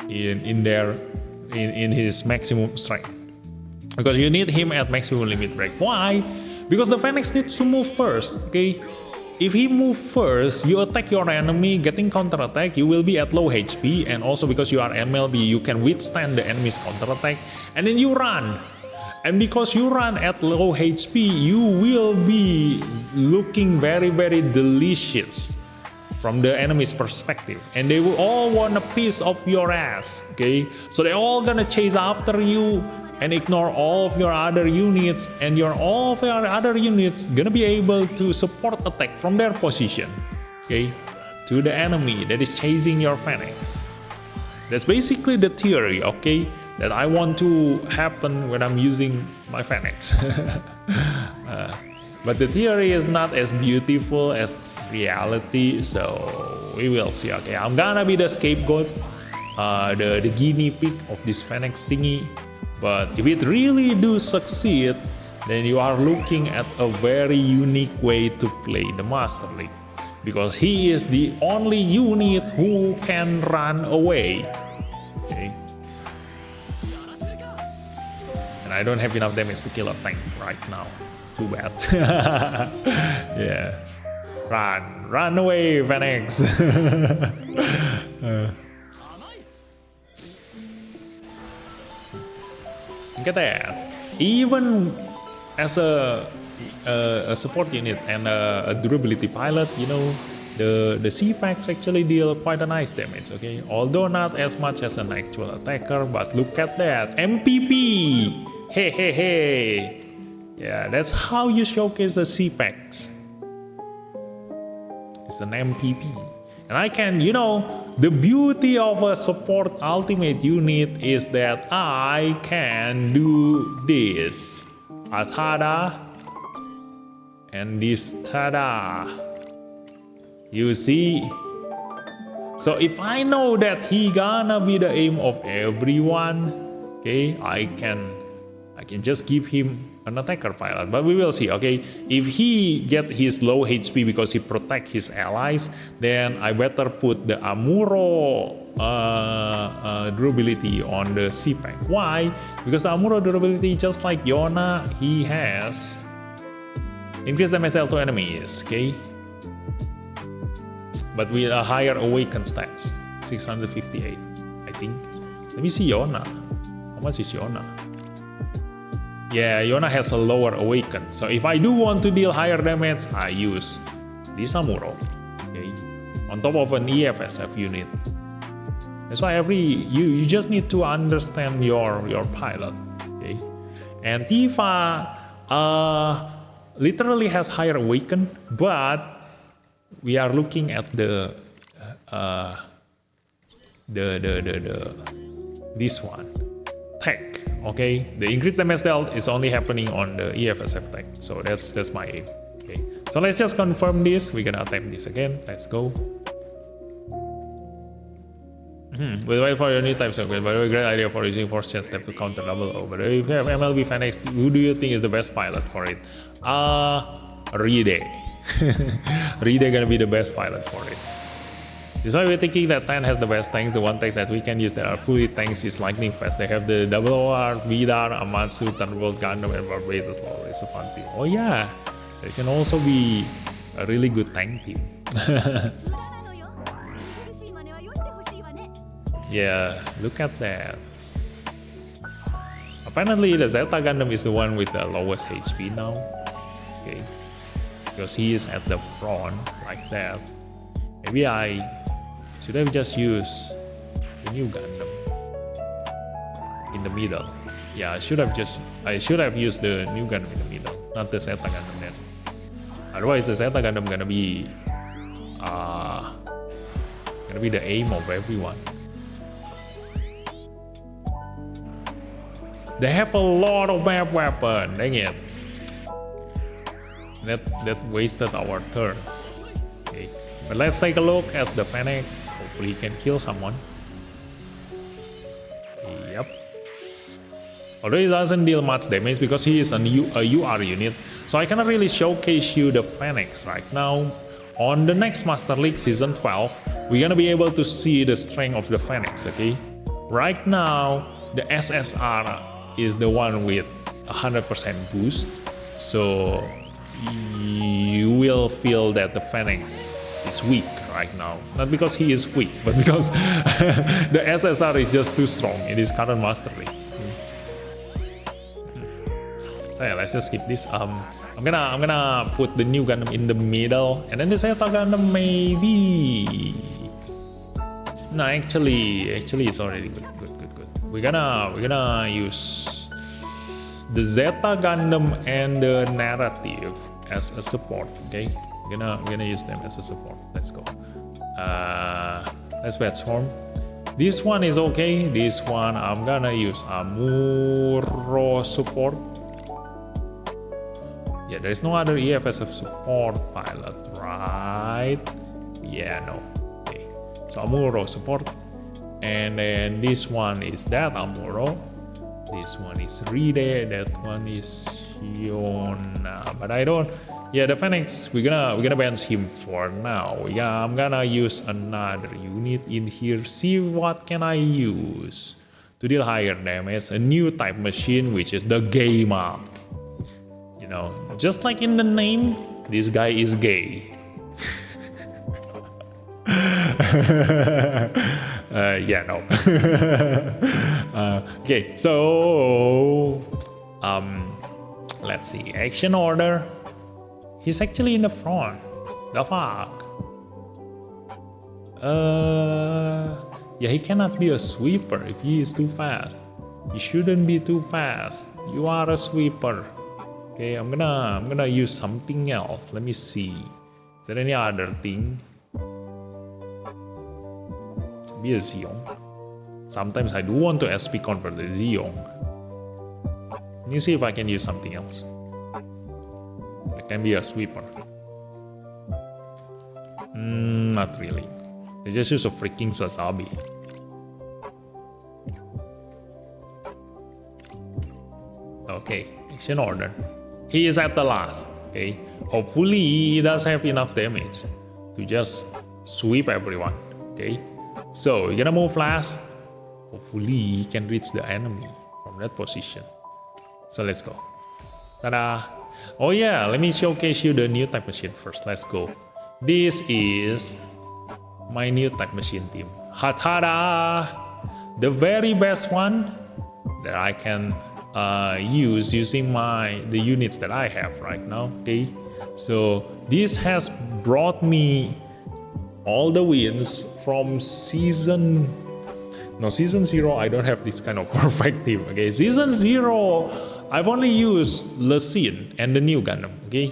In his maximum strength. Because you need him at maximum limit break. Why? Because the Fennex needs to move first, okay? If he moves first, you attack your enemy, getting counter-attack, you will be at low HP, and also because you are MLB, you can withstand the enemy's counter-attack, and then you run. And because you run at low HP, you will be looking very, very delicious from the enemy's perspective. And they will all want a piece of your ass, okay? So they're all gonna chase after you, and ignore all of your other units, and all of your other units gonna be able to support attack from their position, okay, to the enemy that is chasing your Fennex. That's basically the theory, okay, that I want to happen when I'm using my Fennex. But the theory is not as beautiful as reality, so we will see. Okay, I'm gonna be the scapegoat, the guinea pig of this Fennex thingy. But if it really do succeed, then you are looking at a very unique way to play the Master League. Because he is the only unit who can run away. Okay. And I don't have enough damage to kill a tank right now. Too bad. Yeah. Run away, Fennex. Look at that. Even as a support unit and a durability pilot, you know, the C-Packs actually deal quite a nice damage, okay? Although not as much as an actual attacker, but look at that. MPP! Hey, hey, hey! Yeah, that's how you showcase a C-Packs. It's an MPP. And I can, you know, the beauty of a support ultimate unit is that I can do this. A tada. And this tada. You see? So if I know that he gonna be the aim of everyone, okay, I can just give him an attacker pilot, but we will see, okay? If he get his low HP because he protect his allies, then I better put the Amuro durability on the C-Pack. Why? Because the Amuro durability, just like Yona, he has increased damage dealt to enemies, okay? But with a higher awaken stats, 658, I think. Let me see Yona. How much is Yona? Yeah, Yona has a lower awaken. So if I do want to deal higher damage, I use this Amuro, okay, on top of an EFSF unit. That's why you just need to understand your pilot, okay. And Tifa literally has higher awaken, but we are looking at this one, tech. Okay, the increased damage dealt is only happening on the EFSF tech, so that's my aim. Okay, so let's just confirm this. We're gonna attempt this again. Let's go. We'll wait for your new type circuit. By the way, great idea for using force chance step to counter double O. But if you have MLB Fennex, who do you think is the best pilot for it? Ride. Ride gonna be the best pilot for it. This is why we're thinking that 10 has the best tanks. The one tank that we can use that are fully tanks is Lightning Fast. They have the Double OR, Vidar, Amatsu, Thunderbolt, Gundam, and Barbados. Well, it's a fun team. Oh yeah, it can also be a really good tank team. Yeah, look at that. Apparently the Zeta Gundam is the one with the lowest HP now. Okay, because he is at the front like that. Maybe I should have just used the new Gundam in the middle. Yeah, I should have used the new Gundam in the middle, not the Zeta Gundam then. Otherwise, the Zeta Gundam gonna be the aim of everyone. They have a lot of map weapon. Dang it! That wasted our turn. Okay, but let's take a look at the Phoenix. Hopefully, he can kill someone. Yep. Although he doesn't deal much damage because he is a UR unit, so I cannot really showcase you the Phoenix right now. On the next Master League Season 12, we're gonna be able to see the strength of the Phoenix, okay? Right now, the SSR is the one with 100% boost, so you will feel that the Phoenix is weak right now. Not because he is weak, but because the SSR is just too strong in his current Master League. So yeah, let's just skip this. I'm gonna put the new Gundam in the middle, and then the Zeta Gundam maybe. No, actually, it's already good. We're gonna use the Zeta Gundam and the narrative as a support. Okay, we're gonna use them as a support. Let's go. Let's bet Storm. This one is okay. This one I'm gonna use Amuro support. Yeah, there is no other EFSF support pilot, right? Yeah, no. Okay, so Amuro support. And then this one is that Amuro. This one is Ride. That one is Shiona. But I don't. Yeah, the Phoenix. We're gonna ban him for now. Yeah, I'm gonna use another unit in here. See what can I use to deal higher damage. A new type machine, which is the gay mark. You know, just like in the name, this guy is gay. Yeah, no. Okay, so let's see. Action order. He's actually in the front. The fuck? Yeah, he cannot be a sweeper if he is too fast. He shouldn't be too fast. You are a sweeper. Okay, I'm gonna use something else. Let me see. Is there any other thing? Be a Zeong. Sometimes I do want to SP convert the Zeong. Let me see if I can use something else. It can be a sweeper. Not really. I just use a freaking Sazabi. Okay, action order. He is at the last. Okay, hopefully he does have enough damage to just sweep everyone. Okay, so you're gonna move last. Hopefully he can reach the enemy from that position. So let's go. Ta-da! Oh yeah, let me showcase you the new type machine first. Let's go. This is my new type machine team. Ha-ta-da! The very best one that I can use using the units that I have right now. Okay, so this has brought me all the wins from season 0. I don't have this kind of perfect team. Okay, season 0 I've only used Lessine and the new Gundam. Okay,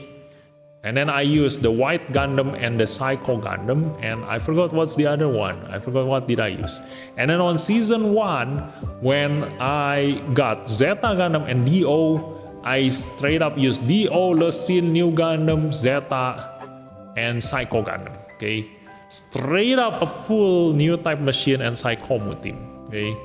and then I used the white Gundam and the Psycho Gundam, and I forgot what's the other one. I forgot what did I use. And then on season 1, when I got Zeta Gundam and DO, I straight up used DO, Lessine, new Gundam, Zeta, and Psycho Gundam. Okay, straight up a full new type machine and Psychomu team. Okay,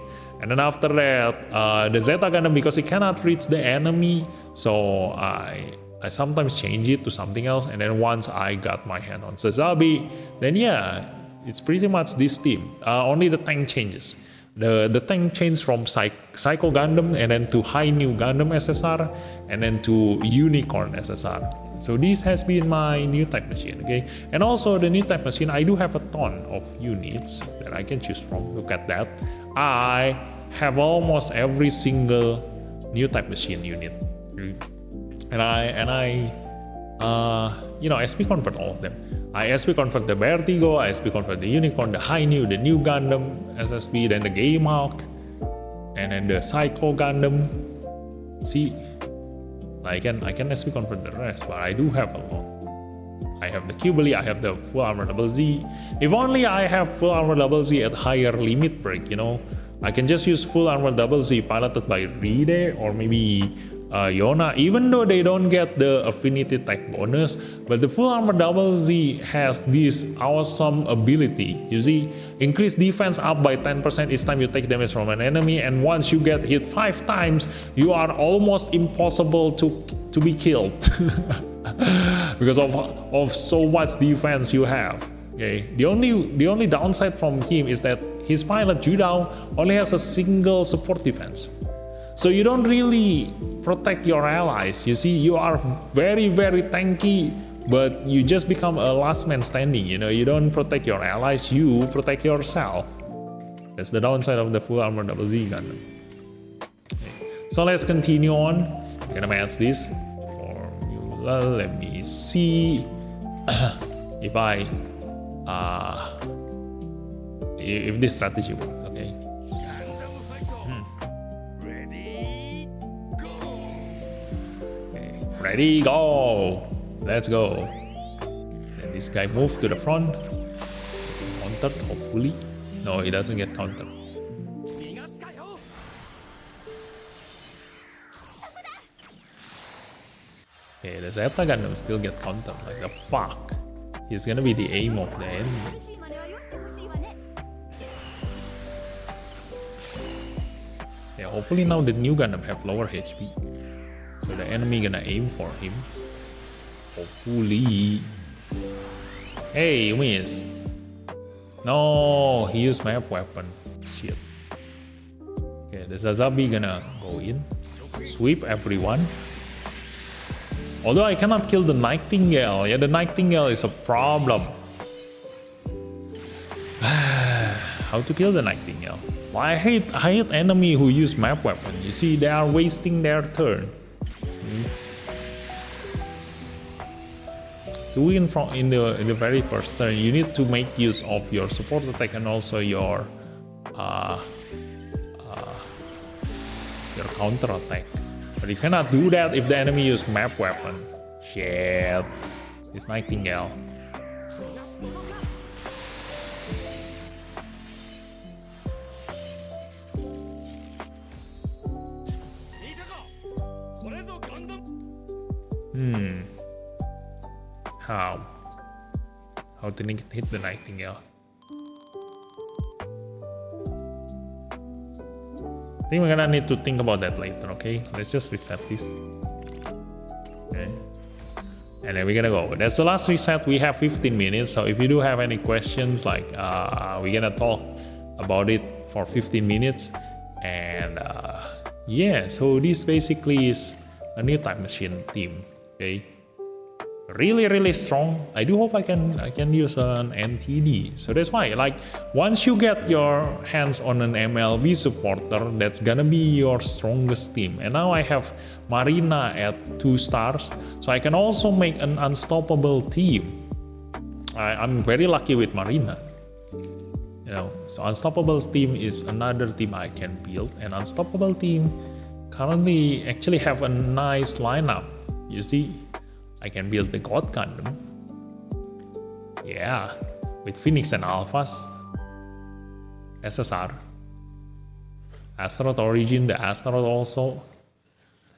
and then after that, the Zeta Gundam, because it cannot reach the enemy, so I sometimes change it to something else. And then once I got my hand on Sazabi, then yeah, it's pretty much this team. Only the tank changes. the tank changed from Psycho Gundam and then to High New Gundam SSR and then to Unicorn SSR. So this has been my new type machine, okay? And also the new type machine, I do have a ton of units that I can choose from. Look at that. I have almost every single new type machine unit. And I SP convert all of them. I SP convert the Vertigo, I SP convert the Unicorn, the High New, the New Gundam SSB, then the Game Hulk, and then the Psycho Gundam. See, I can SP convert the rest, but I do have a lot. I have the Cubely, I have the Full Armor Double Z. If only I have Full Armor Double Z at higher limit break, I can just use Full Armor Double Z piloted by Ride or maybe Yona, even though they don't get the affinity tag bonus, but the Full Armor Double Z has this awesome ability. You see, increase defense up by 10% each time you take damage from an enemy, and once you get hit 5 times, you are almost impossible to be killed because of so much defense you have. Okay, the only downside from him is that his pilot Judao only has a single support defense. So you don't really protect your allies. You see, you are very, very tanky, but you just become a last man standing. You don't protect your allies, you protect yourself. That's the downside of the Full Armor Double Z Gundam. Okay. So let's continue on. I'm gonna match this formula. Let me see if if this strategy works. Okay. Ready, go! Let's go. Then this guy moved to the front. Countered, hopefully. No, he doesn't get countered. Okay, the Zeta Gundam still get countered. Like the fuck. He's gonna be the aim of the enemy. Yeah, hopefully now the new Gundam have lower HP. So the enemy gonna aim for him. Hopefully. Hey, you missed. No, he used map weapon. Shit. Okay, the Zazabi gonna go in. Sweep everyone. Although I cannot kill the Nightingale. Yeah, the Nightingale is a problem. How to kill the Nightingale? Well, I hate enemy who use map weapon. You see, they are wasting their turn. To win in the very first turn, you need to make use of your support attack and also your counter attack. But you cannot do that if the enemy use map weapon. Shit, it's Nightingale. How to hit the Nightingale? I think we're gonna need to think about that later, okay? Let's just reset this. Okay. And then we're gonna go. That's the last reset. We have 15 minutes, so if you do have any questions, like we're gonna talk about it for 15 minutes. And yeah, so this basically is a new type machine team, okay? Really strong. I do hope I can use an NTD. So that's why, like, once you get your hands on an MLB supporter, that's gonna be your strongest team. And now I have Marina at 2 stars, so I can also make an unstoppable team. I'm very lucky with Marina. So unstoppable team is another team I can build, and unstoppable team currently actually have a nice lineup. You see, I can build the God Gundam. Yeah, with Phoenix and Alphas. SSR. Asteroid Origin, the Asteroid also.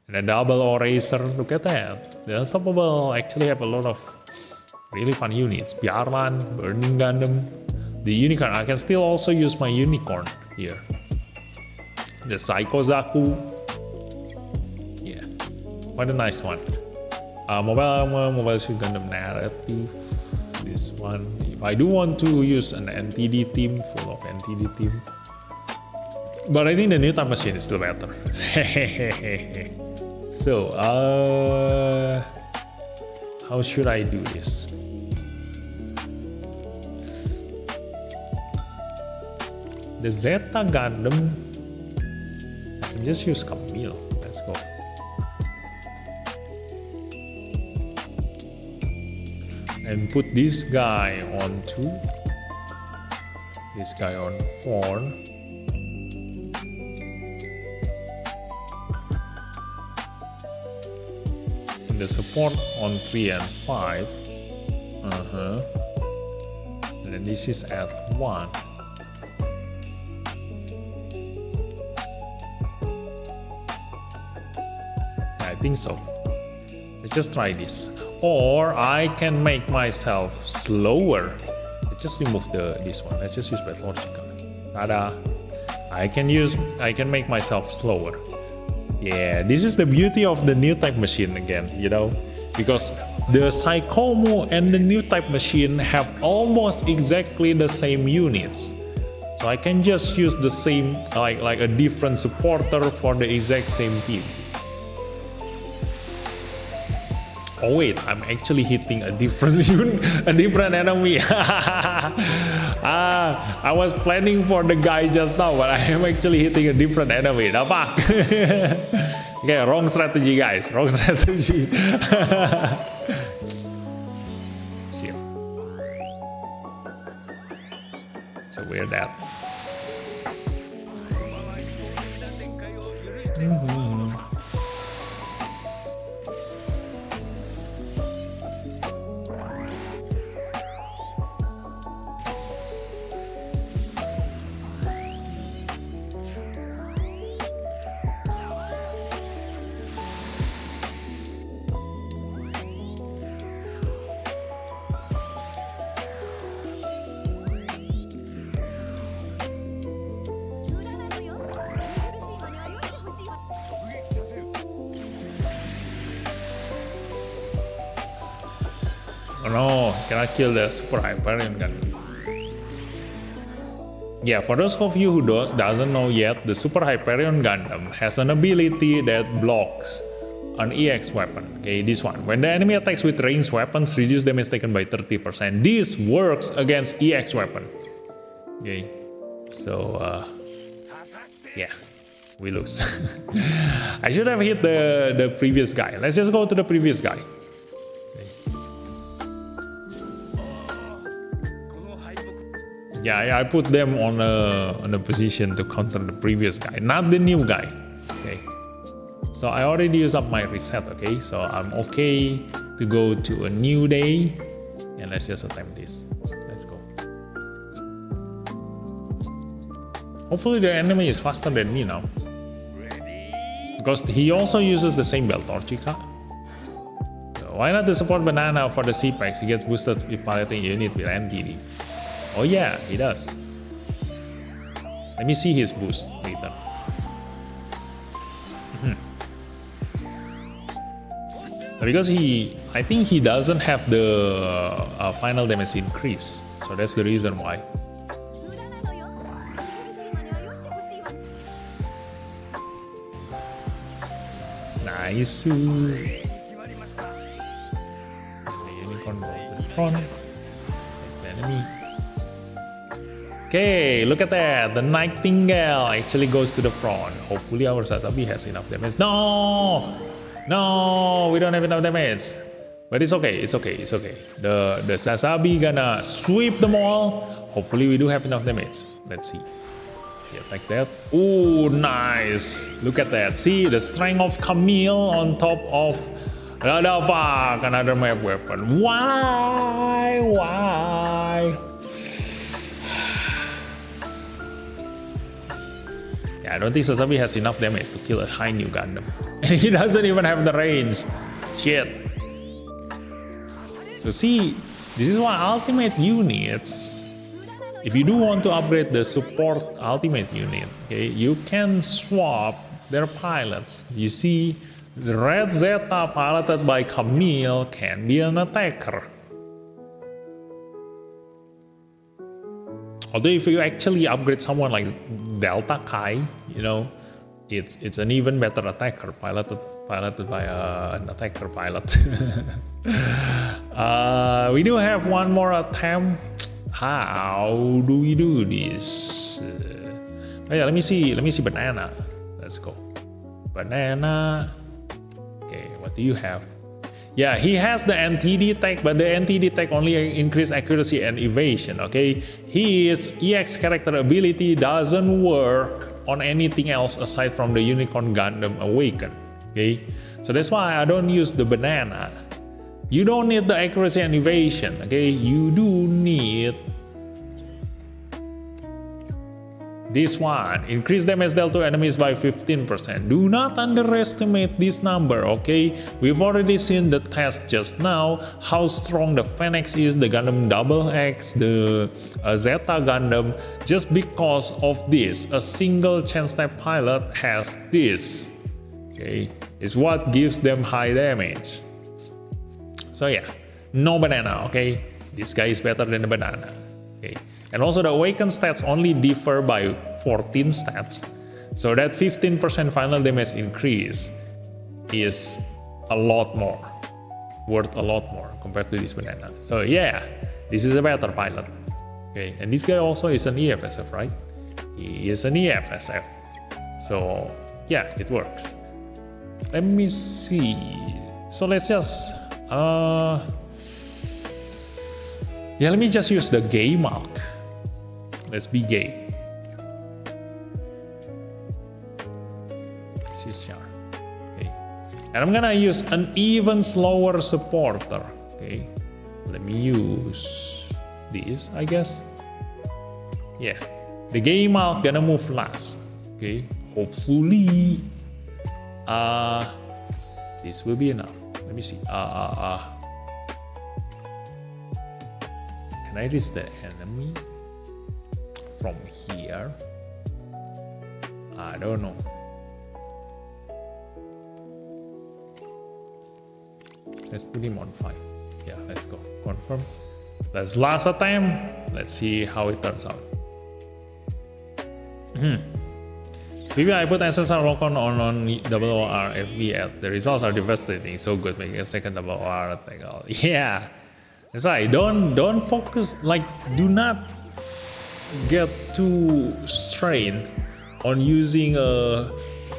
And a double Eraser, look at that. The Unstoppable actually have a lot of really fun units. Bjarlan, Burning Gundam. The Unicorn, I can still also use my Unicorn here. The Psycho Zaku. Yeah, quite a nice one. Mobile Suit Gundam narrative. This one. If I do want to use an NTD team, full of NTD team. But I think the new type machine is still better. So, how should I do this? The Zeta Gundam, I can just use Camille. Let's go. And put this guy on 2. This guy on 4. And the support on 3 and 5. And then this is at 1. I think so. Let's just try this. Or I can make myself slower. Let's just remove this one. Let's just use Battlorgica. Tada! I can make myself slower. Yeah, this is the beauty of the new type machine again, you know, because the Psychomo and the new type machine have almost exactly the same units. So I can just use the same, like a different supporter for the exact same team. Oh wait, I'm actually hitting a different enemy. I was planning for the guy just now, but I am actually hitting a different enemy. The fuck? Okay, wrong strategy, guys. Wrong strategy. Shit. So weird that. Oh no, cannot kill the Super Hyperion gun. Yeah, for those of you who doesn't know yet, the Super Hyperion Gundam has an ability that blocks an EX weapon. Okay, this one. When the enemy attacks with ranged weapons, reduce damage taken by 30%. This works against EX weapon. Okay, so yeah, we lose. I should have hit the previous guy. Let's just go to the previous guy. Yeah, I put them on a position to counter the previous guy, not the new guy. Okay, so I already used up my reset. Okay, so I'm okay to go to a new day, and let's just attempt this. Let's go. Hopefully the enemy is faster than me now, because he also uses the same Battlorgica. So why not the support banana for the C-Packs? He gets boosted if piloting unit with NTD. Oh yeah, he does. Let me see his boost later. Because I think he doesn't have the final damage increase, so that's the reason why. Nice. Unicorn go to the front. Enemy. Okay, look at that. The Nightingale actually goes to the front. Hopefully our Sasabi has enough damage. No! No, we don't have enough damage. But it's okay, it's okay, it's okay. The Sasabi gonna sweep them all. Hopefully we do have enough damage. Let's see. Yeah, like that. Oh, nice. Look at that. See, the strength of Camille on top of fuck, another map weapon. Why? I don't think Sasabi has enough damage to kill a high new Gundam. And he doesn't even have the range. Shit. So see, this is why ultimate units, if you do want to upgrade the support ultimate unit, okay, you can swap their pilots. You see, the Red Zeta piloted by Camille can be an attacker. Although if you actually upgrade someone like Delta Kai, you know, it's an even better attacker piloted by an attacker pilot. We do have one more attempt. How do we do this? Oh yeah, let me see banana. Let's go. Banana. Okay, what do you have? Yeah, he has the NTD tech, but the NTD tech only increase accuracy and evasion, okay? His EX character ability doesn't work on anything else aside from the Unicorn Gundam Awaken, okay? So that's why I don't use the banana. You don't need the accuracy and evasion, okay? You do need this one. Increase damage dealt to enemies by 15%. Do not underestimate this number, okay? We've already seen the test just now, how strong the Phoenix is, the Gundam Double X, the Zeta Gundam. Just because of this, a single chance type pilot has this, okay? It's what gives them high damage. So yeah, no banana, okay? This guy is better than the banana, okay? And also the awakened stats only differ by 14 stats. So that 15% final damage increase is a lot more, worth a lot more compared to this banana. So yeah, this is a better pilot. Okay, and this guy also is an EFSF, right? He is an EFSF. So yeah, it works. Let me see. So let's just let me just use the gay mark. Let's be gay. Let's use Char. Okay. And I'm gonna use an even slower supporter. Okay. Let me use this, I guess. Yeah. The gay mark gonna move last. Okay. Hopefully. This will be enough. Let me see. Can I reach the enemy from here? I don't know. Let's put him on 5. Yeah, let's go. Confirm. That's last attempt. Let's see how it turns out. Maybe I put SSR Rockon on OOR FB. The results are devastating. So good, making a second OOR attack. Yeah, that's right. Don't focus. Like, do not get too strained on using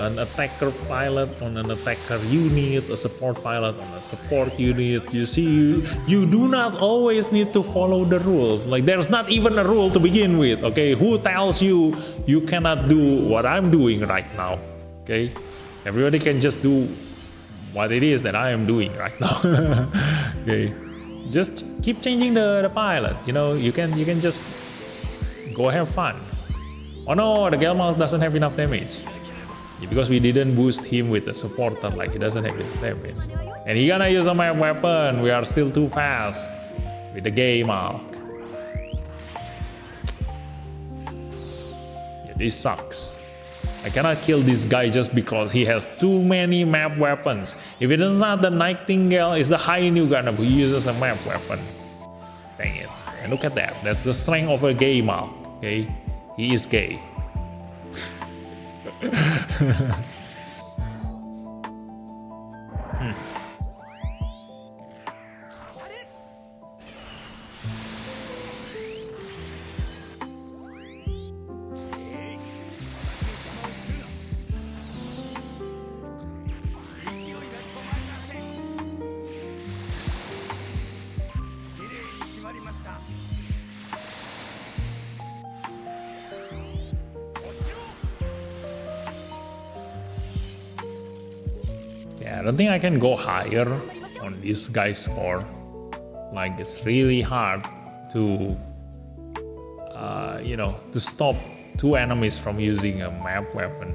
an attacker pilot on an attacker unit, a support pilot on a support unit. You see, you do not always need to follow the rules. Like, there's not even a rule to begin with, okay? Who tells you you cannot do what I'm doing right now, okay? Everybody can just do what it is that I am doing right now. Okay, just keep changing the pilot. You know, you can just go have fun. Oh no, the Gelmal doesn't have enough damage. Because we didn't boost him with the supporter, like he doesn't have enough damage. And he gonna use a map weapon. We are still too fast with the gay mark. Yeah, this sucks. I cannot kill this guy just because he has too many map weapons. If it is not the Nightingale, it's the High New Gundam who uses a map weapon. Dang it. And look at that. That's the strength of a gay mark. Okay? He is gay. I don't think I can go higher on this guy's score. Like, it's really hard to, to stop two enemies from using a map weapon.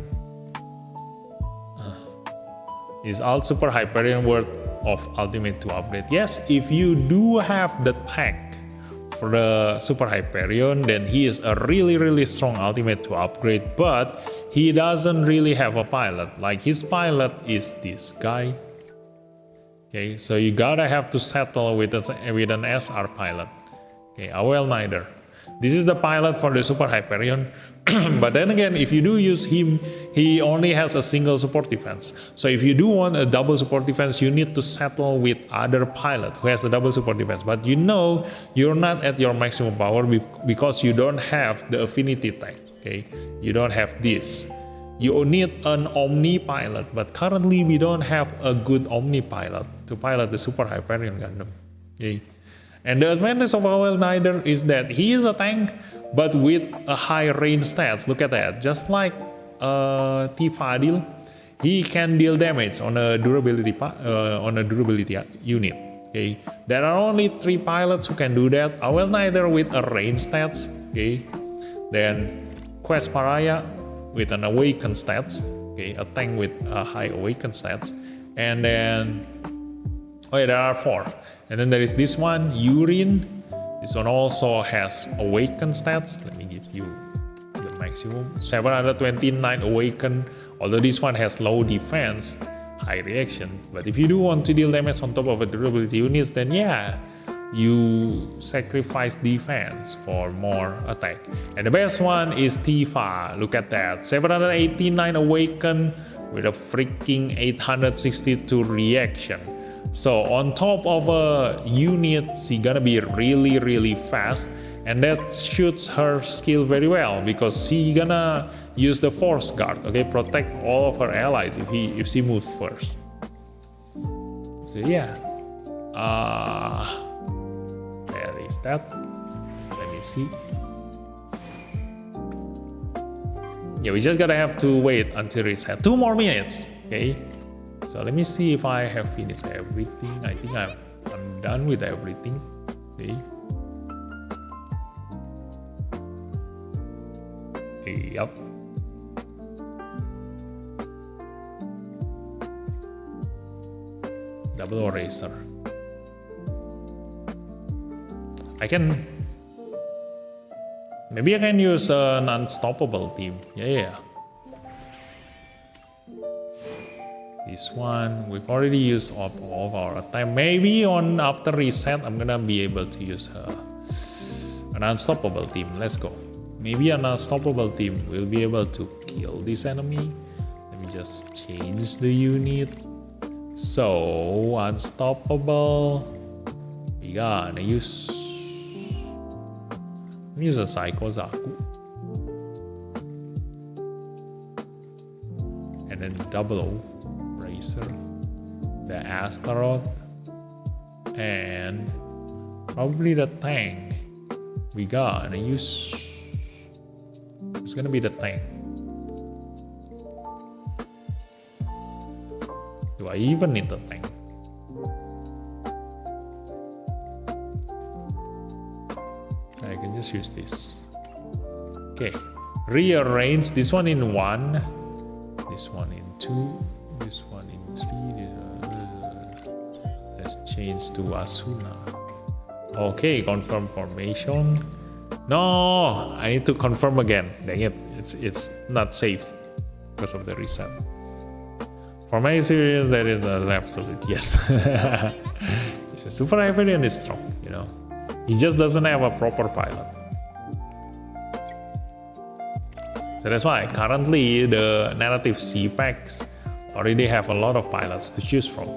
Is Alt Super Hyperion worth of Ultimate to upgrade? Yes, if you do have the tech for the Super Hyperion, then he is a really strong Ultimate to upgrade, but he doesn't really have a pilot. Like, his pilot is this guy. Okay, so you gotta have to settle with an SR pilot. Okay, well, neither. This is the pilot for the Super Hyperion. But then again, if you do use him, he only has a single support defense. So if you do want a double support defense, you need to settle with other pilot who has a double support defense. But you know you're not at your maximum power because you don't have the affinity tank. Okay, you don't have this. You need an Omni pilot, but currently we don't have a good Omni pilot to pilot the Super Hyperion Gundam. Okay. And the advantage of Awel Nider is that he is a tank, but with a high range stats. Look at that. Just like T. Fadil, he can deal damage on a durability unit. Okay, there are only 3 pilots who can do that. Awel Nider with a range stats. Okay, then Quest Pariah with an awakened stats. Okay, a tank with a high awakened stats, and then there are 4. And then there is this one, Urine. This one also has awakened stats. Let me give you the maximum. 729 awakened. Although this one has low defense, high reaction. But if you do want to deal damage on top of a durability units, then yeah, you sacrifice defense for more attack. And the best one is Tifa. Look at that. 789 awakened with a freaking 862 reaction. So on top of a unit, she's gonna be really, really fast, and that shoots her skill very well because she gonna use the force guard. Okay, protect all of her allies if she moves first. So yeah, there is that. Let me see. Yeah, we just gotta have to wait until reset. 2 more minutes. Okay. So let me see if I have finished everything. I think I'm done with everything. Okay. Yep. Double eraser. Maybe I can use an unstoppable team. Yeah. This one, we've already used up all of our time. Maybe after reset, I'm gonna be able to use an unstoppable team. Let's go. Maybe an unstoppable team will be able to kill this enemy. Let me just change the unit. So unstoppable. We gonna use a Psycho Zaku. And then double Racer, the Astaroth, and probably the tank. We gonna use. It's gonna be the tank. Do I even need the tank? I can just use this. Okay, rearrange this one in 1, this one in 2. This one in 3. Let's change to Asuna. Okay, confirm formation. No, I need to confirm again. Dang it, it's not safe because of the reset. For my experience, that is an absolute yes. Super Hyperion is strong, you know. He just doesn't have a proper pilot. So that's why currently the narrative C packs already have a lot of pilots to choose from.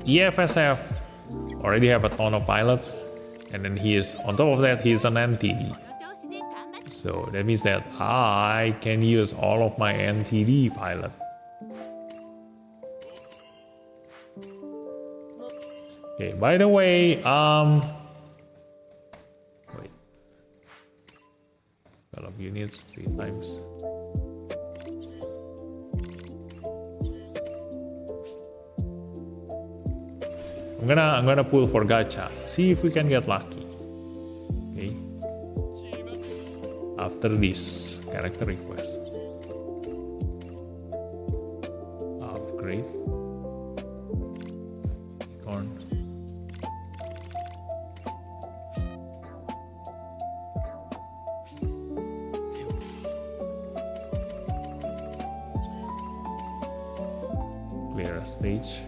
EFSF already have a ton of pilots, and then on top of that, he's an NTD. So that means that I can use all of my NTD pilot. Okay, by the way, wait. Develop units 3 times. I'm gonna pull for gacha. See if we can get lucky. Okay. After this character request. Upgrade. Unicorn. Clear a stage.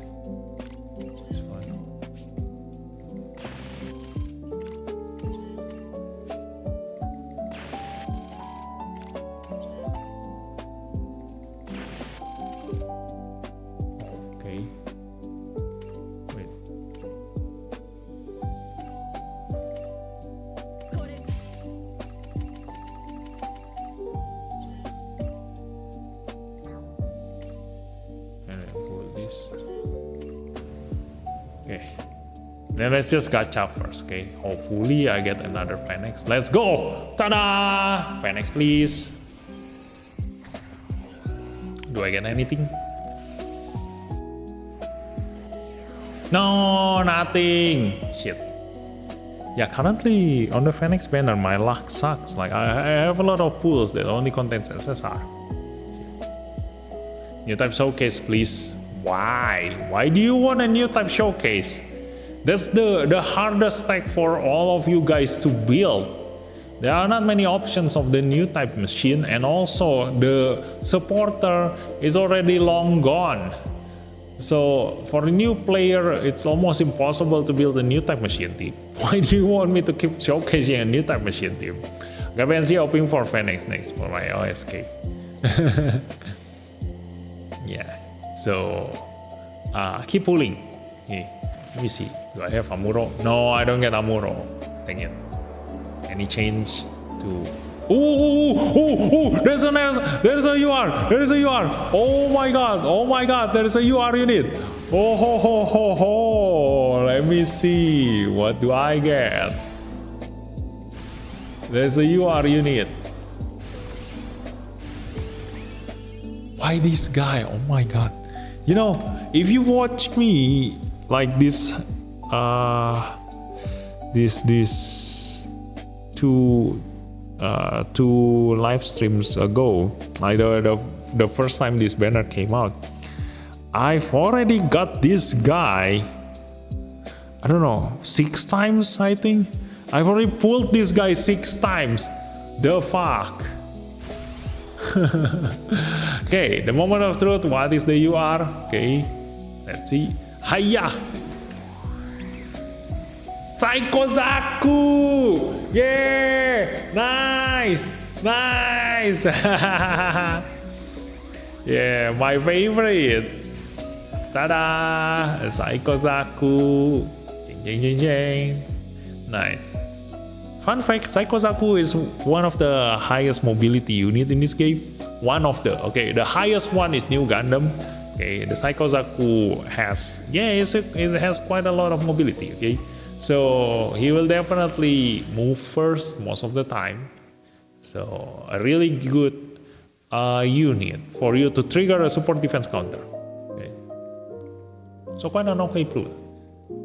Okay. Then let's just gacha first, okay? Hopefully I get another Phoenix. Let's go! Ta-da! Phoenix, please. Do I get anything? No, nothing. Shit. Yeah, currently on the Phoenix banner, my luck sucks. Like, I have a lot of pools that only contains SSR. New type showcase, please. Why? Why do you want a new type showcase? That's the hardest tech for all of you guys to build. There are not many options of the new type machine, and also the supporter is already long gone. So for a new player, it's almost impossible to build a new type machine team. Why do you want me to keep showcasing a new type machine team? Gabenzi hoping for Phoenix next for my OSK. Yeah, so keep pulling. Okay, let me see. Do I have Amuro? No, I don't get Amuro. Dang it. Any change to... Ooh, there's a UR, there's a UR. Oh my god, there's a UR unit. Oh ho ho ho ho. Let me see, what do I get? There's a UR unit. Why this guy? Oh my god. You know, if you watch me like this two live streams ago, like the first time this banner came out, I've already got this guy, I don't know, 6 times, I think. I've already pulled this guy 6 times. The fuck. Okay, the moment of truth. What is the UR? Okay, let's see. Hiya! Psycho Zaku! Yeah! Nice! Yeah, my favorite. Ta-da! Psycho Zaku. Jing. Nice. Fun fact, Psycho Zaku is one of the highest mobility unit in this game. One of the, okay, the highest one is New Gundam. Okay, the Psycho Zaku has, yeah, it has quite a lot of mobility, okay? So he will definitely move first most of the time. So a really good unit for you to trigger a support defense counter. Okay. So quite an okay plot.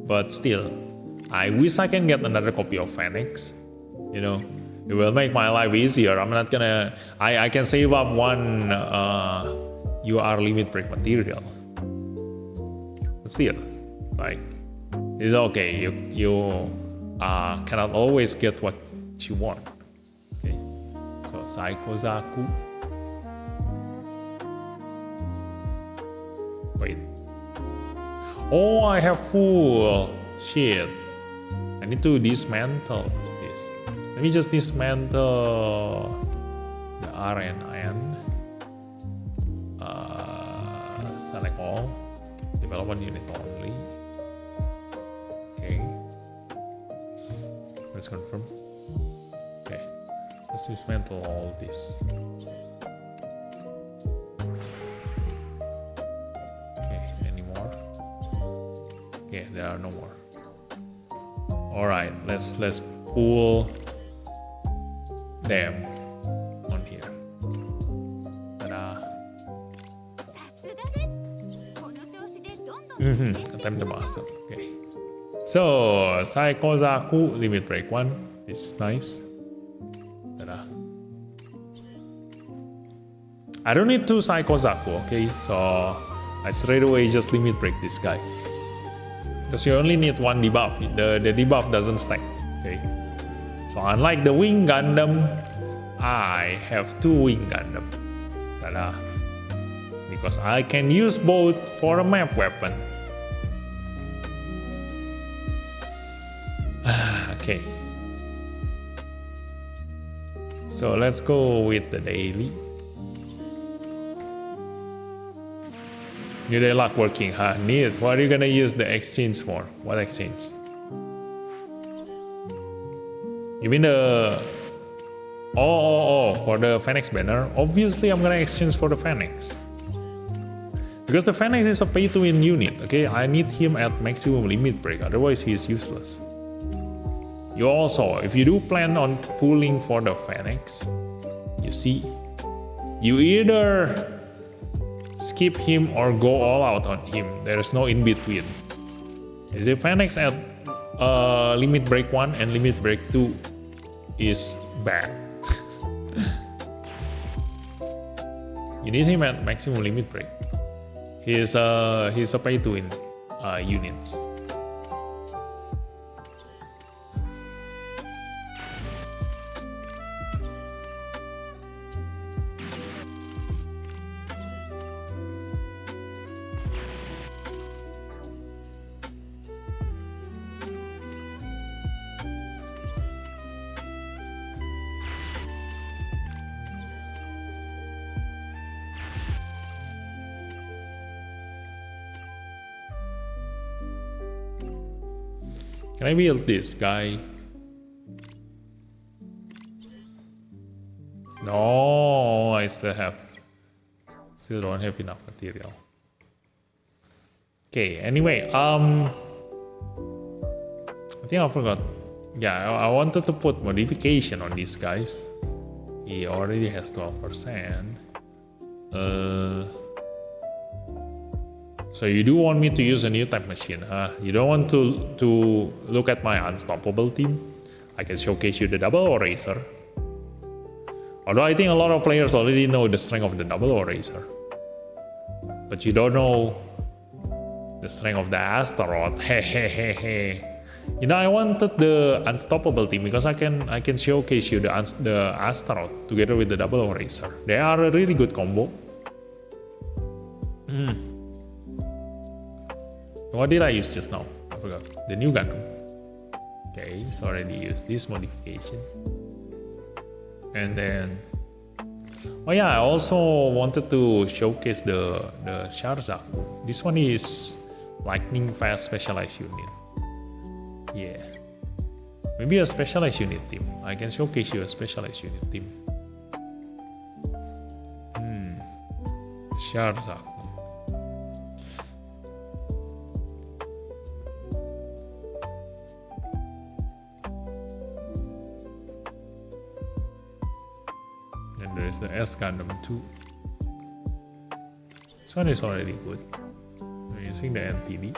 But still, I wish I can get another copy of Phoenix. You know, it will make my life easier. I'm not gonna, I can save up one UR limit break material. But still, like, it's okay. You cannot always get what you want. Okay. So Psycho Zaku. Wait. Oh, I have full shit. I need to dismantle this. Let me just dismantle the RNN. Select all. Development unit only. Okay. Let's confirm. Okay. Let's dismantle all this. Okay, any more? Okay, there are no more. Alright, let's pull them on here. Ta-da. Attempt the master. Okay. So, Psycho Zaku, limit break 1. This is nice. Ta-da. I don't need 2 Psycho Zaku, okay? So, I straight away just limit break this guy. Because you only need 1 debuff. The debuff doesn't stack. Okay. So unlike the Wing Gundam, I have 2 Wing Gundam. Ta-da. Because I can use both for a map weapon. Okay. So let's go with the daily. New day luck working, huh? Neat. What are you gonna use the exchange for? What exchange? You mean the... Oh, for the Phoenix banner? Obviously, I'm gonna exchange for the Phoenix. Because the Phoenix is a pay-to-win unit, okay? I need him at maximum limit break, otherwise he is useless. You also, if you do plan on pulling for the Phoenix, you see, you either skip him or go all out on him. There is no in-between. Is the Phoenix at limit break 1 and limit break 2 is bad. You need him at maximum limit break. He's a pay-to-win units. Can I build this guy? No, I still don't have enough material. Okay, anyway, I think I forgot. Yeah, I wanted to put modification on these guys. He already has 12%. So you do want me to use a new type machine, huh? You don't want to look at my unstoppable team? I can showcase you the double eraser. Although I think a lot of players already know the strength of the double eraser. But you don't know the strength of the Astaroth. Hehehehe. You know, I wanted the unstoppable team because I can showcase you the Astaroth together with the double eraser. They are a really good combo. What did I use just now? I forgot. The new Gundam. Okay, it's already used this modification. And then, oh yeah, I also wanted to showcase the Sharzaku. This one is lightning fast specialized unit. Yeah, maybe a specialized unit team. I can showcase you a specialized unit team. Sharzaku. There's the S Gundam too. This one is already good. I'm using the NTD.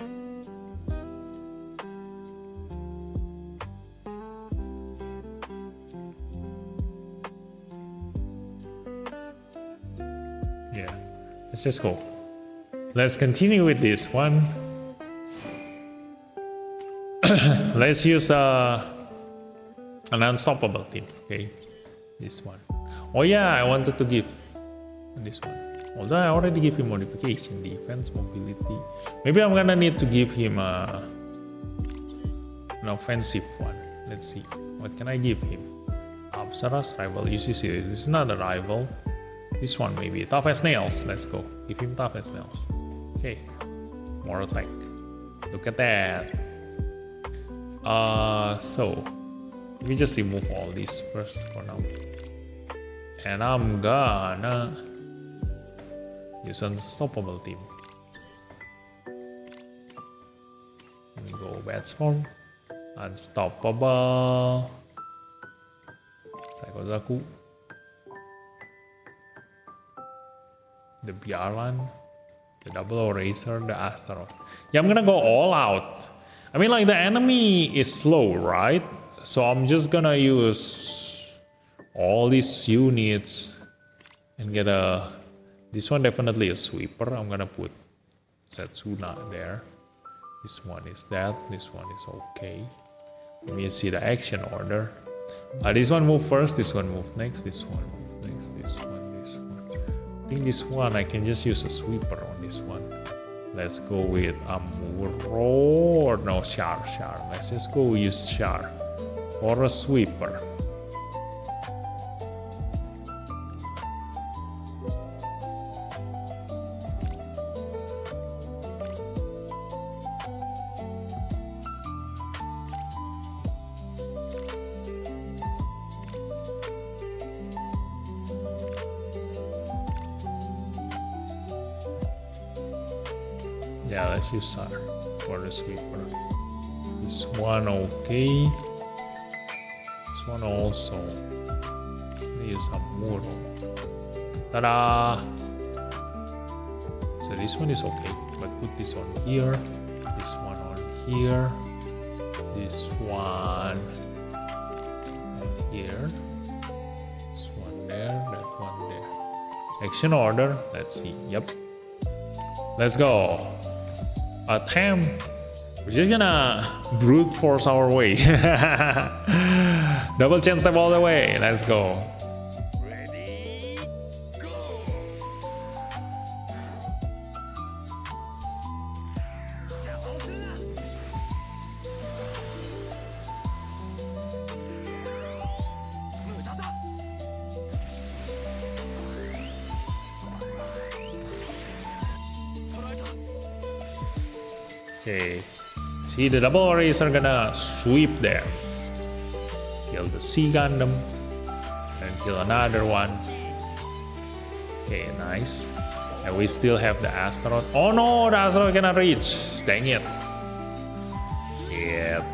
Yeah, let's just go. Let's continue with this one. Let's use an unstoppable team. Okay, this one. Oh yeah, I wanted to give this one. Although I already gave him modification, defense, mobility. Maybe I'm gonna need to give him an offensive one. Let's see. What can I give him? Apsaras, rival UCC. This is not a rival. This one maybe. Tough as nails. Let's go. Give him tough as nails. Okay. More attack. Look at that. So let me just remove all these first for now. And I'm gonna use unstoppable team. Let me go bats form. Unstoppable. Psychozaku. The Bjarlan. The double eraser. The Astaroth. Yeah, I'm gonna go all out. I mean, like, the enemy is slow, right? So I'm just gonna use all these units and get this one definitely a sweeper. I'm gonna put Setsuna there. This one is that. This one is okay. Let me see the action order. This one move first. This one move next. This one move next. This one. I think this one I can just use a sweeper on this one. Let's go with Amuro. No, Char. Let's just go use Char for a sweeper. Yeah, let's use Sar for the sweeper. This one okay. This one also. Let's use some Muro. Ta-da! So this one is okay, but put this on here. This one on here. This one here. This one there. That one there. Action order. Let's see. Yep. Let's go. Attempt. We're just gonna brute force our way. Double chain step all the way. Let's go. Okay, see the double arrays are gonna sweep there. Kill the Sea Gundam, and kill another one. Okay, nice. And we still have the asteroid. Oh no, the asteroid cannot reach. Dang it. Yep.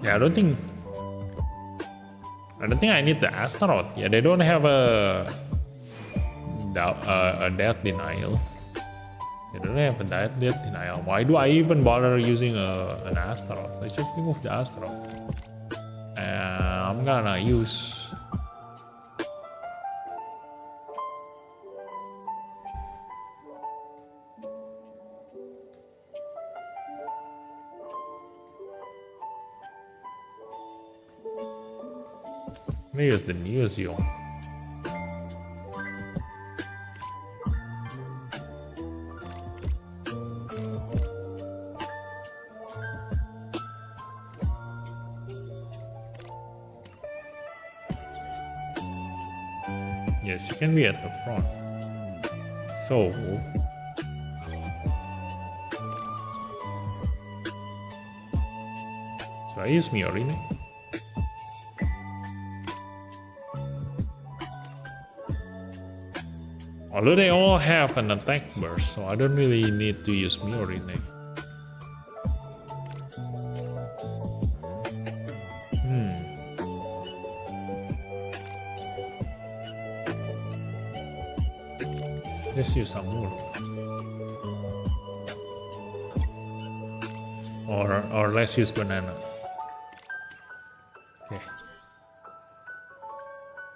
Yeah, I don't think I need the asteroid. Yeah, they don't have a death denial. They don't have a death denial. Why do I even bother using an asteroid? Let's just remove the asteroid. And I'm gonna use. Use the Neo-Zeon. Yes, you can be at the front. So I use Miorine. Although they all have an attack burst, so I don't really need to use Miorine. Let's use some more. Or let's use banana. Okay.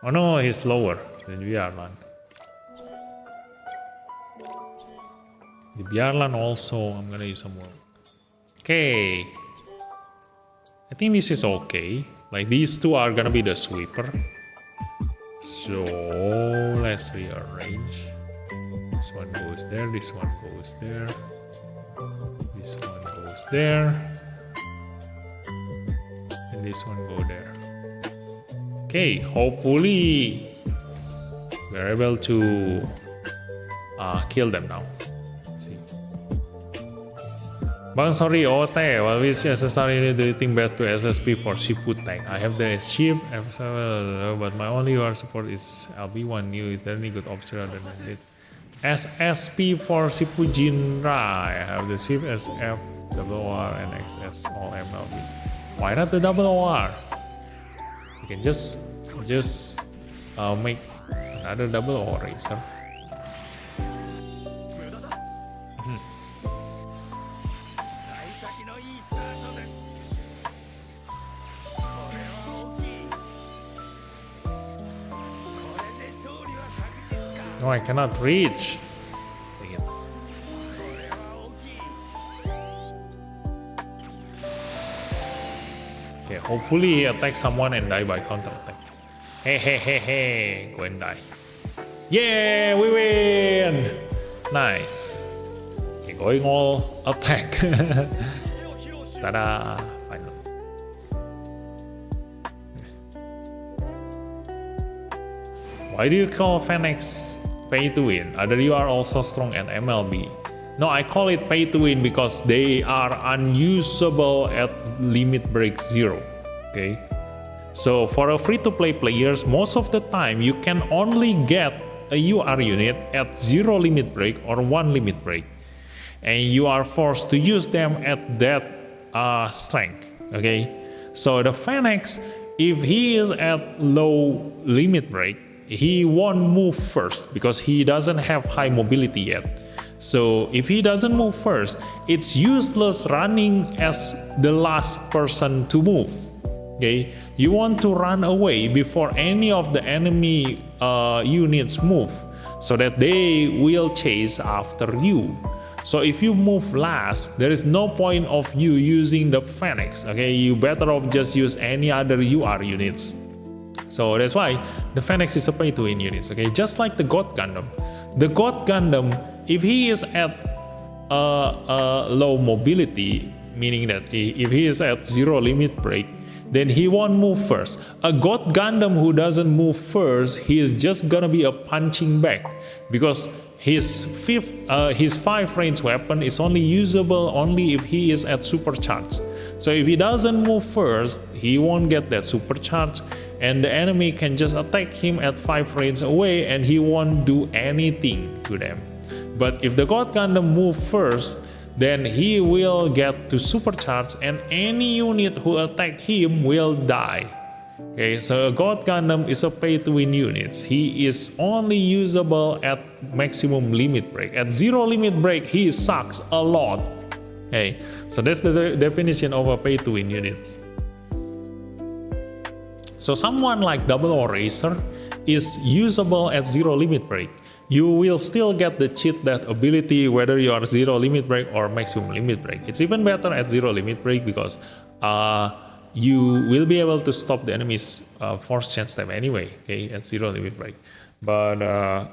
Oh no, he's lower than Viarlan. The Viarlan also, I'm gonna use some more. Okay. I think this is okay. Like these two are gonna be the sweeper. So let's rearrange. This one goes there, this one goes there. This one goes there. And this one go there. Okay, hopefully we're able to kill them now. Bang sorry OT, what is necessary do you think best to SSP for Shippuden tank? I have the ship, but my only UR support is LB1 new. Is there any good option other than it? SSP for Shippuden I have the ship SF, WR, and XS all MLB. Why not the WR? You can just make another WR racer. No, I cannot reach. Dang it. Okay, hopefully he attacks someone and die by counter attack. Hey, go and die. Yeah, we win! Nice. going all attack. Ta-da! Finally. Why do you call Fennecs pay to win? Either you are also strong at MLB. No, I call it pay to win because they are unusable at limit break 0. Okay, so for a free-to-play players, most of the time you can only get a UR unit at 0 limit break or 1 limit break, and you are forced to use them at that strength. Okay, so the Fennecs, if he is at low limit break, he won't move first because he doesn't have high mobility yet. So if he doesn't move first, it's useless running as the last person to move. Okay, you want to run away before any of the enemy units move, so that they will chase after you. So if you move last, there is no point of you using the Fennecs. Okay, you better off just use any other UR units. So that's why the Fennecs is a pay-to-win unit. Okay, just like the God Gundam. The God Gundam, if he is at low mobility, meaning that if he is at 0 limit break, then he won't move first. A God Gundam who doesn't move first, he is just gonna be a punching bag, because his 5 range weapon is only usable only if he is at supercharge. So if he doesn't move first, he won't get that supercharge, and the enemy can just attack him at 5 range away and he won't do anything to them. But if the God Gundam move first, then he will get to supercharge, and any unit who attack him will die. Okay, so God Gundam is a pay-to-win unit. He is only usable at maximum limit break. At 0 limit break, he sucks a lot. Okay, so that's the definition of a pay-to-win unit. So someone like Double O Racer is usable at 0 limit break. You will still get the cheat death ability whether you are 0 limit break or maximum limit break. It's even better at 0 limit break because you will be able to stop the enemy's force chance step anyway, okay, at 0 limit break. But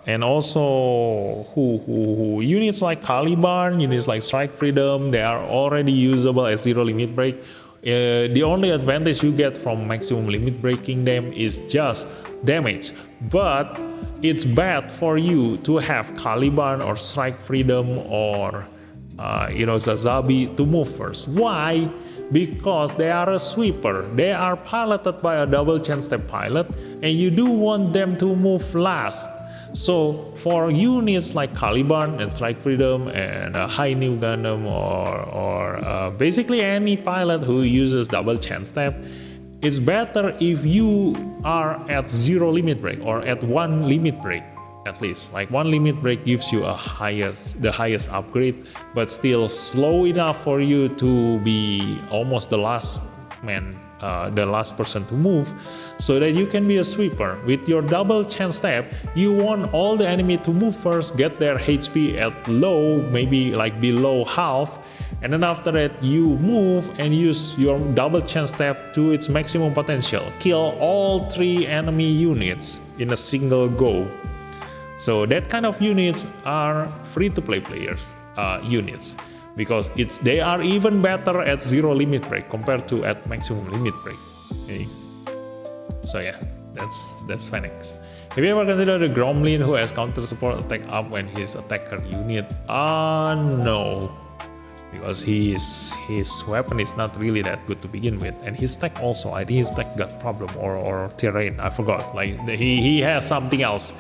and also units like Caliban, units like Strike Freedom, they are already usable at 0 limit break. The only advantage you get from maximum limit breaking them is just damage, but it's bad for you to have Caliban or Strike Freedom or Zazabi to move first. Why? Because they are a sweeper. They are piloted by a double chance step pilot, and you do want them to move last. So for units like Caliban and Strike Freedom and High New Gundam or basically any pilot who uses double chance step, it's better if you are at 0 limit break or at 1 limit break at least. Like 1 limit break gives you the highest upgrade, but still slow enough for you to be almost the last man, the last person to move, so that you can be a sweeper. With your double chance step, you want all the enemy to move first, get their HP at low, maybe like below half, and then after that you move and use your double chance step to its maximum potential. Kill all 3 enemy units in a single go. So that kind of units are free-to-play players units, because they are even better at 0 limit break compared to at maximum limit break. Okay. So yeah, that's Fennecs. Have you ever considered a Gromlin who has counter support attack up when his attacker unit? No, because his weapon is not really that good to begin with, and his tech also, I think his tech got problem or terrain, I forgot. Like he has something else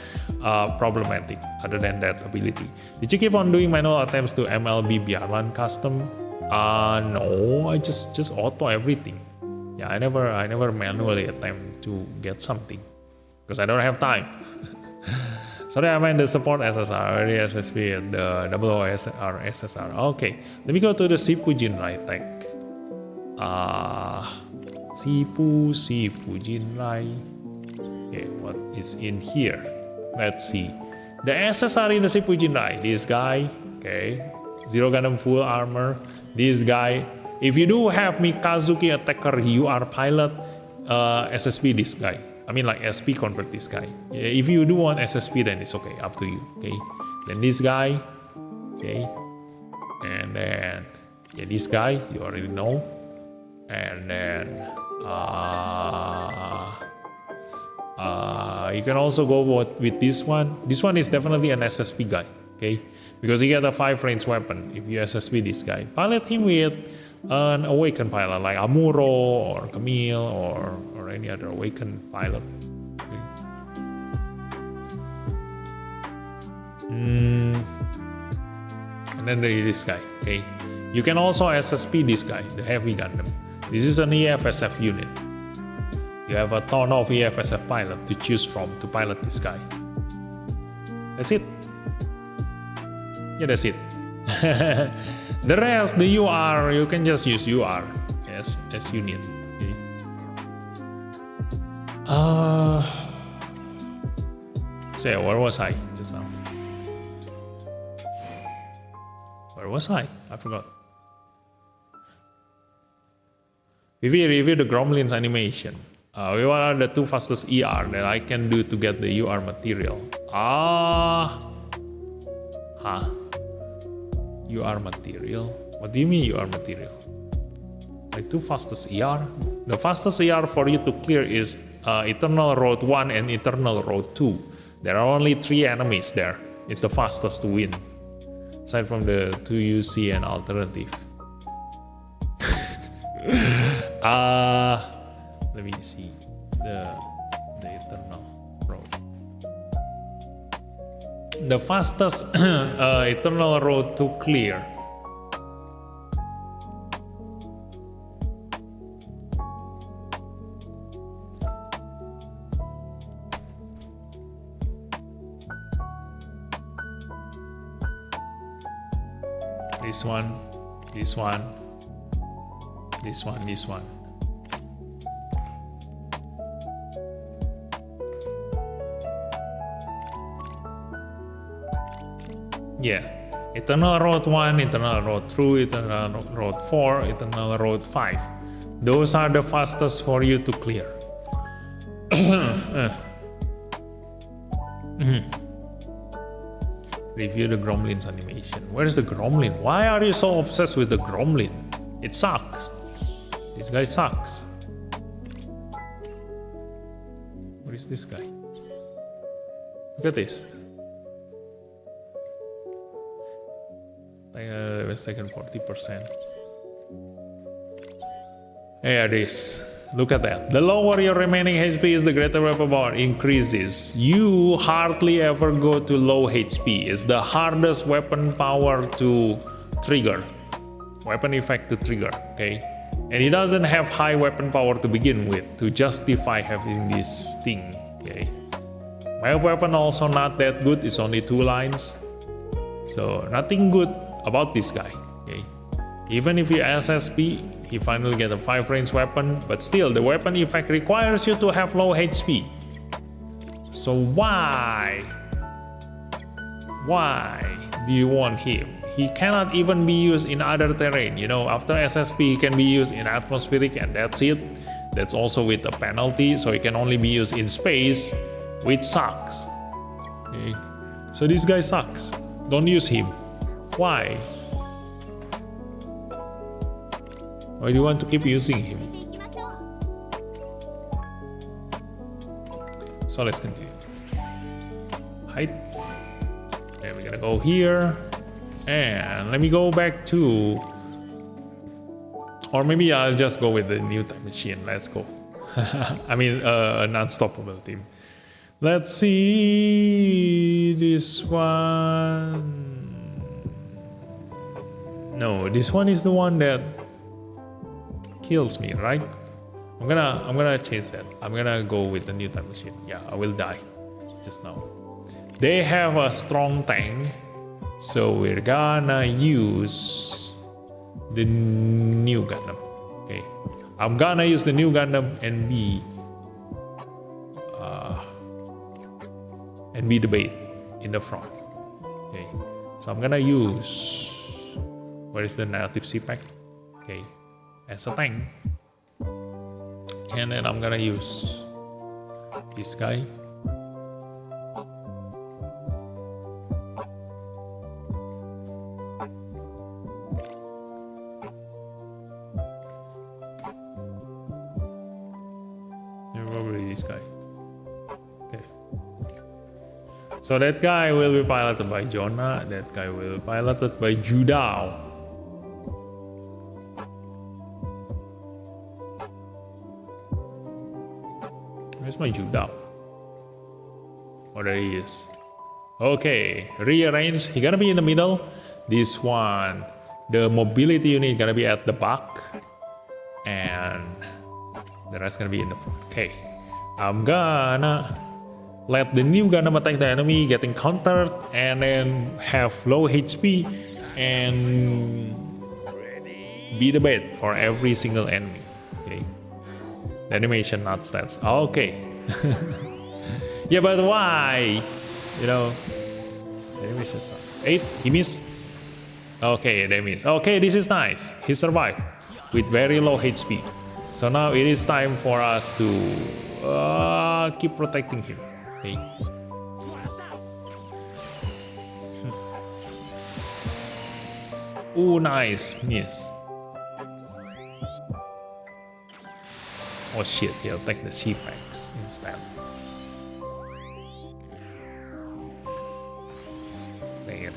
problematic other than that ability. Did you keep on doing manual attempts to MLB Biarlan custom? No, I just auto everything. Yeah, I never manually attempt to get something because I don't have time. Sorry, I meant the support SSR, the SSP, and the OOSR SSR. Okay, let me go to the Sipu Jinrai tech. Sipu Jinrai. Okay, what is in here? Let's see. The SSR in the Sipu Jinrai, this guy, okay, Zero Gundam full armor, this guy. If you do have Mikazuki attacker, you are pilot, SSP this guy. I mean like SP convert this guy. If you do want SSP, then it's okay, up to you. Okay, then this guy, okay, And then this guy you already know. And then you can also go with this one. This one is definitely an SSP guy, okay? Because he got a 5 range weapon. If you SSP this guy, pilot him with an awakened pilot like Amuro or Camille or any other awakened pilot. Okay. And then there is this guy, okay? You can also SSP this guy, the heavy Gundam. This is an EFSF unit. You have a ton of EFSF pilot to choose from to pilot this guy. That's it. Yeah, that's it. The rest, the UR, you can just use UR as unit. Okay. So yeah, where was I just now? Where was I? I forgot. If we review the Gromlin's animation, what are the 2 fastest ER that I can do to get the UR material? UR material? What do you mean UR material? Like 2 fastest ER? The fastest ER for you to clear is Eternal Road 1 and Eternal Road 2. There are only 3 enemies there. It's the fastest to win. Aside from the 2UC and alternative. Let me see the Eternal Road. The fastest Eternal Road to clear. This one, this one, this one, this one. Yeah, Eternal Road 1, Eternal Road 2, Eternal Road 4, Eternal Road 5. Those are the fastest for you to clear. Review the Gromlin's animation. Where is the Gromlin? Why are you so obsessed with the Gromlin? It sucks. This guy sucks. Where is this guy? Look at this. It was taken 40%. Here it is. Look at that. The lower your remaining HP is, the greater weapon power increases. You hardly ever go to low HP. It's the hardest weapon power to trigger. Weapon effect to trigger, okay? And it doesn't have high weapon power to begin with to justify having this thing, okay? My weapon also not that good. It's only 2 lines. So nothing good about this guy, okay? Even if you SSP, he finally get a 5 range weapon, but still the weapon effect requires you to have low HP. So why do you want him? He cannot even be used in other terrain. You know, after SSP he can be used in atmospheric and that's it. That's also with a penalty, so he can only be used in space, which sucks. Okay? So this guy sucks. Don't use him. Why? Why do you want to keep using him? So let's continue. Height. Then we're gonna go here. And let me go back to... Or maybe I'll just go with the new time machine. Let's go. I mean, an unstoppable team. Let's see this one. No, this one is the one that kills me, right? I'm gonna change that. I'm gonna go with the new time machine. Yeah, I will die just now. They have a strong tank, so we're gonna use the new Gundam. Okay, I'm gonna use the new Gundam and be the bait in the front. Okay, so I'm gonna use, where is the narrative CPAC? Okay, as a tank, and then I'm gonna use this guy. Probably this guy. Okay. So that guy will be piloted by Jonah. That guy will be piloted by Judao. Where's my Judao? Oh, there he is. Okay, rearrange. He gonna be in the middle. This one, the mobility unit gonna be at the back, and the rest gonna be in the front. Okay, I'm gonna let the new Gundam attack the enemy, getting countered, and then have low HP and be the bait for every single enemy. Okay, the animation not stats. Okay. Yeah, but why? You know, the animation sucks. 8, he missed. Okay, they missed. Okay, this is nice. He survived with very low HP. So now it is time for us to keep protecting him. Okay. Oh, nice miss. Oh shit, he'll take the C-Packs instead. Dang it.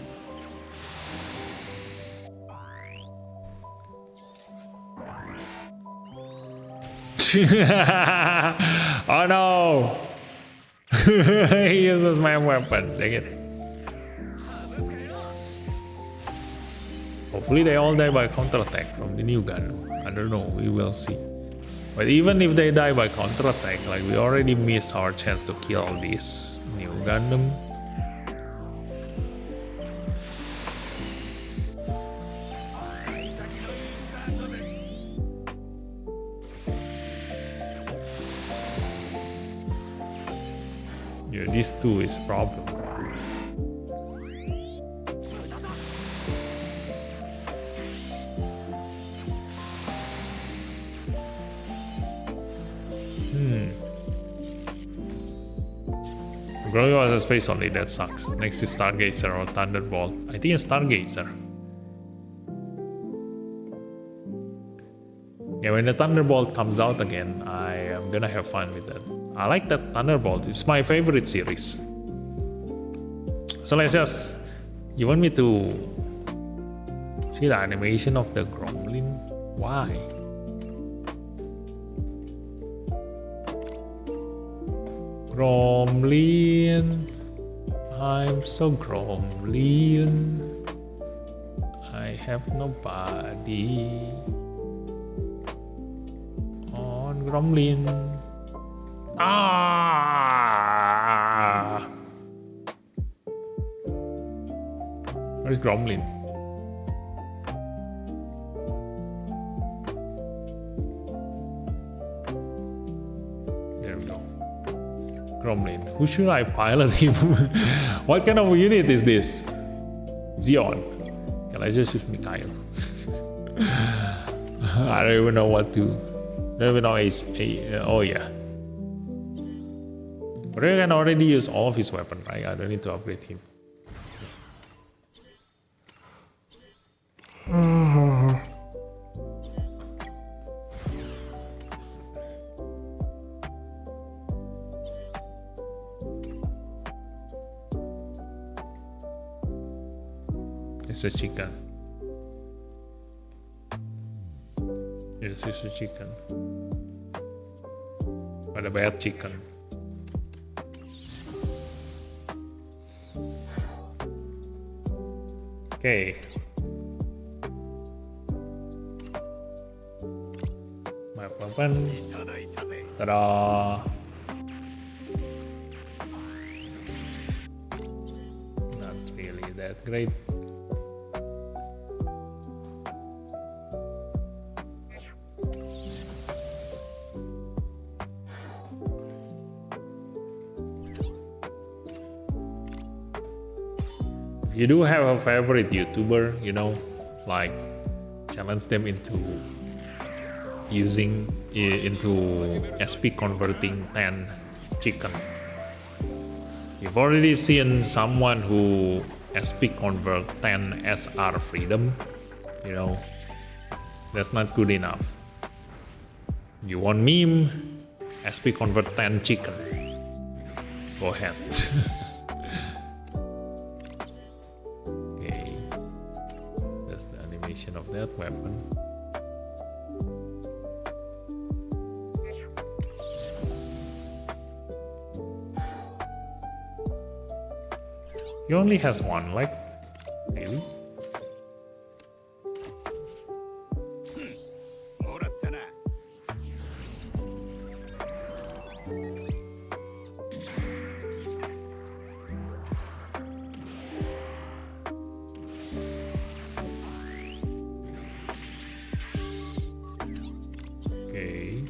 Oh no! He uses my weapon, dang it. Hopefully they all die by counterattack from the new gun. I don't know, we will see. But even if they die by counterattack, like we already missed our chance to kill this new Gundam. Yeah, these two is problem. Growing as a space only, that sucks. Next is Stargazer or Thunderbolt. I think it's Stargazer. Yeah, when the Thunderbolt comes out again, I am gonna have fun with that. I like that Thunderbolt. It's my favorite series. So let's just... You want me to see the animation of the Gromlin? Why? Gromlin, I'm so Gromlin. I have nobody on Gromlin. Ah! Where's Gromlin? There we go. Gromlin. Who should I pilot him? What kind of unit is this? Zeon. Can I just use Mikhail? I don't even know what to. I don't even know oh yeah. But I can already use all of his weapons, right? I don't need to upgrade him. It's a chicken. Yes, it's a chicken. But a bad chicken. Okay. My weapon. Ta-da! Not really that great. You do have a favorite YouTuber, you know, like challenge them into using into SP converting 10 chicken. You've already seen someone who SP convert 10 SR freedom, you know, that's not good enough. You want meme, SP convert 10 chicken. Go ahead. Okay. That's the animation of that weapon. He only has one, like, really? Okay.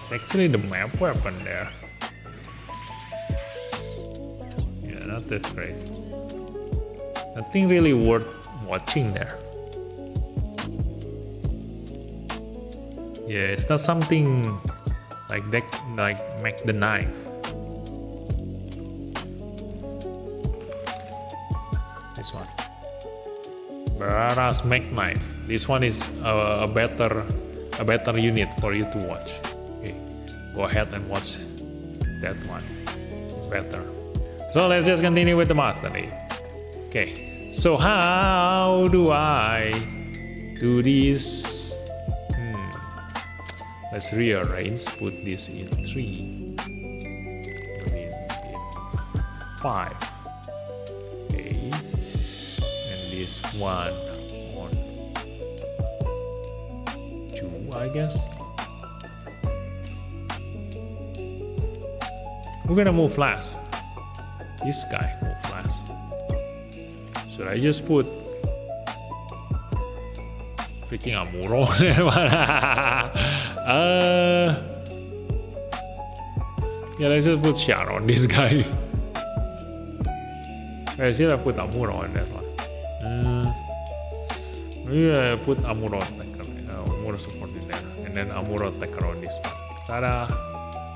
It's actually the map weapon there. Yeah, not that great. Nothing really worth watching there. Yeah, it's not something like that, like make the knife. This one. Whereas make knife. This one is a better unit for you to watch. Okay, go ahead and watch that one. It's better. So let's just continue with the master lead. Okay, so how do I do this? Let's rearrange, put this in 3, put it in 5, okay, and this one on 2, I guess. We're gonna move last. This guy move last. Should I just put freaking Amuro? Yeah, let's just put Sharon on this guy. I should have put Amuro on that one. Maybe I put Amuro Amuro support in there, and then Amuro attacker on this one. Ta-da!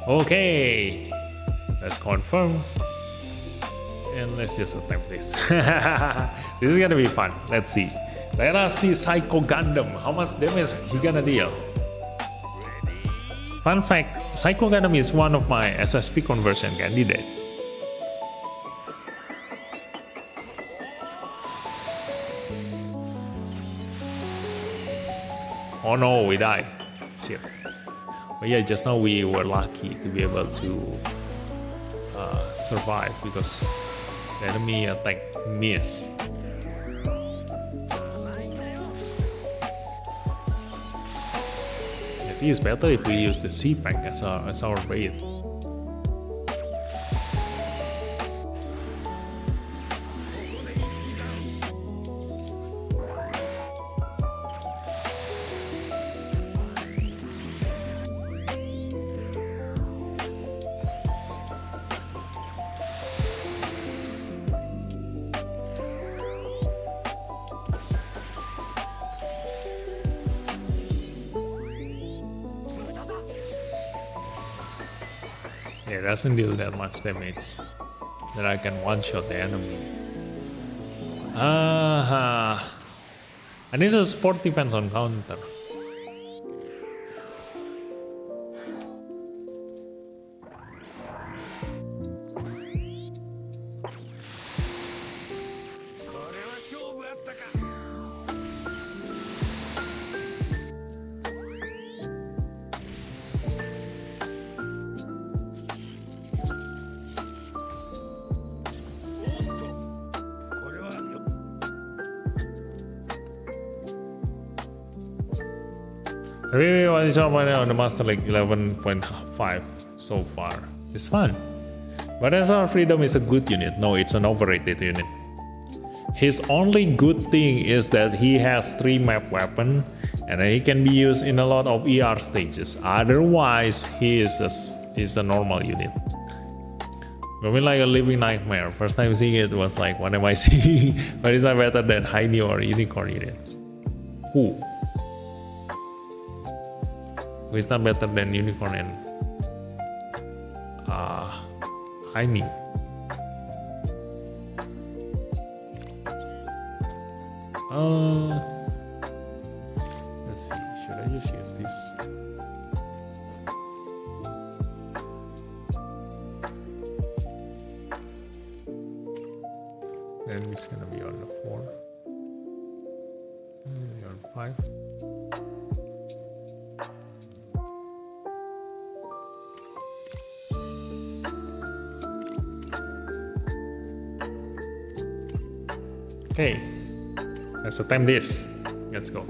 Okay, let's confirm, and let's just attempt this. This is gonna be fun. Let's see. Let us see Psycho Gundam. How much damage he gonna deal? Fun fact, Psycho Gundam is one of my SSP conversion candidate. Oh no, we died. Shit. But yeah, just now we were lucky to be able to survive because the enemy attack missed. It is better if we use the C-Pack as our bait. Yeah, it doesn't deal that much damage that I can one-shot the enemy. I need a support defense on counter. Maybe what is on the master like 11.5 so far. It's fun. But as our freedom is a good unit. No, it's an overrated unit. His only good thing is that he has 3 map weapon and he can be used in a lot of ER stages. Otherwise, he is a normal unit. For me, like a living nightmare. First time seeing it was like, what am I seeing? But is that better than Hainu or Unicorn units? Who is not better than Unicorn and Hainu? Let's see. Should I just use this? Then it's gonna be on the 4. Maybe on 5. Okay. Let's attempt this. Let's go.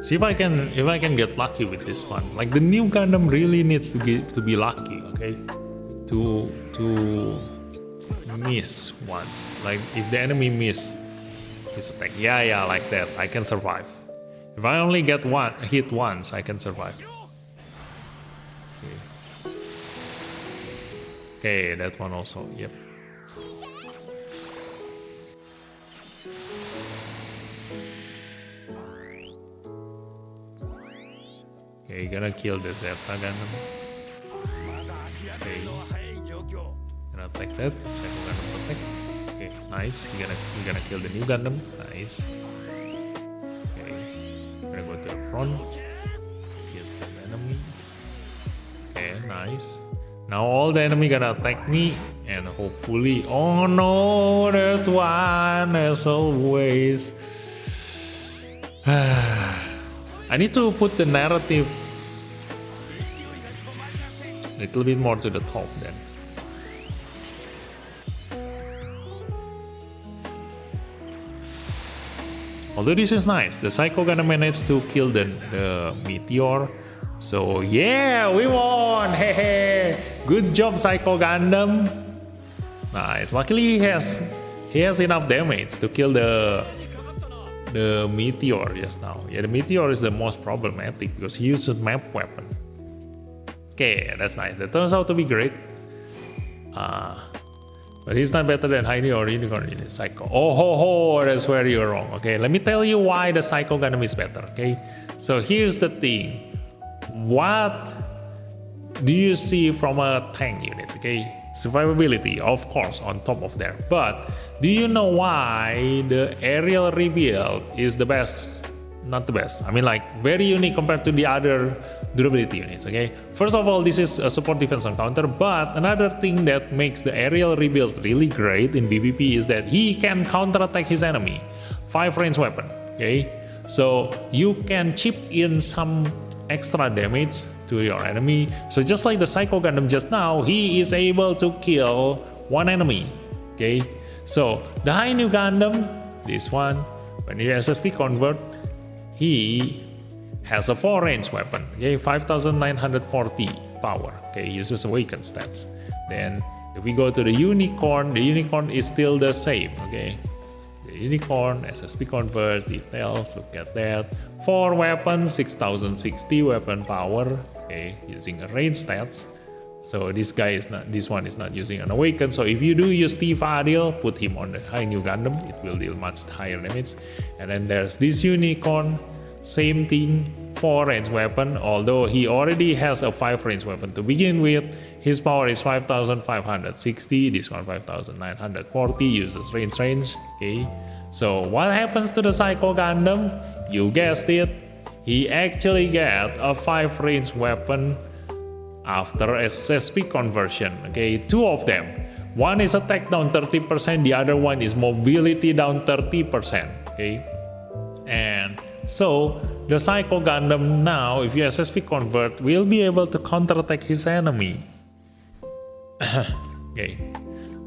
See if I can get lucky with this one. Like the new Gundam really needs to be lucky, okay? To miss once. Like if the enemy miss his attack, yeah, like that, I can survive. If I only get hit once, I can survive. Okay, that one also, yep. Okay, gonna kill the Zeta Gundam. Okay. Gonna attack that. Gonna protect. Okay, nice. You're gonna kill the new Gundam. Nice. Okay. Gonna go to the front. Kill the enemy. Okay, nice. Now all the enemy gonna attack me and hopefully, oh no, that one as always. I need to put the narrative a little bit more to the top then. Although this is nice, the Psycho gonna manage to kill the meteor. So yeah, we won! Hey, good job, Psycho Gundam. Nice. Luckily, he has enough damage to kill the meteor just now. Yeah, the meteor is the most problematic because he uses map weapon. Okay, that's nice. That turns out to be great. But he's not better than Hainu or Unicorn in the Psycho. Oh ho ho, that's where you're wrong. Okay, let me tell you why the Psycho Gundam is better. Okay, so here's the thing. What do you see from a tank unit? Okay, survivability, of course, on top of there. But do you know why the aerial rebuild is the best? Not the best. I mean, like very unique compared to the other durability units. Okay, first of all, this is a support defense on counter. But another thing that makes the aerial rebuild really great in PvP is that he can counterattack his enemy. 5 range weapon. Okay, so you can chip in some extra damage to your enemy. So just like the Psycho Gundam just now, he is able to kill 1 enemy. Okay, so the Hainu Gundam, this one, when you SSP convert, he has a 4 range weapon. Okay, 5940 power. Okay, uses awakened stats. Then if we go to the Unicorn is still the same. Okay, the Unicorn, SSP convert, details, look at that. 4 weapons, 6060 weapon power. Okay, using a range stats. So this one is not using an awaken. So if you do use Tifa deal, put him on the Hainu Gundam, it will deal much higher damage. And then there's this Unicorn, same thing, 4 range weapon. Although he already has a 5 range weapon to begin with, his power is 5560. This one 5940, uses range. Okay, so what happens to the Psycho Gundam? You guessed it, he actually gets a 5 range weapon after SSP conversion. Okay, 2 of them. One is attack down 30%, the other one is mobility down 30%. Okay, and so the Psycho Gundam now, if you SSP convert, will be able to counterattack his enemy. Okay,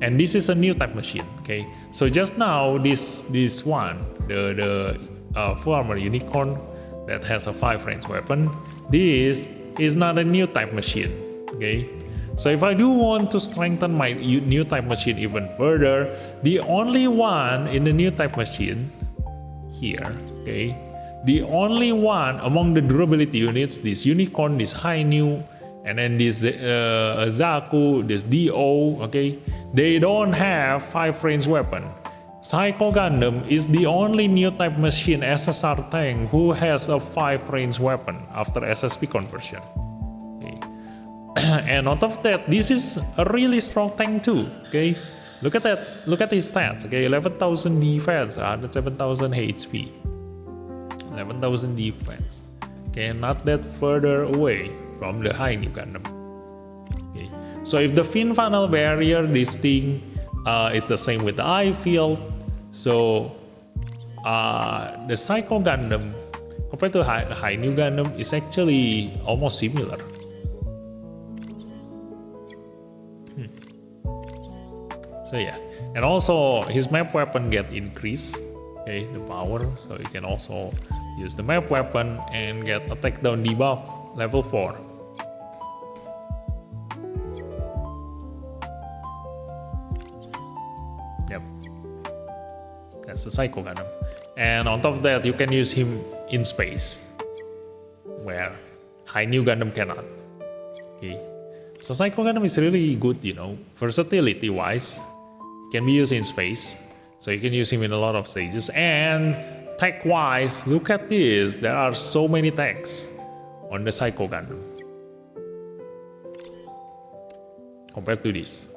and this is a new type machine. Okay, so just now this one, the full armor Unicorn that has a 5 range weapon, this is not a new type machine. Okay, So if I do want to strengthen my new type machine even further, the only one in the new type machine here, okay, the only one among the durability units, this unicorn, this high new, and then this Zaku, this Do, okay, they don't have 5 range weapon. Psycho Gundam is the only new type machine SSR tank who has a 5 range weapon after SSP conversion. Okay. And on top of that, this is a really strong tank too. Okay, look at that. Look at his stats. Okay, 11,000 defense, 107,000 HP, 11,000 defense. Okay, not that further away from the high new Gundam. Okay, so if the fin funnel barrier, this thing is the same with the eye field. So the Psycho Gundam compared to high new Gundam is actually almost similar. So yeah, and also his map weapon get increased, okay, the power, so you can also use the map weapon and get attack down debuff level 4. Yep, that's the Psycho Gundam. And on top of that, you can use him in space, where high new Gundam cannot. Okay, so Psycho Gundam is really good, you know, versatility wise. Can be used in space, so you can use him in a lot of stages. And tech wise, look at this, there are so many techs on the Psycho Gundam compared to this.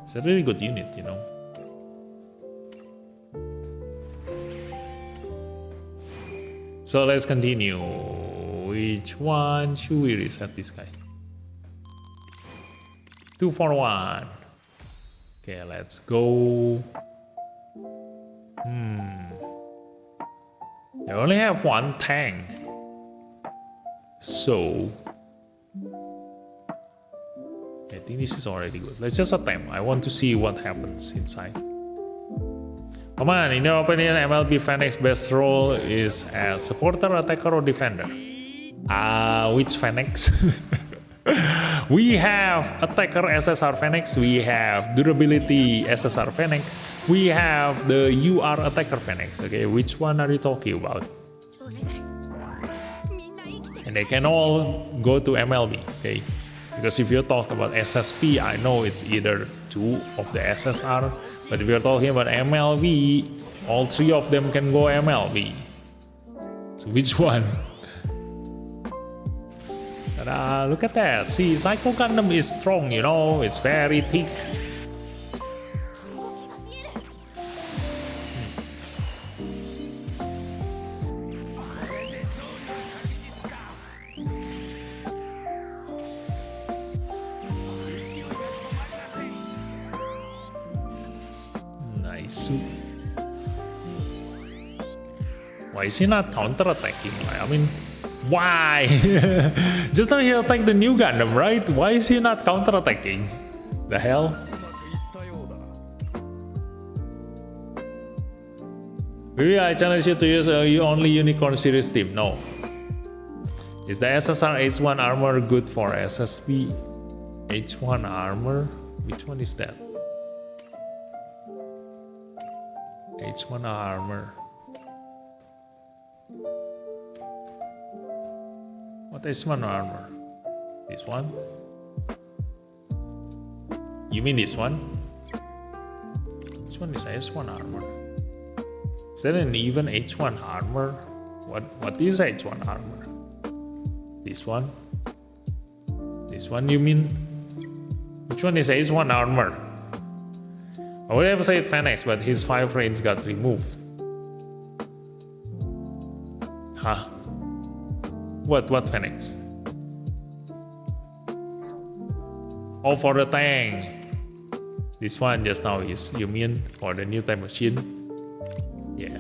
It's a really good unit, you know. So let's continue. Which one should we reset this guy? 2 for 1. Okay, let's go. They only have 1 tank. So I think this is already good. Let's just attempt. I want to see what happens inside. Come on, in your opinion, MLB Fennec's best role is as supporter, attacker, or defender? Which Fennex? We have attacker SSR Phoenix, we have durability SSR Phoenix, we have the UR attacker Phoenix. Okay, which one are you talking about? And they can all go to MLB, okay? Because if you talk about SSP, I know it's either 2 of the SSR, but if you're talking about MLB, all 3 of them can go MLB. So which one? Look at that. See, Psycho Gundam is strong, you know, it's very thick. Nice. Why is he not counter-attacking? I mean, why? Just now he attacked the new Gundam, right? Why is he not counter-attacking? The hell? Maybe I challenge you to use only Unicorn series team. No. Is the SSR H1 armor good for SSP? H1 armor? Which one is that? H1 armor. What is H1 armor? This one? You mean this one? Which one is H1 armor? Is that an even H1 armor? What is H1 armor? This one? This one you mean? Which one is H1 armor? I would have said Phoenix, but his 5 range got removed. Huh? What Phoenix? Oh, for the tank. This one just now is, you mean for the new type machine? Yeah.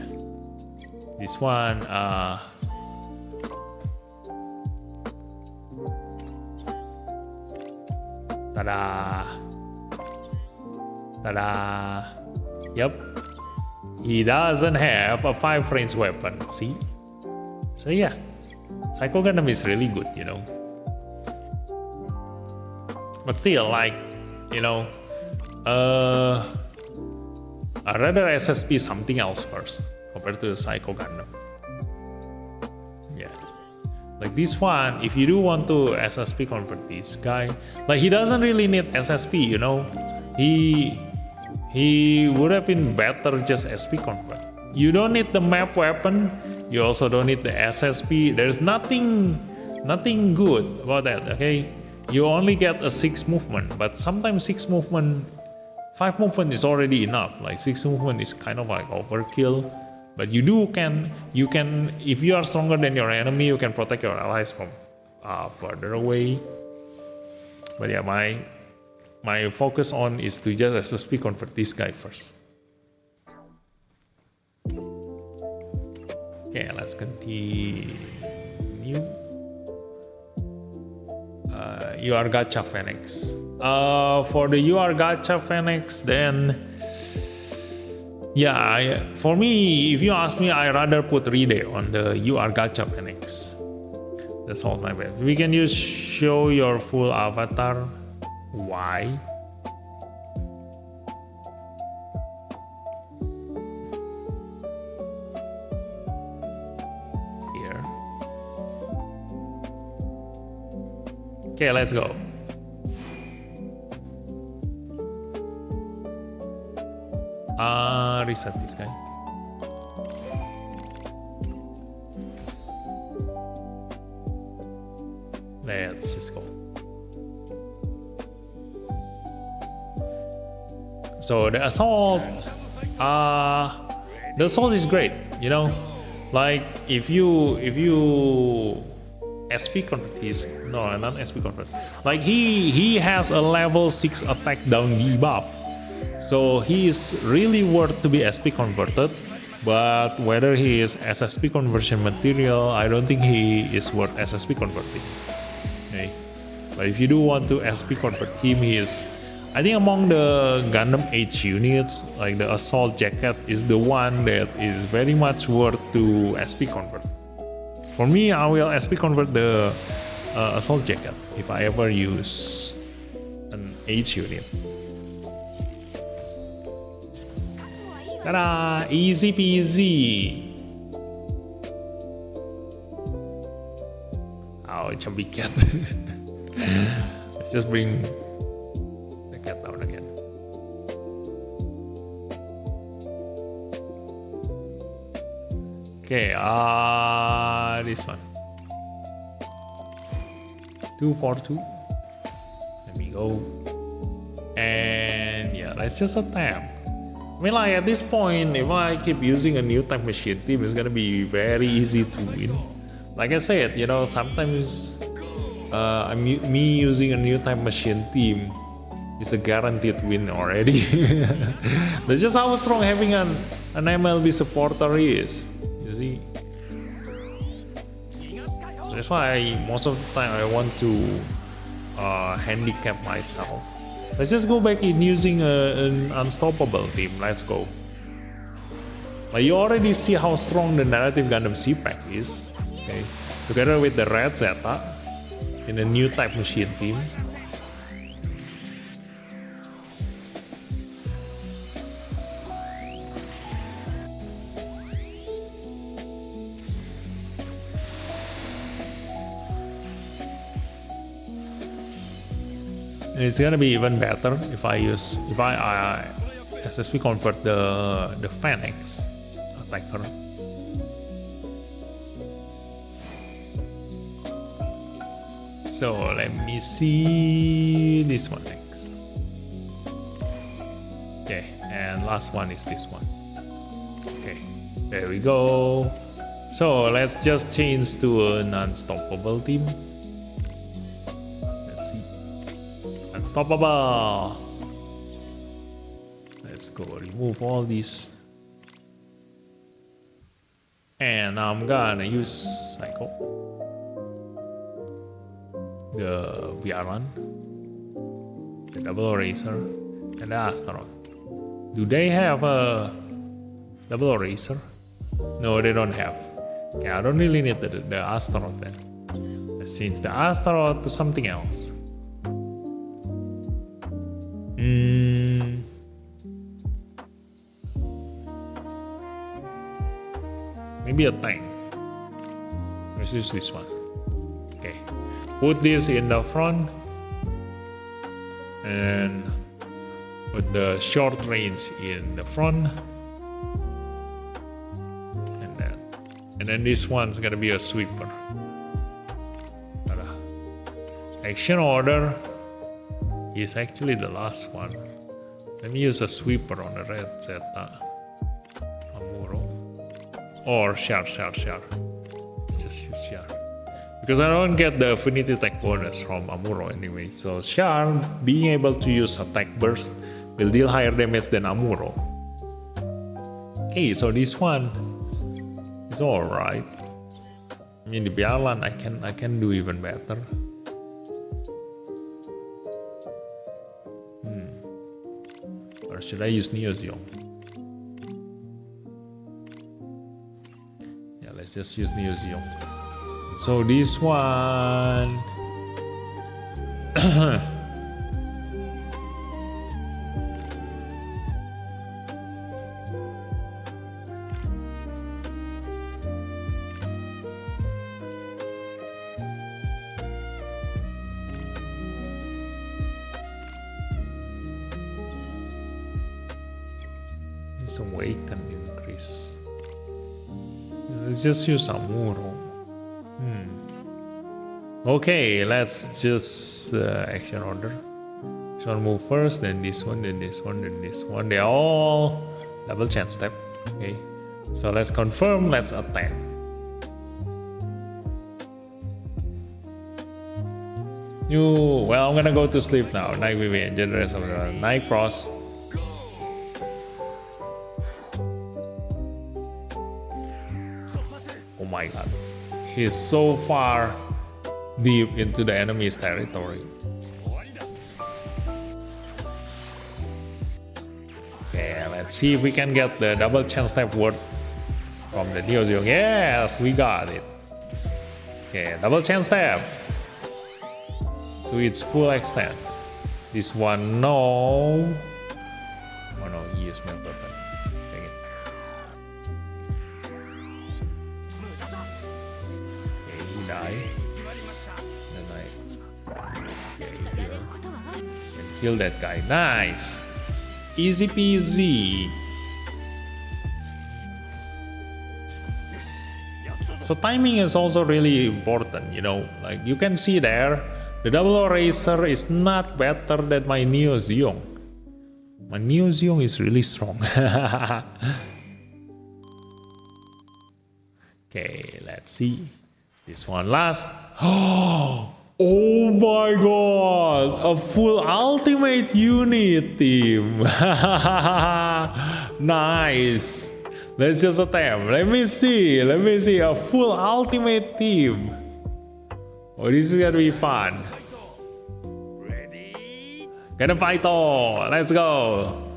This one, ta-da! Ta-da! Yep. He doesn't have a 5 range weapon, see? So yeah. Psycho Gundam is really good, you know. But still, like, you know, I'd rather SSP something else first compared to the Psycho Gundam. Yeah. Like this one, if you do want to SSP convert this guy, like he doesn't really need SSP, you know. He would have been better just SP convert. You don't need the map weapon. You also don't need the SSP. There's nothing good about that. Okay, you only get a 6 movement, but sometimes 6 movement, 5 movement is already enough. Like 6 movement is kind of like overkill. But you can if you are stronger than your enemy, you can protect your allies from further away. But yeah, my focus on is to just SSP convert this guy first. Okay, let's continue. You are Gacha Phoenix. For the You are Gacha Phoenix, then yeah, for me, if you ask me, I rather put Ride on the You are Gacha Phoenix. That's all my bad. We can use show your full avatar. Why? Here. Okay, let's go. Reset this guy. Let's just go. So the assault is great, you know. Like if you SP convert his not SP convert. Like he has a level 6 attack down debuff. So he is really worth to be SP converted. But whether he is SSP conversion material, I don't think he is worth SSP converting. Okay. But if you do want to SP convert him, he is, I think among the Gundam Age units, like the Assault Jacket is the one that is very much worth to SP convert. For me, I will SP convert the Assault Jacket if I ever use an Age unit. Ta-da! Easy peasy! Oh, chubby cat. Let's just bring the cat down again. Okay, this one. 242. Let me go. And yeah, let's just attempt. I mean, like at this point, if I keep using a new type machine team, it's gonna be very easy to win. Like I said, you know, sometimes me using a new type machine team is a guaranteed win already. That's just how strong having an MLB supporter is. You see, so that's why most of the time I want to handicap myself. Let's just go back in using an unstoppable team. Let's go. Like you already see how strong the narrative Gundam C-Pack is. Okay, together with the Red Zeta in a new type machine team. And it's gonna be even better if I SSP convert the Phoenix attacker. So let me see this one next. Okay, and last one is this one. Okay, there we go. So let's just change to an unstoppable team. Unstoppable. Let's go remove all these. And I'm gonna use Psycho. The Viaran. The Double Eraser. And the Astaroth. Do they have a Double Eraser? No, they don't have. Okay, I don't really need the Astaroth then. Let's change the Astaroth to something else. Maybe a tank. Let's use this one. Okay, put this in the front and put the short range in the front, and then this one's gonna be a sweeper. Action order is actually the last one. Let me use a sweeper on the red Zeta Amuro or Shar. Just use Shar because I don't get the affinity attack bonus from Amuro anyway. So Shar, being able to use attack burst, will deal higher damage than Amuro. Okay, so this one is alright. I mean, the Bialan I can do even better. Or should I use Neozeon? Yeah, let's just use Neozeon. So this one some weight can increase. Let's just use Amuro. Okay, let's just action order. This one move first, then this one, then this one, then this one. They all double chance step. Okay, so let's confirm. Let's attack. Well, I'm gonna go to sleep now. Night Vivian, Generous of the Night Frost. Oh my god, he's so far deep into the enemy's territory. Okay, let's see if we can get the double chance step word from the Neozeon. Yes, we got it. Okay, double chance step to its full extent. This one, no. Oh no, he used my weapon. Dang it. Okay, he died. Kill that guy. Nice. Easy peasy. So timing is also really important, you know. Like you can see there, the double eraser is not better than my Neozeon. My Neozeon is really strong. Okay, let's see. This one last. Oh my god! A full ultimate unit team! Nice! Let's just attempt. Let me see. A full ultimate team. Oh, this is gonna be fun. Gonna fight all. Let's go.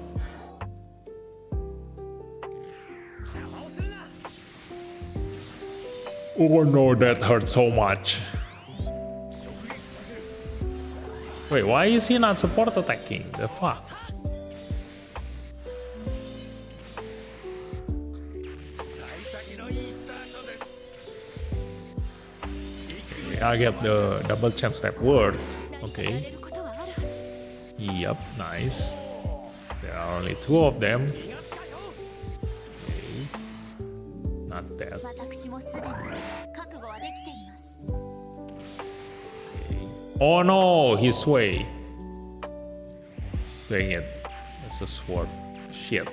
Oh no, that hurt so much. Wait, why is he not support attacking? The fuck? Okay, I get the double chance step word. Okay. Yep, nice. There are only 2 of them. Okay. Not that. Oh no, his way. Dang it. That's a sword. Shit.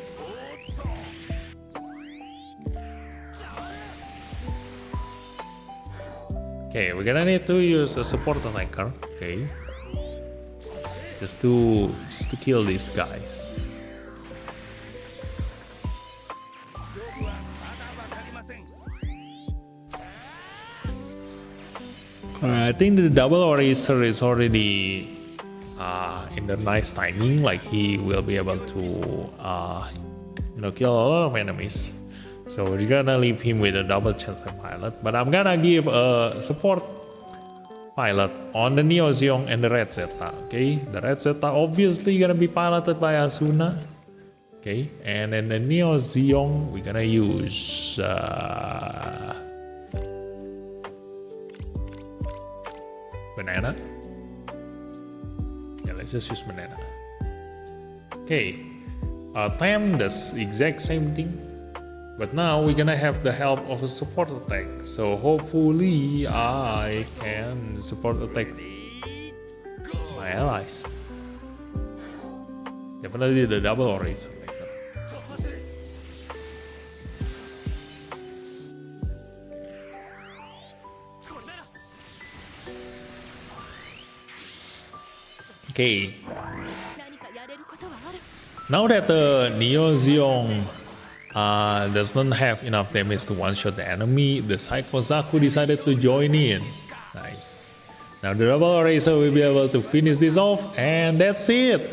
Okay, we're gonna need to use a support attacker. Okay. Just to kill these guys. I think the double eraser is already in the nice timing. Like he will be able to, kill a lot of enemies. So we're gonna leave him with a double chancellor pilot, but I'm gonna give a support pilot on the Neo Zeong and the Red Zeta. Okay, the Red Zeta obviously gonna be piloted by Asuna. Okay, and then the Neo Zeong we're gonna use Banana. Yeah, let's just use Banana. Okay, Tam does exact same thing, but now we're gonna have the help of a support attack. So hopefully I can support attack my allies. Definitely the double eraser later. Okay. Now that the Neo Zeong does not have enough damage to one-shot the enemy, the Psycho Zaku decided to join in. Nice. Now the double eraser will be able to finish this off, and that's it.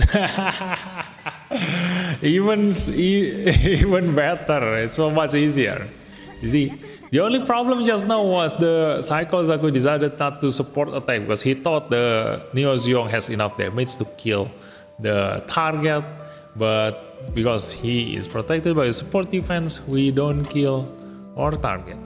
even better. It's so much easier. You see, the only problem just now was the Psycho Zaku decided not to support attack because he thought the Neo Zeong has enough damage to kill the target, but because he is protected by a support defense, we don't kill our target.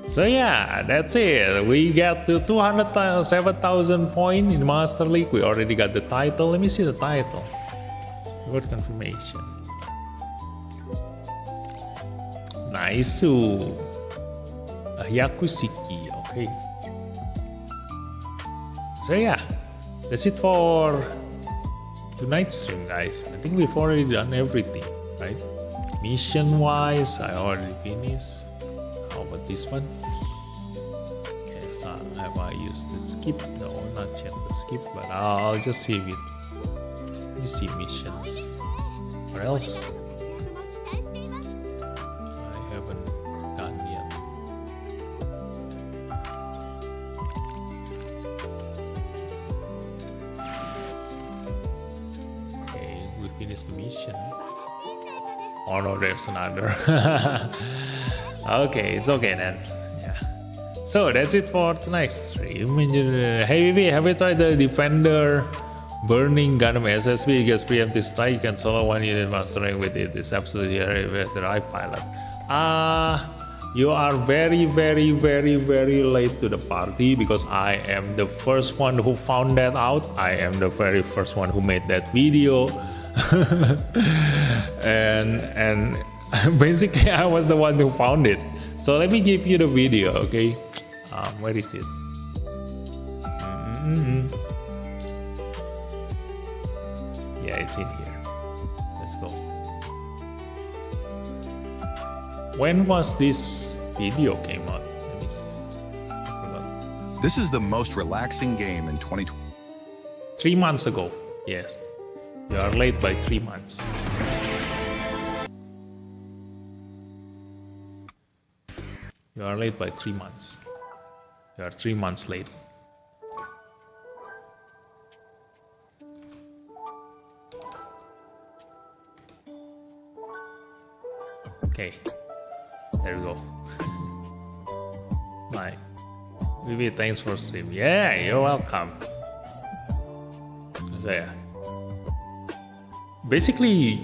So yeah, that's it. We get to 207,000 points in Master League. We already got the title. Let me see the title. Word confirmation. Nice. Yakusiki. Okay. So yeah, that's it for tonight's stream, guys. I think we've already done everything, right? Mission wise, I already finished. How about this one? Okay, so have I used the skip? No, not yet the skip, but I'll just save it. Let me see missions. What else? I haven't done yet. Okay, we finished the mission. Oh no, there's another. Okay, it's okay then. Yeah. So that's it for tonight's stream. Hey Vivi, have you tried the Defender Burning Gundam SSB? It gets preemptive strike. You can solo one unit master rank with it. It's absolutely with the right pilot. You are very late to the party because I am the first one who found that out. I am the very first one who made that video. and basically I was the one who found it. So let me give you the video, okay? Where is it? Yeah, it's in here. Let's go. When was this video came out? Let me see. I forgot. This is the most relaxing game in 2020. 3 months ago. Yes. You are late by 3 months. You are late by 3 months. You are 3 months late. Okay. There we go. Bye. Vivi, thanks for stream. Yeah, you're welcome. So yeah. Basically,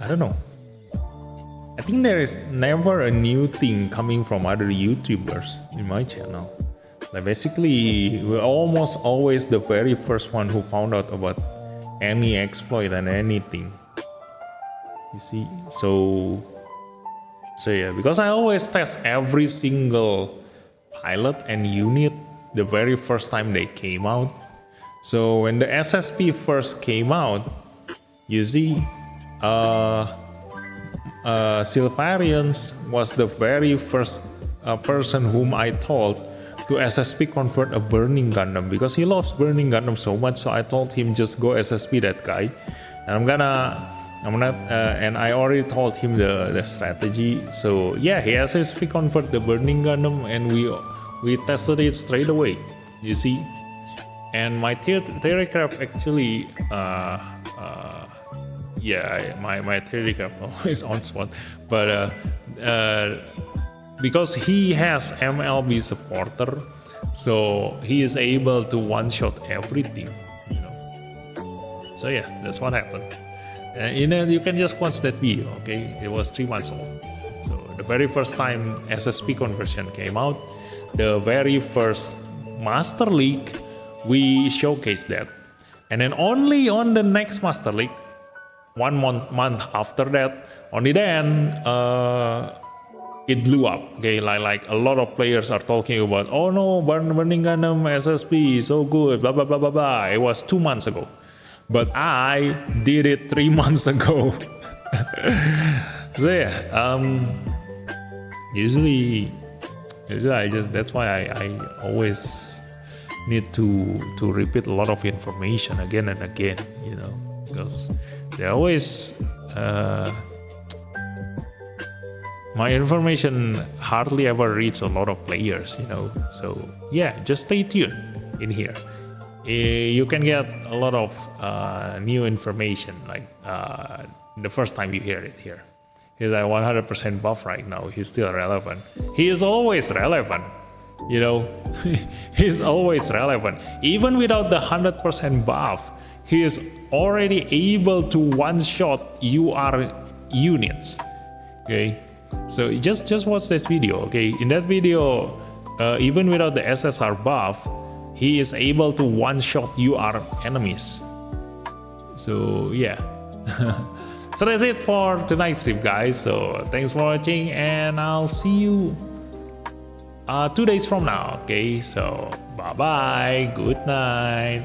I don't know. I think there is never a new thing coming from other YouTubers in my channel. Like basically, we're almost always the very first one who found out about any exploit and anything. You see, so yeah, because I always test every single pilot and unit the very first time they came out. So when the SSP first came out, you see, Sylvarians was the very first person whom I told to SSP convert a Burning Gundam because he loves Burning Gundam so much. So I told him just go SSP that guy, and and I already told him the strategy. So yeah, he SSP convert the Burning Gundam, and we tested it straight away. You see. And my theorycraft actually yeah, my Telegram always on spot, but because he has MLB supporter, so he is able to one-shot everything, you know. So yeah, that's what happened. You can just watch that video. Okay, it was 3 months old. So the very first time SSP conversion came out, the very first Master League, we showcased that, and then only on the next Master League, 1 month after that, only then it blew up. Okay, like a lot of players are talking about, oh no, burning Gundam SSP is so good, blah blah blah blah blah. It was 2 months ago, but I did it 3 months ago. So yeah, usually I just, that's why I always need to repeat a lot of information again and again, you know, because they always my information hardly ever reach a lot of players, you know. So yeah, just stay tuned in here. You can get a lot of new information, like the first time you hear it here. He's like 100% buff right now. He's still relevant. He is always relevant, you know. He's always relevant. Even without the 100% buff, he is already able to one-shot UR units. Okay, so just watch this video. Okay, in that video, even without the SSR buff, he is able to one-shot UR enemies. So yeah. So that's it for tonight's stream, guys. So thanks for watching, and I'll see you 2 days from now. Okay, so bye bye, good night.